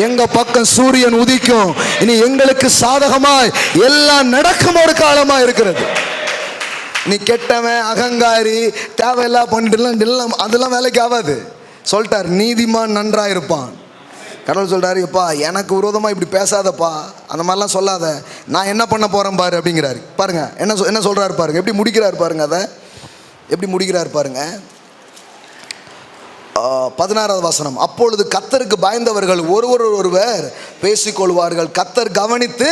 எங்க பக்கம் சூரியன் உதிக்கும். இனி எங்களுக்கு சாதகமாய் எல்லாம் நடக்கும் ஒரு காலமா இருக்கிறது. நீ கெட்டவன், அகங்காரி, தேவையில்லாம் பண்ணிட்டு அதெல்லாம் வேலைக்கு ஆகாது. சொல்லிட்டார், நீதிமான் நன்றா இருப்பான். கடவுள் சொல்றாரு, எப்பா எனக்கு விரோதமா இப்படி பேசாதப்பா, அந்த மாதிரிலாம் சொல்லாத, நான் என்ன பண்ண போறேன் பாரு அப்படிங்கிறாரு. பாருங்க என்ன சொல்றாரு பாருங்க, எப்படி முடிக்கிறாரு பாருங்க. அதை எப்படி முடிக்கிறார் பாருங்க. 16வது வசனம். அப்பொழுது கர்த்தருக்கு பயந்தவர்கள் ஒருவர் பேசிக்கொள்வார்கள், கர்த்தர் கவனித்து.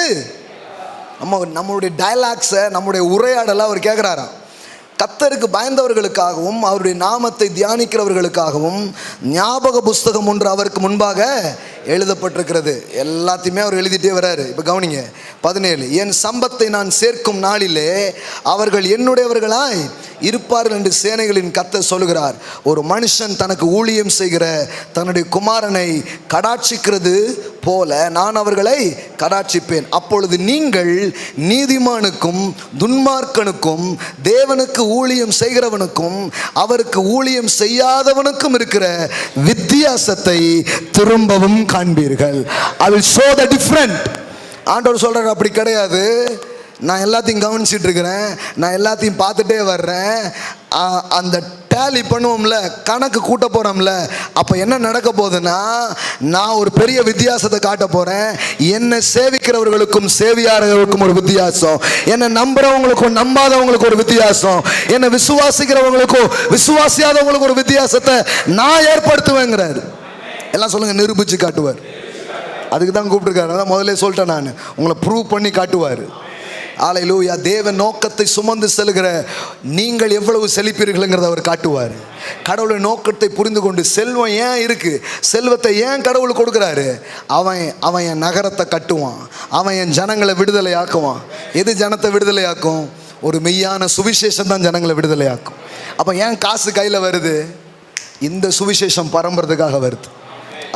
நம்மளுடைய டயலாக்ஸை, நம்முடைய உரையாடலை அவர் கேட்குறாராம். கர்த்தருக்கு பயந்தவர்களுக்காகவும் அவருடைய நாமத்தை தியானிக்கிறவர்களுக்காகவும் ஞாபக புஸ்தகம் ஒன்று அவருக்கு முன்பாக எழுதப்பட்டிருக்கிறது. எல்லாத்தையுமே அவர் எழுதிட்டே வர்றாரு. இப்போ கவனிங்க 17, என் சம்பத்தை நான் சேர்க்கும் நாளிலே அவர்கள் என்னுடையவர்களாய் இருப்பார்கள் என்று சேனைகளின் கர்த்தர் சொல்லுகிறார். ஒரு மனுஷன் தனக்கு ஊழியம் செய்கிற தன்னுடைய குமாரனை கடாட்சிக்கிறது போல நான் அவர்களை கடாட்சிப்பேன். அப்பொழுது நீங்கள் நீதிமானுக்கும் துன்மார்க்கனுக்கும் தேவனுக்கு ஊழியம் செய்கிறவனுக்கும் அவருக்கு ஊழியம் செய்யாதவனுக்கும் இருக்கிற வித்தியாசத்தை திரும்பவும் காண்பீர்கள். I will show the different. ஆண்டவர் சொல்றாரு, அப்படி கிடையாது. நான் எல்லாத்தையும் கவனிச்சிட்டு இருக்கிறேன், நான் எல்லாத்தையும் பார்த்துட்டே வர்றேன். அந்த டேலி பண்ணுவோம்ல, கணக்கு கூட்ட போகிறோம்ல, அப்போ என்ன நடக்க போகுதுன்னா, நான் ஒரு பெரிய வித்தியாசத்தை காட்ட போகிறேன். என்னை சேவிக்கிறவர்களுக்கும் சேவியாளர்களுக்கும் ஒரு வித்தியாசம், என்னை நம்புறவங்களுக்கும் நம்பாதவங்களுக்கும் ஒரு வித்தியாசம், என்னை விசுவாசிக்கிறவங்களுக்கும் விசுவாசியாதவங்களுக்கும் ஒரு வித்தியாசத்தை நான் ஏற்படுத்துவேங்கிறார். எல்லாம் சொல்லுங்க, நிரூபித்து காட்டுவார். அதுக்கு தான் கூப்பிட்டுருக்காரு. அதான் முதல்ல சொல்லிட்டேன், நான் உங்களை ப்ரூவ் பண்ணி காட்டுவார். ஹல்லேலூயா. தேவ நோக்கத்தை சுமந்து செல்கிற நீங்கள் எவ்வளவு செழிப்பீர்கள்ங்கிறத அவர் காட்டுவார். கடவுளுடைய நோக்கத்தை புரிந்து கொண்டு, செல்வம் ஏன் இருக்கு, செல்வத்தை ஏன் கடவுள் கொடுக்குறாரு, அவன் என் நகரத்தை கட்டுவான், அவன் என் ஜனங்களை விடுதலை ஆக்குவான். எது ஜனத்தை விடுதலை ஆக்கும்? ஒரு மெய்யான சுவிசேஷம் தான் ஜனங்களை விடுதலை ஆக்கும். அப்போ ஏன் காசு கையில் வருது? இந்த சுவிசேஷம் பரம்புறதுக்காக வருது.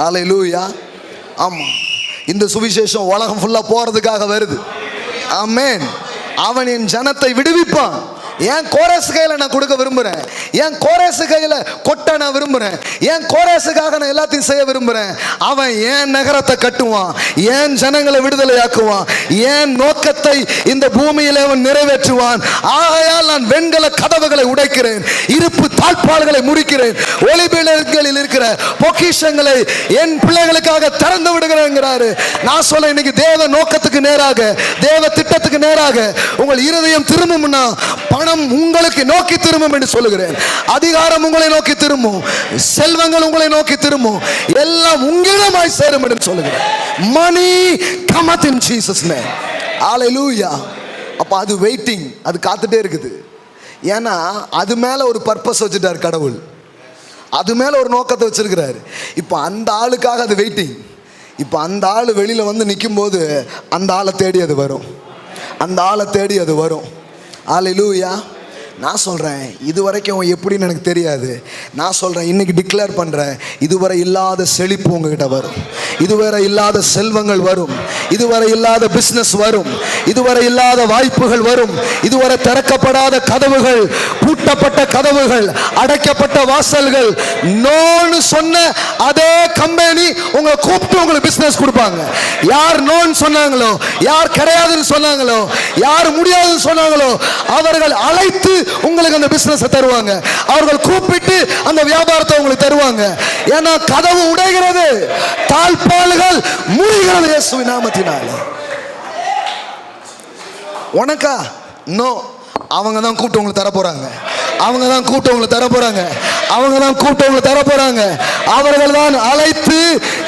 ஹல்லேலூயா. ஆமாம், இந்த சுவிசேஷம் உலகம் ஃபுல்லாக போகிறதுக்காக வருது. ஆமென். அவன் என் ஜனத்தை விடுவிப்பான். ஏன் கோரேஸ் கையில் நான் கொடுக்க விரும்புகிறேன், ஏன் கோரேஸ் கையில் கொட்ட நான் விரும்புகிறேன், ஏன் கோரேஸுக்காக நான் எல்லாத்தையும் செய்ய விரும்புகிறேன். அவன் ஏன் நகரத்தை கட்டுவான், ஏன் ஜனங்களை விடுதலையாக்குவான், ஏன் நோக்கத்தை இந்த பூமியில் அவன் நிறைவேற்றுவான். ஆகையால் நான் வெண்கல கதவுகளை உடைக்கிறேன், இருப்பு தாழ்பால்களை முறிக்கிறேன், ஒளிபீடங்களில் இருக்கிற பொக்கிஷங்களை என் பிள்ளைகளுக்காக திறந்து விடுகிறேங்கிறாரு. நான் சொல்ல, இன்னைக்கு தேவ நோக்கத்துக்கு நேராக, தேவ திட்டத்துக்கு நேராக உங்கள் இருதயம் திரும்பும்னா பணம் உங்களுக்கு நோக்கி திரும்பும் என்று சொல்லுகிறேன். அதிகாரம் உங்களை நோக்கி திரும்பும், செல்வங்கள் உங்களை நோக்கி திரும்பும், எல்லாம் உங்களிடமாய் சேரும் என்று சொல்லுகிறேன். மணி cometh in Jesus name. ஹல்லேலூயா. அப்ப அது வெயிட்டிங், அது காத்துட்டே இருக்குது. ஏன்னா அது மேல ஒரு பர்பஸ் வச்சுட்டார் கடவுள், அது மேல ஒரு நோக்கத்தை வச்சிருக்கிறாரு. இப்போ அந்த ஆளுக்காக அது வெயிட்டிங். இப்போ அந்த ஆள் வெளியில வந்து நிற்கும் போது அந்த ஆளை தேடி அது வரும், அந்த ஆளை தேடி அது வரும். ஹல்லேலூயா. நான் சொல்கிறேன், இதுவரைக்கும் எப்படின்னு எனக்கு தெரியாது. நான் சொல்கிறேன், இன்னைக்கு டிக்ளேர் பண்ணுறேன், இதுவரை இல்லாத செழிப்பு உங்ககிட்ட வரும், இதுவரை இல்லாத செல்வங்கள் வரும், இதுவரை இல்லாத பிஸ்னஸ் வரும், இதுவரை இல்லாத வாய்ப்புகள் வரும், இதுவரை திறக்கப்படாத கதவுகள், பூட்டப்பட்ட கதவுகள், அடைக்கப்பட்ட வாசல்கள். நோன்னு சொன்ன அதே கம்பெனி உங்களை கூப்பிட்டு உங்களுக்கு பிஸ்னஸ் கொடுப்பாங்க. யார் நோன்னு சொன்னாங்களோ, யார் கிடையாதுன்னு சொன்னாங்களோ, யார் முடியாதுன்னு சொன்னாங்களோ, அவர்கள் அழைத்து உங்களுக்கு அந்த பிசினஸ் தருவாங்க, அவர்கள் கூப்பிட்டு அந்த வியாபாரத்தை உங்களுக்கு தருவாங்க. ஏன்னா கதவு உடைகிறது, தாழ்பால்கள் மூடுகிறது இயேசுவின் நாமத்தினால. உனக்கா? நோ. அவங்க தான் கூப்பிட்டு உங்களுக்கு தர போறாங்க, அவங்க தான் கூப்பிட்டு உங்களுக்கு தர போறாங்க, அவங்க தான் கூப்பிட்டு உங்களுக்கு தர போறாங்க. அவர்கள் தான் அழைத்து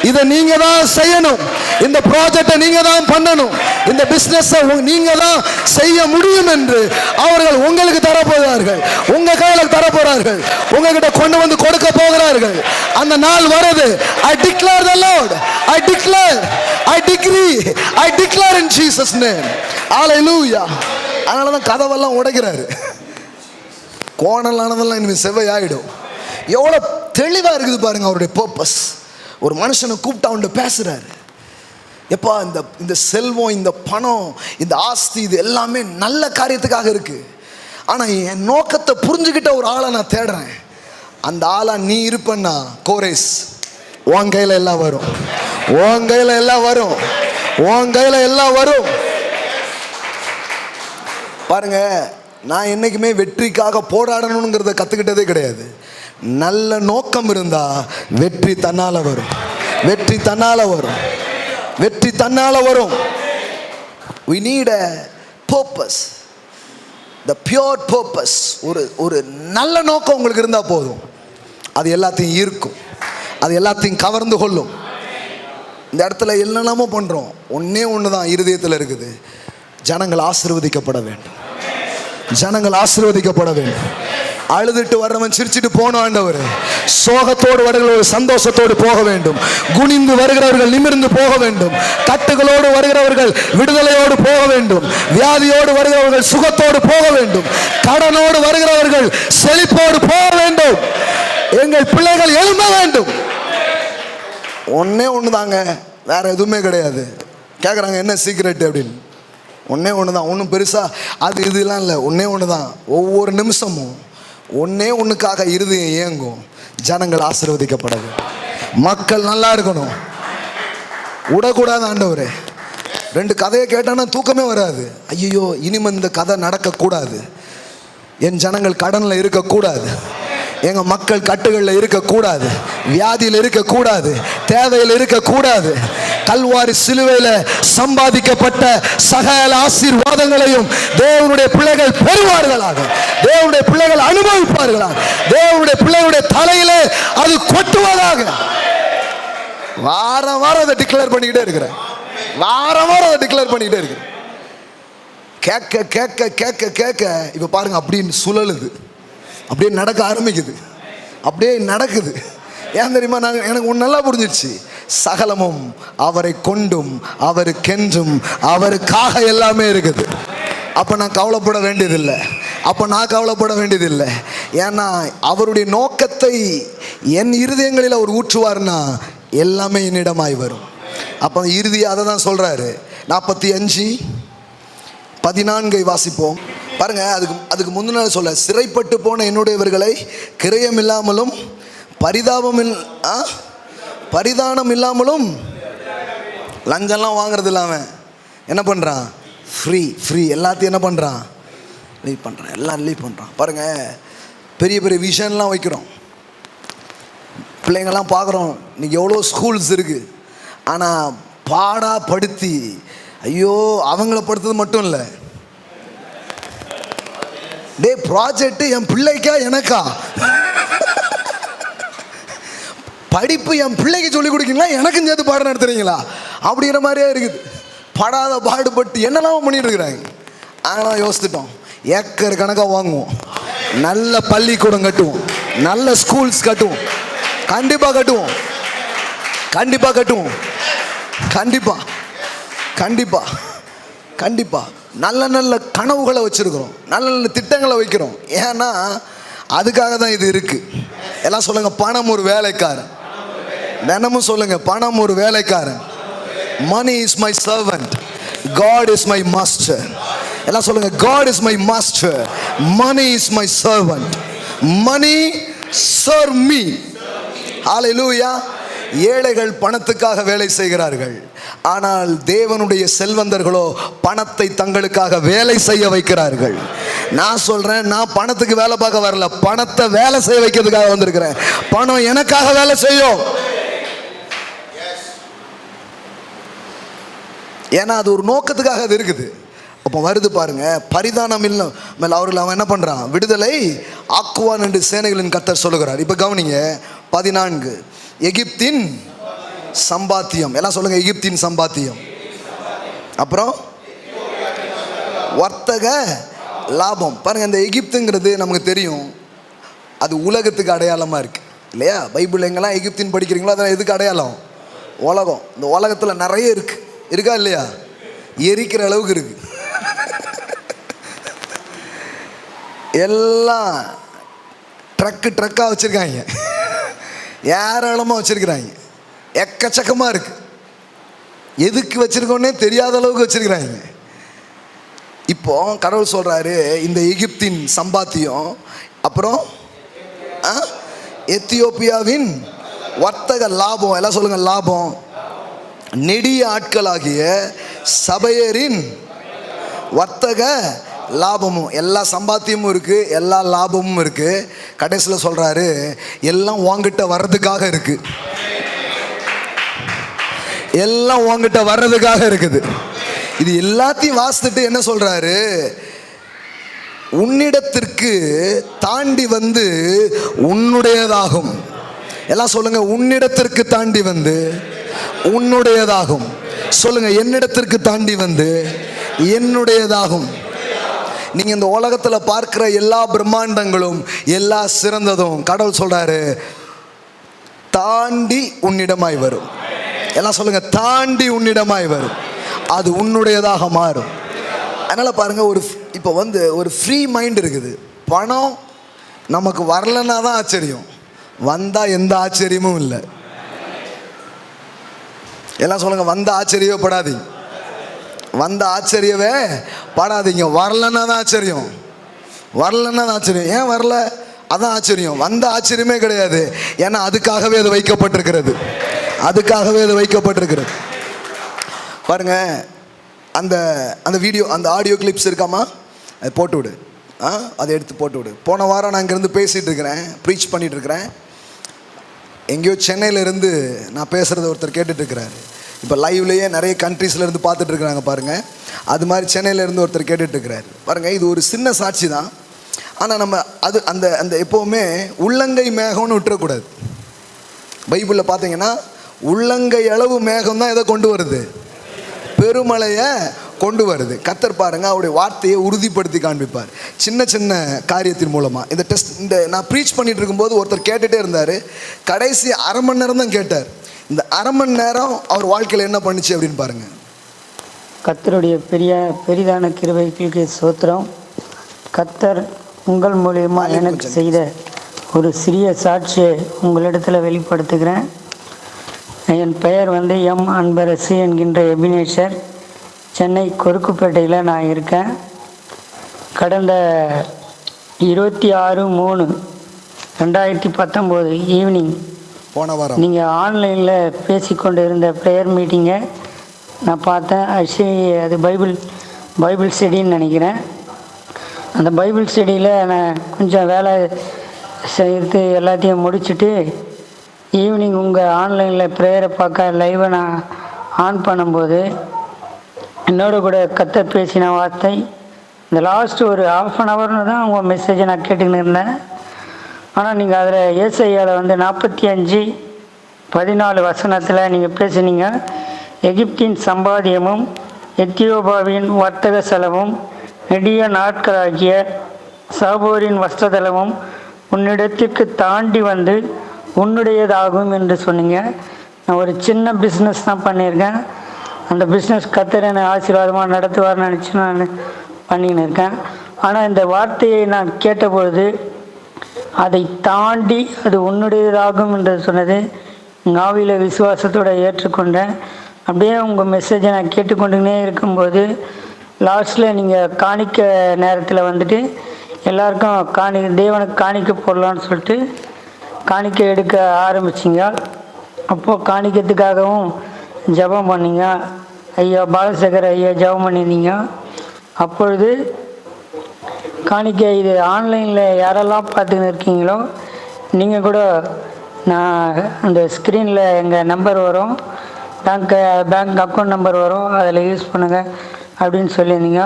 இதை நீங்க தான் செய்யணும், இந்த ப்ராஜெக்டை நீங்க தான் பண்ணணும், இந்த பிசினஸ் நீங்க தான் செய்ய முடியும் என்று அவர்கள் உங்களுக்கு தர போகிறார்கள், உங்க கையில தர போறார்கள், உங்ககிட்ட கொண்டு வந்து கொடுக்க போகிறார்கள். அந்த நாள் வருது. I declare the Lord, I declare, I decree, I declare in Jesus name. Hallelujah. அதனால தான் கதவெல்லாம் உடைக்கிறாரு. கோணலானதெல்லாம் இனிமேல் செவ்வையாயிடும். எவ்வளோ தெளிவாக இருக்குது பாருங்க அவருடைய பர்பஸ். ஒரு மனுஷனை கூப்பிட்டு அவன்கிட்ட பேசுறாரு, எப்பா இந்த செல்வம், இந்த பணம், இந்த ஆஸ்தி, இது எல்லாமே நல்ல காரியத்துக்காக இருக்கு. ஆனால் என் நோக்கத்தை புரிஞ்சுக்கிட்ட ஒரு ஆளை நான் தேடுறேன். அந்த ஆளா நீ இருப்பன்னா கோரேஸ், உன் கையில் எல்லாம் வரும், உன் கையில் எல்லாம் வரும், உன் கையில் எல்லாம் வரும். பாருங்க, நான் என்னைக்குமே வெற்றிக்காக போராடணுங்கிறத கற்றுக்கிட்டதே கிடையாது. நல்ல நோக்கம் இருந்தா வெற்றி தன்னால வரும், வெற்றி தன்னால வரும், வெற்றி தன்னால வரும். we need a purpose, the pure purpose. ஒரு நல்ல நோக்கம் உங்களுக்கு இருந்தா போதும், அது எல்லாத்தையும் ஈர்க்கும், அது எல்லாத்தையும் கவர்ந்து கொள்ளும். இந்த இடத்துல என்னெல்லாமோ பண்றோம், ஒன்னே ஒண்ணுதான் இருதயத்தில் இருக்குது. ஜனங்கள் ஆசீர்வதிக்கப்பட வேண்டும், ஜனங்கள் ஆசீர்வதிக்கப்பட வேண்டும். அழுதுட்டு வர்றவன் சிரிச்சிட்டு போன ஆண்டவர், சோகத்தோடு வருகிறவர்கள் சந்தோஷத்தோடு போக வேண்டும், குனிந்து வருகிறவர்கள் நிமிர்ந்து போக வேண்டும், கட்டுகளோடு வருகிறவர்கள் விடுதலையோடு போக வேண்டும், வியாதியோடு வருகிறவர்கள் சுகத்தோடு போக வேண்டும், கடனோடு வருகிறவர்கள் செழிப்போடு போக வேண்டும். எங்கள் பிள்ளைகள் எழும்ப வேண்டும். ஒன்னே ஒண்ணுதாங்க, வேற எதுவுமே கிடையாது. கேட்குறாங்க என்ன சீக்ரெட் அப்படின்னு. ஒன்னே ஒன்று தான், ஒன்றும் பெருசாக அது இதெல்லாம் இல்லை. ஒன்றே ஒன்று தான். ஒவ்வொரு நிமிஷமும் ஒன்றே ஒன்றுக்காக இருதயம் இயங்கும். ஜனங்கள் ஆசீர்வதிக்கப்படாது, மக்கள் நல்லா இருக்கணும். விடக்கூடாது ஆண்டவரே. 2 கதையை கேட்டானா தூக்கமே வராது. ஐயோ இனிமே இந்த கதை நடக்கக்கூடாது, என் ஜனங்கள் கடனில் இருக்கக்கூடாது, எங்கள் மக்கள் கட்டுகளில் இருக்கக்கூடாது, வியாதியில் இருக்கக்கூடாது, தேவையில் இருக்கக்கூடாது. கல்வாரி சிலுவையில் சம்பாதிக்கப்பட்ட சகல ஆசீர்வாதங்களையும் தேவனுடைய பிள்ளைகள் பெறுவார்களாக, தேவனுடைய பிள்ளைகள் அனுபவிப்பார்களாக, தேவனுடைய பிள்ளைகளுடைய தலையிலே அது கொட்டுவதாக. வாரம் வாரம் அதை டிக்ளேர் பண்ணிக்கிட்டே இருக்கிறேன், வாரம் வாரம் அதை டிக்ளேர் பண்ணிக்கிட்டே இருக்கிறேன். கேட்க கேட்க கேட்க கேட்க இப்போ பாருங்க அப்படின்னு சுழலுது, அப்படியே நடக்க ஆரம்பிக்குது, அப்படியே நடக்குது. ஏன் தெரியுமா? எனக்கு ஒன்று நல்லா புரிஞ்சிருச்சு. சகலமும் அவரை கொண்டும் அவருக்கென்றும் அவருக்காக எல்லாமே இருக்குது. அப்போ நான் கவலைப்பட வேண்டியதில்லை, அப்போ நான் கவலைப்பட வேண்டியதில்லை. ஏன்னா அவருடைய நோக்கத்தை என் இருதயங்களில் அவர் ஊற்றுவார்னா எல்லாமே என்னிடமாய் வரும். அப்போ இறுதி அதை தான் சொல்கிறாரு. 45:14 வாசிப்போம் பாருங்க. அதுக்கு முந்தின சொல்ல, சிறைப்பட்டு போன என்னுடையவர்களை கிரயம் இல்லாமலும் பரிதானம் இல்லாமலும், லஞ்சம்லாம் வாங்குறது இல்லாமல் என்ன பண்ணுறான்? ஃப்ரீ எல்லாத்தையும் என்ன பண்ணுறான்? லீவ் பண்ணுறான், எல்லாம் லீவ் பண்ணுறான். பாருங்கள், பெரிய பெரிய விஷன்லாம் வைக்கிறோம், பிள்ளைங்கள்லாம் பார்க்குறோம். இன்றைக்கி எவ்வளோ ஸ்கூல்ஸ் இருக்குது, ஆனால் பாடாப்படுத்தி ஐயோ அவங்கள படுத்தது மட்டும் இல்லை, டே ப்ராஜெக்ட் என் பிள்ளைக்கா எனக்கா, படிப்பு என் பிள்ளைக்கு சொல்லிக் கொடுக்கீங்களா எனக்கும் சேர்த்து பாடம் நடத்துறீங்களா அப்படிங்கிற மாதிரியே இருக்குது. படாத பாடுபட்டு என்னெல்லாம் பண்ணிட்டு இருக்கிறாங்க. ஆனால் யோசித்துட்டோம், ஏக்கர் கணக்காக வாங்குவோம், நல்ல பள்ளிக்கூடம் கட்டுவோம், நல்ல ஸ்கூல்ஸ் கட்டுவோம், கண்டிப்பாக கட்டுவோம், கண்டிப்பாக கட்டுவோம், கண்டிப்பாக கண்டிப்பாக கண்டிப்பாக நல்ல நல்ல கனவுகளை வச்சுருக்கிறோம், நல்ல நல்ல திட்டங்களை வைக்கிறோம். ஏன்னா அதுக்காக தான் இது இருக்குது. எல்லாம் சொல்லுங்கள், பணம் ஒரு வேலைக்காரன். தினமும் சொல்லுங்கள், பணம் ஒரு வேலைக்காரன். Money is my servant, God is my master. எல்லாம் சொல்லுங்கள், God is my master, money is my servant, money serve me. Hallelujah. ஏழைகள் பணத்துக்காக வேலை செய்கிறார்கள், ஆனால் தேவனுடைய செல்வந்தர்களோ பணத்தை தங்களுக்காக வேலை செய்ய வைக்கிறார்கள். நான் சொல்றேன், நான் பணத்துக்கு வேலை பார்க்க வரல, பணத்தை வேலை செய்ய வைக்கிறதுக்காக வந்திருக்கிறேன். பணம் எனக்காக வேலை செய்யும். ஏன்னா அது ஒரு நோக்கத்துக்காக அது இருக்குது. அப்போ வருது பாருங்க, பரிதானம் இல்லை மேல் அவர்கள் அவன் என்ன பண்றான்? விடுதலை ஆக்குவான் என்று சேனைகளின் கர்த்தர் சொல்லுகிறார். இப்போ கவனிங்க, 14 எகிப்தின் சம்பாத்தியம். எல்லாம் சொல்லுங்க, எகிப்தின் சம்பாத்தியம். அப்புறம் வர்த்தக லாபம். பாருங்க, இந்த எகிப்துங்கிறது நமக்கு தெரியும், அது உலகத்துக்கு அடையாளமாக இருக்கு இல்லையா? பைபிள் எங்கெல்லாம் எகிப்தின் படிக்கிறீங்களோ அதெல்லாம் எதுக்கு அடையாளம்? உலகம். இந்த உலகத்தில் நிறைய இருக்கு, இருக்கா இல்லையா? எரிக்கிற அளவுக்கு இருக்கு. எல்லாம் ட்ரக்காக வச்சிருக்காங்க, ஏராளமாக வச்சிருக்கிறாங்க, எக்கச்சக்கமாக இருக்கு. எதுக்கு வச்சிருக்கோன்னே தெரியாத அளவுக்கு வச்சிருக்கிறாங்க. இப்போ கடவுள் சொல்றாரு, இந்த எகிப்தின் சம்பாத்தியம், அப்புறம் எத்தியோப்பியாவின் வர்த்தக லாபம். எல்லாம் சொல்லுங்க, லாபம். நெடிய ஆட்களாகிய சபையரின் வர்த்தக லாபமும். எல்லா சம்பாத்தியமும் இருக்கு, எல்லா லாபமும் இருக்கு. கடைசியில் சொல்றாரு, எல்லாம் உன்கிட்ட வர்றதுக்காக இருக்கு, எல்லாம் உன்கிட்ட வர்றதுக்காக இருக்குது. இது எல்லாத்தையும் வாசித்துட்டு என்ன சொல்றாரு? உன்னிடத்திற்கு தாண்டி வந்து உன்னுடையதாகும். எல்லாம் சொல்லுங்க, உன்னிடத்திற்கு தாண்டி வந்து உன்னுடையதாகும். சொல்லுங்க, என்னிடத்திற்கு தாண்டி வந்து என்னுடையதாகும். நீங்கள் இந்த உலகத்தில் பார்க்குற எல்லா பிரம்மாண்டங்களும் எல்லா சிறந்ததும் கடவுள் சொல்கிறாரு தாண்டி உன்னிடமாய் வரும். எல்லாம் சொல்லுங்க, தாண்டி உன்னிடமாய் வரும், அது உன்னுடையதாக மாறும். அதனால் பாருங்கள், இப்போ ஒரு ஃப்ரீ மைண்ட் இருக்குது. பணம் நமக்கு வரலன்னா தான் ஆச்சரியம், வந்தால் எந்த ஆச்சரியமும் இல்லை. எல்லாம் சொல்லுங்க, வந்த ஆச்சரியப்படாதீங்க, வந்த ஆச்சரியவே படாதீங்க. வரலன்னா தான் ஆச்சரியம், வரலன்னா தான் ஆச்சரியம். ஏன் வரல அதான் ஆச்சரியம், வந்த ஆச்சரியமே கிடையாது. ஏன்னா அதுக்காகவே அது வைக்கப்பட்டிருக்கிறது, அதுக்காகவே அது வைக்கப்பட்டிருக்கிறது. பாருங்க, அந்த அந்த வீடியோ, அந்த ஆடியோ கிளிப்ஸ் இருக்காமா, அது போட்டு விடு. அதை எடுத்து போட்டு விடு. போன வாரம் நான் இங்கேருந்து பேசிகிட்டு இருக்கிறேன், ப்ரீச் பண்ணிகிட்டு இருக்கிறேன். எங்கேயோ சென்னையிலேருந்து நான் பேசுகிறத ஒருத்தர் கேட்டுட்ருக்கிறாரு. இப்போ லைவ்லேயே நிறைய கண்ட்ரீஸ்லேருந்து பார்த்துட்ருக்குறாங்க பாருங்கள். அது மாதிரி சென்னையிலேருந்து ஒருத்தர் கேட்டுட்ருக்கிறாரு பாருங்கள். இது ஒரு சின்ன சாட்சி தான். ஆனால் நம்ம அந்த அந்த எப்போவுமே உள்ளங்கை மேகம்னு விட்டுறக்கூடாது. பைபிளில் பார்த்தீங்கன்னா உள்ளங்கை அளவு மேகம் தான் எதை கொண்டு வருது, பெருமழையை கொண்டு வருது. கர்த்தர் பாருங்க, அவருடைய வார்த்தையை உறுதிப்படுத்தி காண்பிப்பார் சின்ன சின்ன காரியத்தின் மூலமாக. இந்த நான் ப்ரீச் பண்ணிட்டு இருக்கும்போது ஒருத்தர் கேட்டுகிட்டே இருந்தார். கடைசி அரை மணி நேரம் தான் கேட்டார். இந்த அரை மணி நேரம் அவர் வாழ்க்கையில் என்ன பண்ணுச்சு அப்படின்னு பாருங்க. கர்த்தருடைய பெரிதான கிருபைகளுக்கு ஸ்தோத்திரம். கர்த்தர் உங்கள் மூலியமா எனக்கு செய்த ஒரு சிறிய சாட்சியை உங்களிடத்தில் வெளிப்படுத்துகிறேன். என் பெயர் எம் அன்பரசு என்கின்ற எபினேஷர். சென்னை கொருக்குப்பேட்டையில் நான் இருக்கேன். கடந்த 26/3/2019 ஈவினிங் போன வாரம் நீங்கள் ஆன்லைனில் பேசிக்கொண்டு இருந்த ப்ரேயர் மீட்டிங்கை நான் பார்த்தேன். அது பைபிள் ஸ்டடின்னு நினைக்கிறேன். அந்த பைபிள் ஸ்டடியில் நான் கொஞ்சம் வேலை செய்து எல்லாத்தையும் முடிச்சுட்டு ஈவினிங் உங்கள் ஆன்லைனில் ப்ரேயரை பார்க்க லைவை நான் ஆன் பண்ணும்போது என்னோட கூட கர்த்தர் பேசின வார்த்தை, இந்த லாஸ்ட் ஒரு ½ தான் உங்கள் மெசேஜை நான் கேட்டுக்கின்னு இருந்தேன். ஆனால் நீங்கள் அதில் ஏசாயாவில் 45:14 நீங்கள் பேசுனீங்க. எகிப்தின் சம்பாத்தியமும் எத்தியோப்பாவின் வர்த்தக செலவும் நெடிய நாட்களாகிய சாபோரின் வஸ்திரதலமும் உன்னிடத்திற்கு தாண்டி வந்து உன்னுடையதாகும் என்று சொன்னீங்க. நான் ஒரு சின்ன பிஸ்னஸ் தான் பண்ணியிருக்கேன். அந்த பிஸ்னஸ் கர்த்தர் என்னை ஆசீர்வாதமாக நடத்துவார்னு நினச்சி நான் பண்ணின்னு இருக்கேன். ஆனால் இந்த வார்த்தையை நான் கேட்டபொழுது அதை தாண்டி அது உன்னுடையதாகும் என்று சொன்னது ஆவியில் விசுவாசத்தோடு ஏற்றுக்கொண்டேன். அப்படியே உங்கள் மெசேஜை நான் கேட்டுக்கொண்டுனே இருக்கும்போது லாஸ்ட்டில் நீங்கள் காணிக்க நேரத்தில் எல்லாருக்கும் தேவனுக்கு காணிக்க போடலான்னு சொல்லிட்டு காணிக்க எடுக்க ஆரம்பிச்சிங்க. அப்போது காணிக்கத்துக்காகவும் ஜெபம் பண்ணிங்க. ஐயா பாலசேகர் ஐயா ஜெபம் பண்ணியிருந்தீங்க. அப்பொழுது காணிக்க இது ஆன்லைனில் யாரெல்லாம் பார்த்துன்னு இருக்கீங்களோ நீங்கள் கூட நான் அந்த ஸ்க்ரீனில் எங்கள் நம்பர் வரும், பேங்க் அக்கௌண்ட் நம்பர் வரும், அதில் யூஸ் பண்ணுங்கள் அப்படின்னு சொல்லியிருந்தீங்க.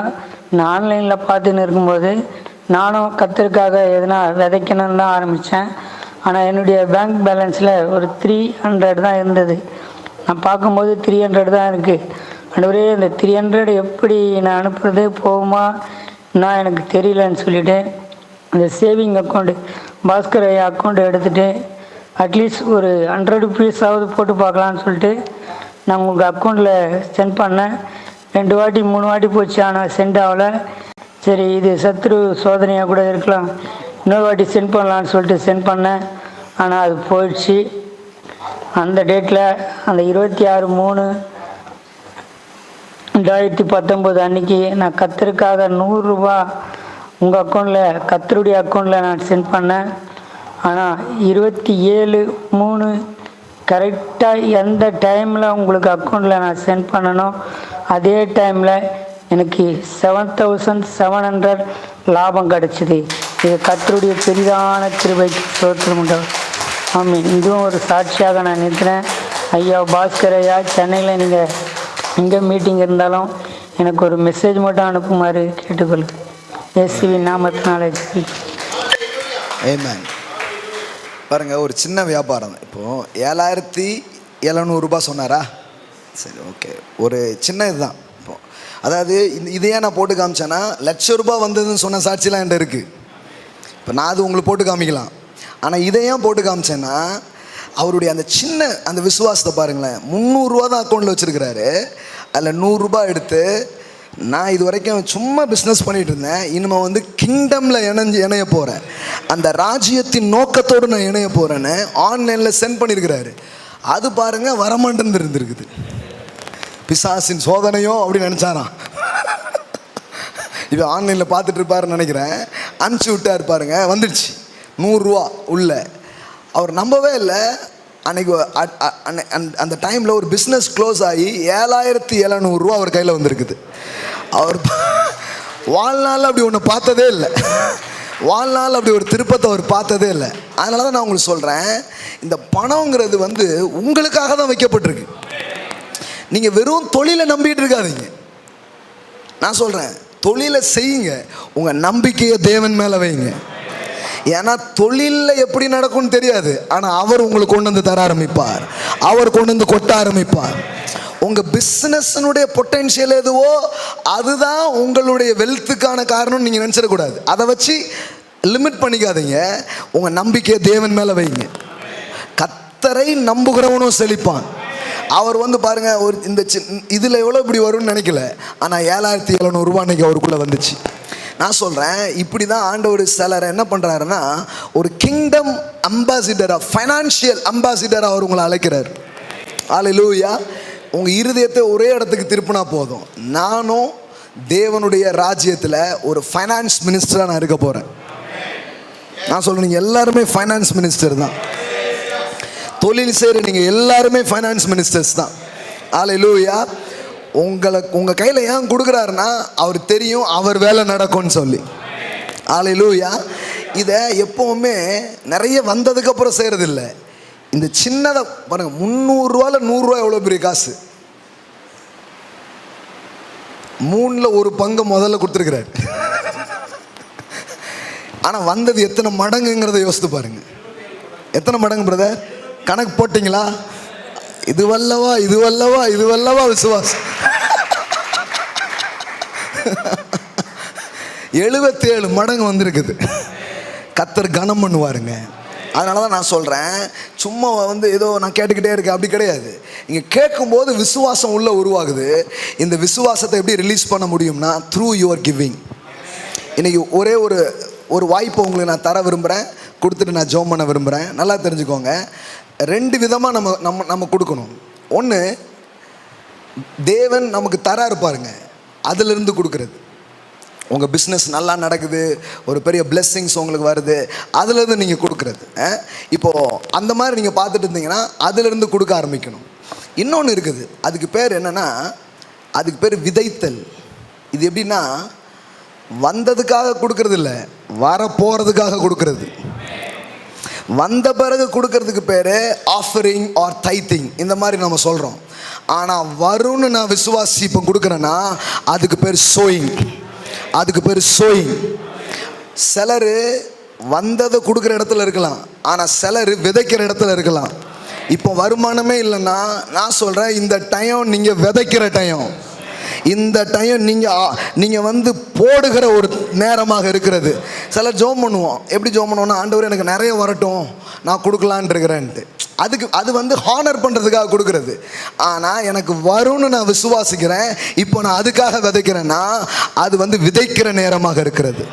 நான் ஆன்லைனில் பார்த்துன்னு இருக்கும்போது நானும் கர்த்தருக்காக எதுனா விதைக்கணும்னு தான் ஆரம்பித்தேன். ஆனால் என்னுடைய பேங்க் பேலன்ஸில் ஒரு 300 தான் இருந்தது. நான் பார்க்கும்போது 300 தான் இருக்குது. ஆண்டவரே, இந்த 300 எப்படி நான் அனுப்புறது, போகுமா நான் எனக்கு தெரியலன்னு சொல்லிவிட்டு அந்த சேவிங் அக்கௌண்ட்டு பாஸ்கர் ஐயா அக்கௌண்ட்டு எடுத்துகிட்டு அட்லீஸ்ட் ஒரு 100 ரூபீஸாவது போட்டு பார்க்கலான்னு சொல்லிட்டு நான் உங்கள் அக்கௌண்ட்டில் சென்ட் பண்ணேன். 2 வாட்டி 3 வாட்டி போச்சு, ஆனால் சென்ட் ஆகலை. சரி, இது சத்ரு சோதனையாக கூட இருக்கலாம், இன்னொரு வாட்டி சென்ட் பண்ணலான்னு சொல்லிட்டு சென்ட் பண்ணேன். ஆனால் அது போயிடுச்சு. அந்த டேட்டில் அந்த 26/3/2019 அன்றைக்கி நான் கர்த்தருக்காக 100 ரூபா உங்கள் அக்கௌண்ட்டில் கர்த்தருடைய அக்கௌண்ட்டில் நான் சென்ட் பண்ணேன். ஆனால் 27/3 கரெக்டாக எந்த டைமில் உங்களுக்கு அக்கௌண்ட்டில் நான் சென்ட் பண்ணணும் அதே டைமில் எனக்கு 7,700 லாபம் கிடச்சிது. இது கர்த்தருடைய பெரிதான கிருபைக்கு ஸ்தோத்திரம் உண்டாகும். ஆமாம், இதுவும் ஒரு சாட்சியாக நான் நிற்கிறேன். ஐயா பாஸ்கர் ஐயா, சென்னையில் நீங்கள் எங்கே மீட்டிங் இருந்தாலும் எனக்கு ஒரு மெசேஜ் மட்டும் அனுப்புமாறு கேட்டுக்கொள்ளு. இயேசுவின் நாமத்தினாலே ஆமென். பாருங்கள், ஒரு சின்ன வியாபாரம். இப்போது 7,700 ரூபாய் சொன்னாரா? சரி, ஓகே. ஒரு சின்ன இதுதான், அதாவது இதையே நான் போட்டு காமிச்சேன்னா ₹1,00,000 வந்ததுன்னு சொன்ன சாட்சிலாம் என்கிட்ட இருக்குது. இப்போ நான் அது உங்களுக்கு போட்டு காமிக்கலாம். ஆனால் இதை ஏன் போட்டு காமிச்சேன்னா, அவருடைய அந்த சின்ன அந்த விசுவாசத்தை பாருங்களேன். ₹300 தான் அக்கௌண்ட்டில் வச்சுருக்கிறாரு. அதில் ₹100 எடுத்து, நான் இது வரைக்கும் சும்மா பிஸ்னஸ் பண்ணிகிட்டு இருந்தேன், இனிமேல் வந்து கிங்டமில் இணைய போகிறேன், அந்த ராஜ்யத்தின் நோக்கத்தோடு நான் இணைய போகிறேன்னு ஆன்லைனில் சென்ட் பண்ணியிருக்கிறாரு. அது பாருங்கள் வரமாட்டேன்னு இருந்திருக்குது. பிசாசின் சோதனையோ அப்படின்னு நினச்சாராம். இப்போ ஆன்லைனில் பார்த்துட்டு இருப்பாருன்னு நினைக்கிறேன். அனுப்பிச்சி விட்டா இருப்பாருங்க, வந்துடுச்சு ₹100 உள்ள. அவர் நம்பவே இல்லை. அன்றைக்கி அந்த டைமில் ஒரு பிஸ்னஸ் க்ளோஸ் ஆகி ₹7,700 அவர் கையில் வந்திருக்குது. அவர் வாழ்நாள் அப்படி ஒன்று பார்த்ததே இல்லை. வாழ்நாள் அப்படி ஒரு திருப்பத்தை அவர் பார்த்ததே இல்லை. அதனால தான் நான் உங்களுக்கு சொல்கிறேன், இந்த பணங்கிறது வந்து உங்களுக்காக தான் வைக்கப்பட்டிருக்கு. நீங்கள் வெறும் தொழிலை நம்பிட்டு இருக்காதீங்க. நான் சொல்கிறேன், தொழிலை செய்யுங்க, உங்கள் நம்பிக்கையை தேவன் மேலே வைங்க. ஏன்னா தொழிலில் எப்படி நடக்கும்னு தெரியாது, ஆனால் அவர் உங்களுக்கு கொண்டு வந்து தர ஆரம்பிப்பார், அவர் கொண்டு வந்து கொட்ட ஆரம்பிப்பார். உங்கள் பிஸ்னஸ்னுடைய பொட்டென்ஷியல் எதுவோ அதுதான் உங்களுடைய வெல்த்துக்கான காரணம்னு நீங்கள் நினச்சிடக்கூடாது. அதை வச்சு லிமிட் பண்ணிக்காதீங்க. உங்கள் நம்பிக்கையை தேவன் மேலே வைங்க. கர்த்தரை நம்புகிறவனும் செழிப்பான். அவர் வந்து பாருங்கள், ஒரு இந்த இதில் எவ்வளோ இப்படி வரும்னு நினைக்கல, ஆனால் ₹7,700 அன்றைக்கி அவருக்குள்ளே வந்துச்சு. நான் சொல்கிறேன், இப்படி தான் ஆண்டவர் சிலரை என்ன பண்ணுறாருன்னா, ஒரு கிங்டம் அம்பாசிடராக, ஃபைனான்ஷியல் அம்பாசிடராக அவர் உங்களை அழைக்கிறார். ஹல்லேலூயா. உங்கள் இருதயத்தை ஒரே இடத்துக்கு திருப்பினா போதும், நானும் தேவனுடைய ராஜ்யத்தில் ஒரு ஃபைனான்ஸ் மினிஸ்டராக நான் இருக்க போகிறேன். நான் சொல்கிறேன், நீங்கள் எல்லாருமே ஃபைனான்ஸ் மினிஸ்டர் தான். தொழில் செய்கிற நீங்கள் எல்லாருமே ஃபைனான்ஸ் மினிஸ்டர்ஸ் தான். ஹல்லேலூயா. உங்கள் கையில் ஏன் கொடுக்குறாருன்னா, அவர் தெரியும் அவர் வேலை நடக்கும்னு சொல்லி. ஹல்லேலூயா. இதை எப்போவுமே நிறைய வந்ததுக்கப்புறம் செய்கிறதில்ல. இந்த சின்னதை பாருங்கள், ₹300 ₹100 எவ்வளோ பெரிய காசு. 1/3 முதல்ல கொடுத்துருக்கிறார். ஆனால் வந்தது எத்தனை மடங்குங்கிறத யோசித்து பாருங்க. எத்தனை மடங்கு பிரதர்? கணக்கு போட்டிங்களா? இதுவல்லவா இதுவல்லவா இதுவல்லவா விசுவாசம். 77 மடங்கு வந்திருக்குது. கர்த்தர் கனம் பண்ணுவாருங்க. அதனால தான் நான் சொல்கிறேன், சும்மா வந்து ஏதோ நான் கேட்டுக்கிட்டே இருக்கேன் அப்படி கிடையாது. இங்கே கேட்கும்போது விசுவாசம் உள்ளே உருவாகுது. இந்த விசுவாசத்தை எப்படி ரிலீஸ் பண்ண முடியும்னா, த்ரூ யுவர் கிவிங். இன்றைக்கி ஒரே ஒரு வாய்ப்பை உங்களுக்கு நான் தர விரும்புகிறேன், கொடுத்துட்டு நான் ஜெபம் பண்ண விரும்புகிறேன். நல்லா தெரிஞ்சுக்கோங்க, 2 விதமாக நம்ம கொடுக்கணும். ஒன்று, தேவன் நமக்கு தர இருப்பாருங்க, அதிலிருந்து கொடுக்குறது. உங்கள் பிஸ்னஸ் நல்லா நடக்குது, ஒரு பெரிய பிளெஸ்ஸிங்ஸ் உங்களுக்கு வருது, அதுலேருந்து நீங்கள் கொடுக்குறது. இப்போது அந்த மாதிரி நீங்கள் பார்த்துட்டு இருந்தீங்கன்னா அதிலிருந்து கொடுக்க ஆரம்பிக்கணும். இன்னொன்று இருக்குது, அதுக்கு பேர் என்னென்னா, அதுக்கு பேர் விதைத்தல். இது எப்படின்னா, வந்ததுக்காக கொடுக்கறது இல்லை, வரப்போகிறதுக்காக கொடுக்கறது. வந்த பிறகு கொடுக்கறதுக்கு பேர் ஆஃபரிங் ஆர் டைத்திங், இந்த மாதிரி நம்ம சொல்கிறோம். ஆனால் வரும்னு நான் விசுவாசி இப்போ கொடுக்குறேன்னா அதுக்கு பேர் சோயிங். அதுக்கு பேர் சோயிங். சிலர் வந்ததை கொடுக்குற இடத்துல இருக்கலாம், ஆனால் சிலர் விதைக்கிற இடத்துல இருக்கலாம். இப்போ வருமானமே இல்லைன்னா நான் சொல்கிறேன், இந்த டைம் நீங்கள் விதைக்கிற டைம். இந்த டைம் நீங்கள் வந்து போடுகிற ஒரு நேரமாக இருக்கிறது. சிலர் ஜெபம் பண்ணுவோம். எப்படி ஜெபம் பண்ணுவோன்னா, ஆண்டவர் எனக்கு நிறைய வரட்டும், நான் கொடுக்கலான் இருக்கிறேன்ட்டு. அது வந்து ஹானர் பண்ணுறதுக்காக கொடுக்குறது. ஆனால் எனக்கு வரும்னு நான் விசுவாசிக்கிறேன், இப்போ நான் அதுக்காக விதைக்கிறேன்னா அது வந்து விதைக்கிற நேரமாக இருக்கிறது.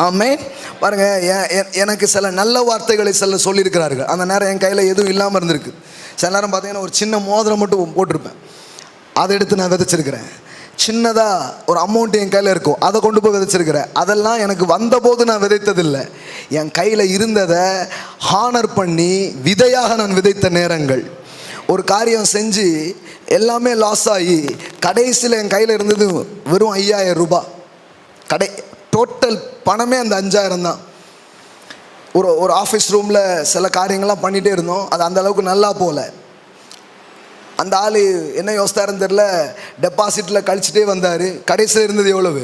ஆமென். பாருங்கள், எனக்கு சில நல்ல வார்த்தைகளை சில சொல்லியிருக்கிறார்கள். அந்த நேரம் என் கையில் எதுவும் இல்லாமல் இருந்திருக்கு. சில நேரம் பார்த்தீங்கன்னா ஒரு சின்ன மோதிரம் மட்டும் போட்டிருப்பேன், அதை எடுத்து நான் விதைச்சிருக்கிறேன். சின்னதாக ஒரு அமௌண்ட் என் கையில் இருக்கும், அதை கொண்டு போய் விதைச்சிருக்கிறேன். அதெல்லாம் எனக்கு வந்தபோது நான் விதைத்ததில்லை, என் கையில் இருந்ததை ஹானர் பண்ணி விதையாக நான் விதைத்த நேரங்கள். ஒரு காரியம் செஞ்சு எல்லாமே லாஸ் ஆகி கடைசியில் என் கையில் இருந்தது வெறும் ₹5000. டோட்டல் பணமே அந்த 5000 தான். ஒரு ஆஃபீஸ் ரூமில் சில காரியங்கள்லாம் பண்ணிகிட்டே இருந்தோம், அது அந்த அளவுக்கு நல்லா போகல. அந்த ஆள் என்ன யோசித்தாருன்னு தெரில, டெபாசிட்டில் கழிச்சிட்டே வந்தார். கடைசியில் இருந்தது எவ்வளவு?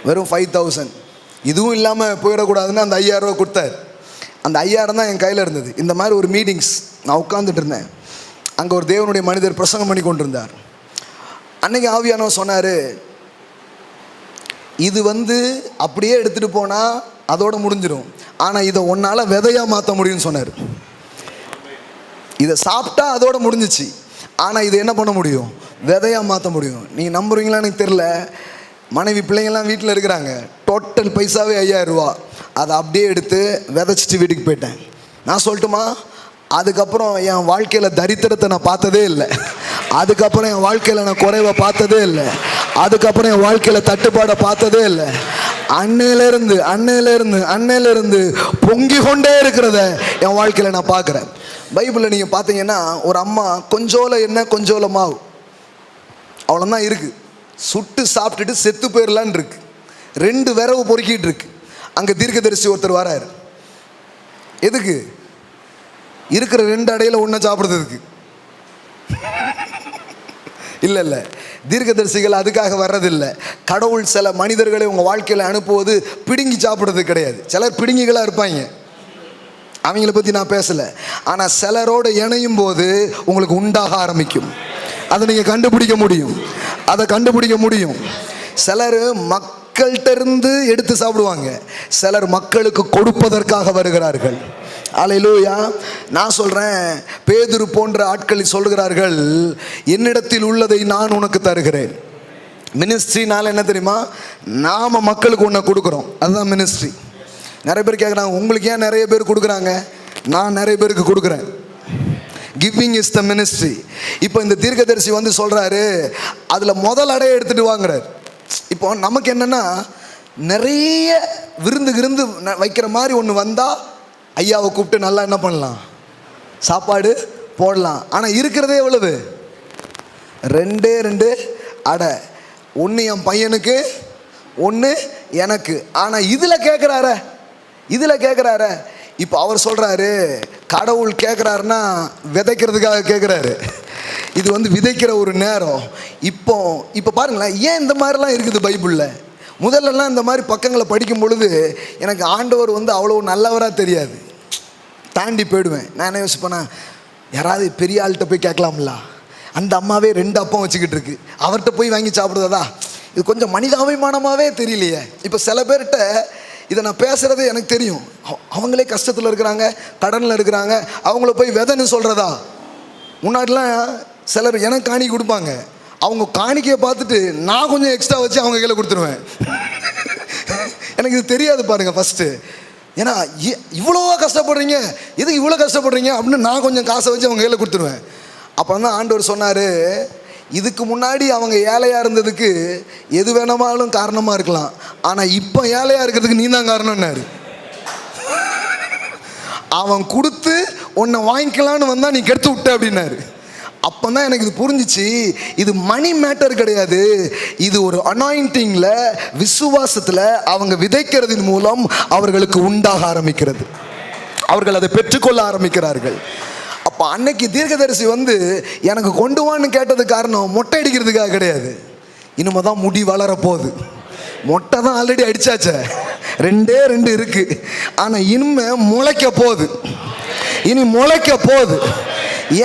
வெறும் 5000. இதுவும் இல்லாமல் போயிடக்கூடாதுன்னு அந்த ₹5000 கொடுத்தார். அந்த 5000 தான் என் கையில் இருந்தது. இந்த மாதிரி ஒரு மீட்டிங்ஸ் நான் உட்காந்துட்டு இருந்தேன். அங்கே ஒரு தேவனுடைய மனிதர் பிரசங்கம் பண்ணி கொண்டிருந்தார். அன்னைக்கு ஆவியானவர் சொன்னார், இது அப்படியே எடுத்துகிட்டு போனால் அதோட முடிஞ்சிடும், ஆனால் இதை ஒன்றால் விதையாக மாற்ற முடியும்னு சொன்னார். இதை சாப்பிட்டா அதோட முடிஞ்சிச்சு, ஆனால் இதை என்ன பண்ண முடியும்? விதையாக மாற்ற முடியும். நீங்கள் நம்புறீங்களா எனக்கு தெரில. மனைவி பிள்ளைங்கள்லாம் வீட்டில் இருக்கிறாங்க. டோட்டல் பைசாவே 5000 ரூபா. அதை அப்படியே எடுத்து விதைச்சிட்டு வீட்டுக்கு போயிட்டேன். நான் சொல்லட்டுமா, அதுக்கப்புறம் என் வாழ்க்கையில் தரித்திரத்தை நான் பார்த்ததே இல்லை. அதுக்கப்புறம் என் வாழ்க்கையில் நான் குறைவை பார்த்ததே இல்லை. அதுக்கப்புறம் என் வாழ்க்கையில் தட்டுப்பாடை பார்த்ததே இல்லை. அன்னையிலேருந்து பொங்கி கொண்டே இருக்கிறத என் வாழ்க்கையில் நான் பார்க்குறேன். பைபிளில் நீங்கள் பார்த்தீங்கன்னா ஒரு அம்மா கொஞ்சோல எண்ணெய் கொஞ்சோல மாவு அவ்வளோதான் இருக்குது, சுட்டு சாப்பிட்டுட்டு செத்து போயிடலான்னு இருக்கு. 2 விரவு பொறுக்கிட்டு இருக்கு. அங்கே தீர்க்கதரிசி ஒருத்தர் வராரு. எதுக்கு? இருக்கிற 2 அடையில ஒன்றை சாப்பிட்றதுக்கு இல்லை. தீர்க்கதரிசிகள் அதுக்காக வர்றதில்லை. கடவுள் சில மனிதர்களை உங்கள் வாழ்க்கையில் அனுப்புவது பிடுங்கி சாப்பிட்றது கிடையாது. சிலர் பிடுங்கிகளாக இருப்பாங்க, அவங்கள பற்றி நான் பேசலை. ஆனால் சிலரோடு இணையும் போது உங்களுக்கு உண்டாக ஆரம்பிக்கும். அதை நீங்கள் கண்டுபிடிக்க முடியும். சிலர் மக்கள்கிட்ட இருந்து எடுத்து சாப்பிடுவாங்க, சிலர் மக்களுக்கு கொடுப்பதற்காக வருகிறார்கள். அல்லேலூயா. நான் சொல்கிறேன், பேதுரு போன்ற ஆட்கள் சொல்கிறார்கள், என்னிடத்தில் உள்ளதை நான் உனக்கு தருகிறேன். மினிஸ்ட்ரினால என்ன தெரியுமா? நாம் மக்களுக்கு ஒன்றை கொடுக்குறோம், அதுதான் மினிஸ்ட்ரி. நிறைய பேர் கேட்குறாங்க, உங்களுக்கு ஏன் நிறைய பேர் கொடுக்குறாங்க? நான் நிறைய பேருக்கு கொடுக்குறேன். Giving is the ministry. இப்போ இந்த தீர்க்கதரிசி சொல்கிறாரு, அதில் முதல் அடையை எடுத்துகிட்டு வாங்குறாரு. இப்போ நமக்கு என்னென்னா, நிறைய விருந்து வைக்கிற மாதிரி ஒன்று வந்தால் ஐயாவை கூப்பிட்டு நல்லா என்ன பண்ணலாம், சாப்பாடு போடலாம். ஆனால் இருக்கிறதே எவ்வளவு? 2 அடை. ஒன்று என் பையனுக்கு, ஒன்று எனக்கு. ஆனால் இதில் கேட்குறாரு. இப்போ அவர் சொல்கிறாரு, கடவுள் கேட்குறாருன்னா விதைக்கிறதுக்காக கேட்குறாரு. இது விதைக்கிற ஒரு நேரம். இப்போ பாருங்களேன், ஏன் இந்த மாதிரிலாம் இருக்குது பைபிளில்? முதல்லலாம் இந்த மாதிரி பக்கங்களை படிக்கும் பொழுது எனக்கு ஆண்டவர் அவ்வளோ நல்லவராக தெரியாது, தாண்டி போயிடுவேன். நான் என்ன யோசிப்பேன்னா, யாராவது பெரிய ஆள்கிட்ட போய் கேட்கலாம்ல, அந்த அம்மாவே 2 அப்பம் வச்சுக்கிட்டு இருக்கு, அவர்கிட்ட போய் வாங்கி சாப்பிடுவதா? இது கொஞ்சம் மனிதாபிமானமாகவே தெரியலையே. இப்போ சில பேர்கிட்ட இதை நான் பேசுகிறதே எனக்கு தெரியும், அவங்களே கஷ்டத்தில் இருக்கிறாங்க, கடனில் இருக்கிறாங்க, அவங்கள போய் விதைன்னு சொல்கிறதா? முன்னாடிலாம் சிலர் எனக்கு காணி கொடுப்பாங்க, அவங்க காணிக்கையை பார்த்துட்டு நான் கொஞ்சம் எக்ஸ்ட்ரா வச்சு அவங்க கையில் கொடுத்துருவேன். எனக்கு இது தெரியாது பாருங்கள் ஃபஸ்ட்டு. ஏன்னா இவ்வளோவா கஷ்டப்படுறீங்க, எதுக்கு இவ்வளோ கஷ்டப்படுறீங்க அப்படின்னு நான் கொஞ்சம் காசை வச்சு அவங்க கையில் கொடுத்துருவேன். அப்போ தான் ஆண்டவர் சொன்னார், இதுக்கு முன்னாடி அவங்க ஏழையாக இருந்ததுக்கு எது வேணுமாலும் காரணமாக இருக்கலாம், ஆனால் இப்போ ஏழையாக இருக்கிறதுக்கு நீ தான் காரணம்னாரு. அவன் கொடுத்து உன்னை வாங்கிக்கலான்னு வந்தால் நீ கெடுத்து விட்ட அப்படின்னாரு. அப்போ தான் எனக்கு இது புரிஞ்சிச்சு, இது மணி மேட்டர் கிடையாது, இது ஒரு அனாயிண்டிங்கில், விசுவாசத்தில் அவங்க விதைக்கிறதின் மூலம் அவர்களுக்கு உண்டாக ஆரம்பிக்கிறது, அவர்கள் அதை பெற்றுக்கொள்ள ஆரம்பிக்கிறார்கள். அப்போ அன்னைக்கு தீர்க்கதரிசி எனக்கு கொண்டு வான்னு கேட்டது காரணம் மொட்டை அடிக்கிறதுக்காக கிடையாது. இனிமே தான் முடி வளரப்போகுது, மொட்டை தான் ஆல்ரெடி அடித்தாச்சே, 2 இருக்கு, ஆனால் இனிமே முளைக்க போகுது.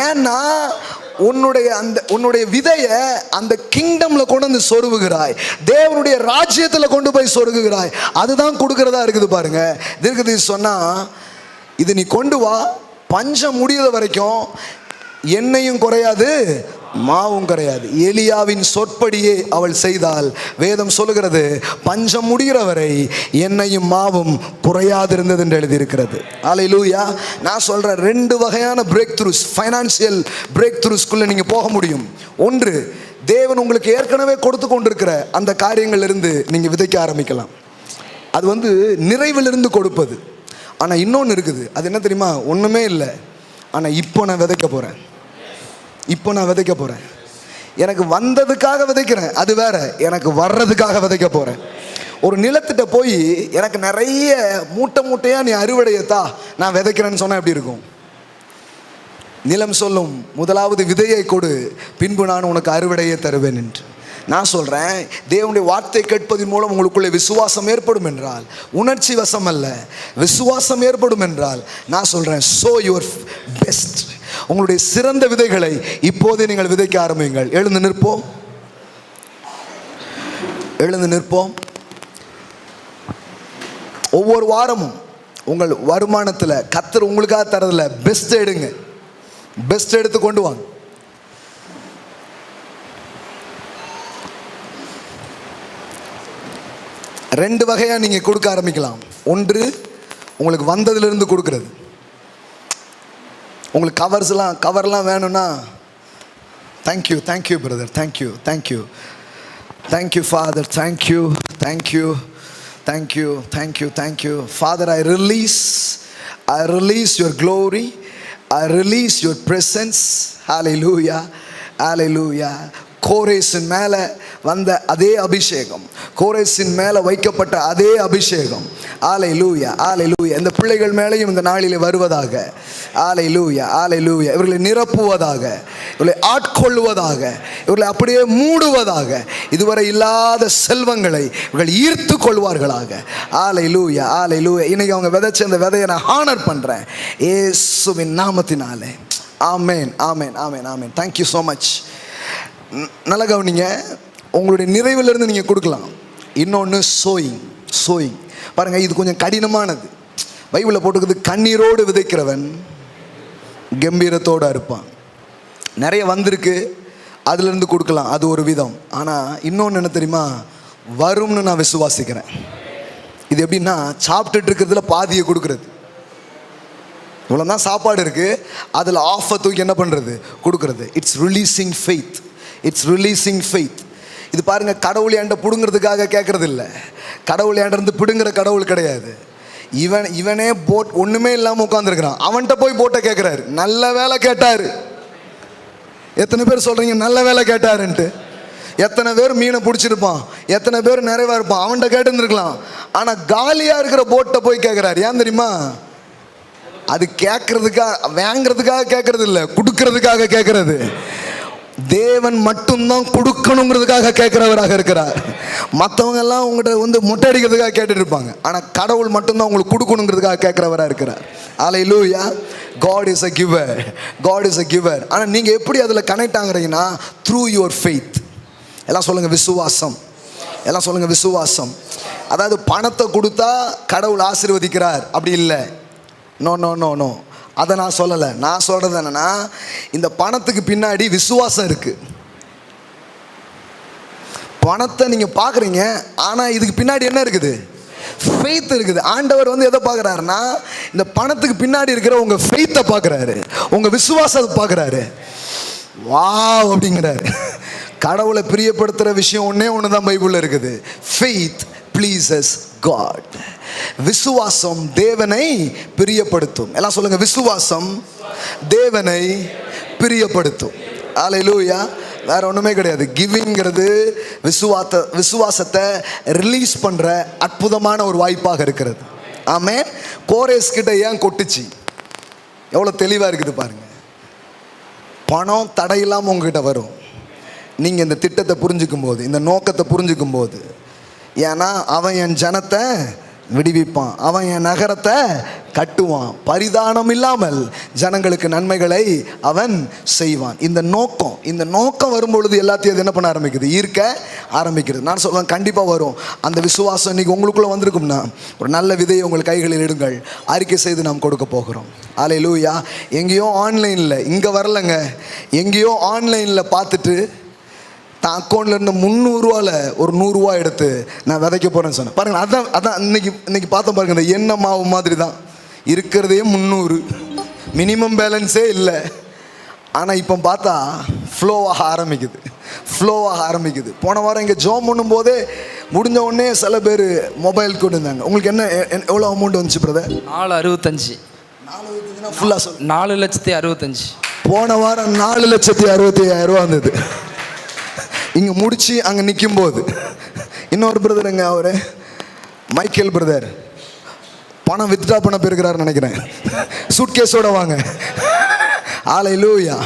ஏன்னா உன்னுடைய விதையை அந்த கிங்டம்ல கொண்டு சொருகுகிறாய், தேவனுடைய ராஜ்யத்தில் கொண்டு போய் சொருகுகிறாய். அதுதான் கொடுக்கறதா இருக்குது பாருங்க. தீர்க்கதரிசி சொன்னா, இது நீ கொண்டு வா, பஞ்சம் முடிகிற வரைக்கும் எண்ணெயும் குறையாது, மாவும் குறையாது. எலியாவின் சொற்படியே அவள் செய்தால் வேதம் சொல்லுகிறது, பஞ்சம் முடிகிற வரை எண்ணெயும் மாவும் குறையாது இருந்தது என்று எழுதியிருக்கிறது. அல்லேலூயா. நான் சொல்கிறேன், 2 வகையான பிரேக் த்ரூஸ், ஃபைனான்சியல் பிரேக் த்ரூஸ்குள்ளே நீங்கள் போக முடியும். ஒன்று, தேவன் உங்களுக்கு ஏற்கனவே கொடுத்து கொண்டிருக்கிற அந்த காரியங்களிலிருந்து நீங்கள் விதைக்க ஆரம்பிக்கலாம். அது நிறைவிலிருந்து கொடுப்பது. ஆனால் இன்னொன்று இருக்குது, அது என்ன தெரியுமா? ஒன்றுமே இல்லை, ஆனால் இப்போ நான் விதைக்க போகிறேன். எனக்கு வந்ததுக்காக விதைக்கிறேன், அது வேற. எனக்கு வர்றதுக்காக விதைக்க போகிறேன். ஒரு நிலத்திட்ட போய் எனக்கு நிறைய மூட்டையாக நீ அறுவடையத்தா நான் விதைக்கிறேன்னு சொன்னால் எப்படி இருக்கும்? நிலம் சொல்லும், முதலாவது விதையை கொடு, பின்பு நான் உனக்கு அறுவடையை தருவேன் என்று. நான் சொல்கிறேன், தேவனுடைய வார்த்தை கேட்பதன் மூலம் உங்களுக்குள்ளே விசுவாசம் ஏற்படும் என்றால், உணர்ச்சி வசம் அல்ல, விசுவாசம் ஏற்படும் என்றால், நான் சொல்கிறேன், சோ யுவர் பெஸ்ட். உங்களுடைய சிறந்த விதைகளை இப்போதே நீங்கள் விதைக்க ஆரம்பியுங்கள். எழுந்து நிற்போம். எழுந்து நிற்போம். ஒவ்வொரு வாரமும் உங்கள் வருமானத்தில் கர்த்தர் உங்களுக்காக தரதில்ல, பெஸ்ட் எடுங்க, பெஸ்ட் எடுத்து கொண்டு வாங்க. ரெண்டு வகையாக நீங்கள் கொடுக்க ஆரம்பிக்கலாம். ஒன்று உங்களுக்கு வந்ததுலேருந்து கொடுக்கறது. உங்களுக்கு கவர்லாம் வேணும்னா thank you thank you brother, thank you thank you thank you father, thank you thank you thank you thank you thank you father. I release your glory, I release your presence. Hallelujah, hallelujah. கோரேசின் மேலே வந்த அதே அபிஷேகம், கோரேசின் மேலே வைக்கப்பட்ட அதே அபிஷேகம், ஹல்லேலூயா ஹல்லேலூயா, இந்த பிள்ளைகள் மேலேயும் இந்த நாளிலே வருவதாக. ஹல்லேலூயா ஹல்லேலூயா. இவர்களை நிரப்புவதாக, இவர்களை ஆட்கொள்வதாக, இவர்களை அப்படியே மூடுவதாக. இதுவரை இல்லாத செல்வங்களை இவர்கள் ஈர்த்து கொள்வார்களாக. ஹல்லேலூயா ஹல்லேலூயா. இன்னைக்கு அவங்க விதைச்ச அந்த விதையை நான் ஹானர் பண்ணுறேன் இயேசுவின் நாமத்தினாலே. Amen amen amen amen. Thank you so much. நல்ல கவனிங்க, உங்களுடைய நிறைவிலிருந்து நீங்கள் கொடுக்கலாம். இன்னொன்று சோயிங் பாருங்கள், இது கொஞ்சம் கடினமானது. பைபிளில் போட்டுக்கிறது, கண்ணீரோடு விதைக்கிறவன் கம்பீரத்தோடு இருப்பான். நிறைய வந்திருக்கு, அதுலேருந்து கொடுக்கலாம், அது ஒரு விதம். ஆனால் இன்னொன்று என்ன தெரியுமா, வரும்னு நான் விசுவாசிக்கிறேன். இது எப்படின்னா, சாப்பிட்டுட்டு இருக்கிறதுல பாதியை கொடுக்குறது. இவ்வளோ தான் சாப்பாடு இருக்குது, அதில் ஆஃபை தூக்கி என்ன பண்ணுறது, கொடுக்குறது. It's releasing faith, it's releasing faith. இது பாருங்கள், கடவுள் என்கிட்ட பிடுங்கிறதுக்காக கேட்குறது இல்லை. கடவுள் என்கிட்ட பிடுங்குற கடவுள் கிடையாது. இவனே போட் ஒன்றுமே இல்லாமல் உட்காந்துருக்கிறான், அவன்கிட்ட போய் போட்டை கேட்குறாரு. நல்ல வேலை கேட்டார். எத்தனை பேர் சொல்கிறீங்க நல்ல வேலை கேட்டாருன்ட்டு? எத்தனை பேர் மீனை பிடிச்சிருப்பான், எத்தனை பேர் நிறைவாக இருப்பான், அவன்கிட்ட கேட்டுருந்துருக்கலாம். ஆனால் காலியாக இருக்கிற போட்டை போய் கேட்குறாரு. ஏன் தெரியுமா? அது கேட்கறதுக்காக, வாங்கிறதுக்காக கேட்கறது இல்லை, கொடுக்கறதுக்காக கேட்கறது. தேவன் மட்டும்தான் கொடுக்கணுங்கிறதுக்காக கேட்கிறவராக இருக்கிறார். மற்றவங்க எல்லாம் உங்கள்கிட்ட மொட்டை அடிக்கிறதுக்காக கேட்டுட்டு இருப்பாங்க. ஆனால் கடவுள் மட்டும்தான் உங்களுக்கு கொடுக்கணுங்கிறதுக்காக கேட்கிறவராக இருக்கிறார். ஹல்லேலூயா. God is a giver, God is a giver. ஆனால் நீங்கள் எப்படி அதில் கனெக்ட் ஆகுறீங்கன்னா, த்ரூ யுவர் ஃபெய்த். எல்லாம் சொல்லுங்கள் விசுவாசம், எல்லாம் சொல்லுங்கள் விசுவாசம். அதாவது பணத்தை கொடுத்தா கடவுள் ஆசீர்வதிக்கிறார் அப்படி இல்லை. நோ நோ நோ நோ, அதை நான் சொல்லலை. நான் சொல்கிறது என்னென்னா, இந்த பணத்துக்கு பின்னாடி விசுவாசம் இருக்குது. பணத்தை நீங்கள் பார்க்குறீங்க, ஆனால் இதுக்கு பின்னாடி என்ன இருக்குது? ஃபெய்த் இருக்குது. ஆண்டவர் எதை பார்க்குறாருன்னா, இந்த பணத்துக்கு பின்னாடி இருக்கிற உங்கள் ஃபெய்த்தை பார்க்குறாரு, உங்கள் விசுவாசத்தை பார்க்குறாரு. வாவ் அப்படிங்கிறாரு. கடவுளை பிரியப்படுத்துகிற விஷயம் ஒன்று தான் பைபிளில் இருக்குது. Faith pleases God. விசுவாசம் தேவனை பிரியப்படுத்தும். எல்லாம் சொல்லுங்க, விசுவாசம் தேவனை பிரியப்படுத்தும். ஹல்லேலூயா. வேற ஒன்றுமே கிடையாது. கிவிங்கிறது விசுவாசத்தை ரிலீஸ் பண்ணுற அற்புதமான ஒரு வாய்ப்பாக இருக்கிறது. ஆமென். கோரேஸ் கிட்ட ஏன் கொட்டுச்சு? எவ்வளோ தெளிவாக இருக்குது பாருங்க. பணம் தடையில்லாமல் உங்ககிட்ட வரும், நீங்கள் இந்த திட்டத்தை புரிஞ்சுக்கும் போது, இந்த நோக்கத்தை புரிஞ்சுக்கும் போது. ஏன்னா அவன் என் ஜனத்தை விடுவிப்பான், அவன் என் நகரத்தை கட்டுவான், பரிதானம் இல்லாமல் ஜனங்களுக்கு நன்மைகளை அவன் செய்வான். இந்த நோக்கம் வரும்பொழுது எல்லாத்தையும் அது என்ன பண்ண ஆரம்பிக்குது? ஈர்க்க ஆரம்பிக்கிறது. நான் சொல்லுவேன், கண்டிப்பாக வரும். அந்த விசுவாசம் இன்றைக்கி உங்களுக்குள்ளே வந்திருக்கும்னா, ஒரு நல்ல விதையை உங்கள் கைகளில் இடுங்கள். அறிக்கை செய்து நாம் கொடுக்க போகிறோம். ஹல்லேலூயா. எங்கேயோ ஆன்லைனில், இங்கே வரலைங்க, எங்கேயோ ஆன்லைனில் பார்த்துட்டு தான் அக்கௌண்ட்டில் இருந்த 300 ரூபாவில் ஒரு 100 ரூபா எடுத்து நான் விதைக்க போகிறேன்னு சொன்னேன். பாருங்கள், அதான் இன்னைக்கு பார்த்தோம் பாருங்கள். இந்த எண்ணெய் மாவு மாதிரி தான் இருக்கிறதே 300, மினிமம் பேலன்ஸே இல்லை. ஆனால் இப்போ பார்த்தா ஃப்ளோவாக ஆரம்பிக்குது. போன வாரம் இங்கே ஜோம் பண்ணும் போதே முடிஞ்ச உடனே சில பேர் மொபைல் கொண்டு இருந்தாங்க. உங்களுக்கு எவ்வளோ அமௌண்ட் வந்துச்சு பிரதர்? 465. 465 ஃபுல்லாக சொல். 4,65,000. போன வாரம் 4,65,000 வந்தது. இங்கே முடிச்சு அங்கே நிற்கும் போது இன்னொரு பிரதருங்க, அவர் மைக்கேல் பிரதர், பணம் வித்ட்ரா பண்ண போயிருக்கிறாருன்னு நினைக்கிறேன். சூட்கேஸோட வாங்க. ஹல்லேலூயா.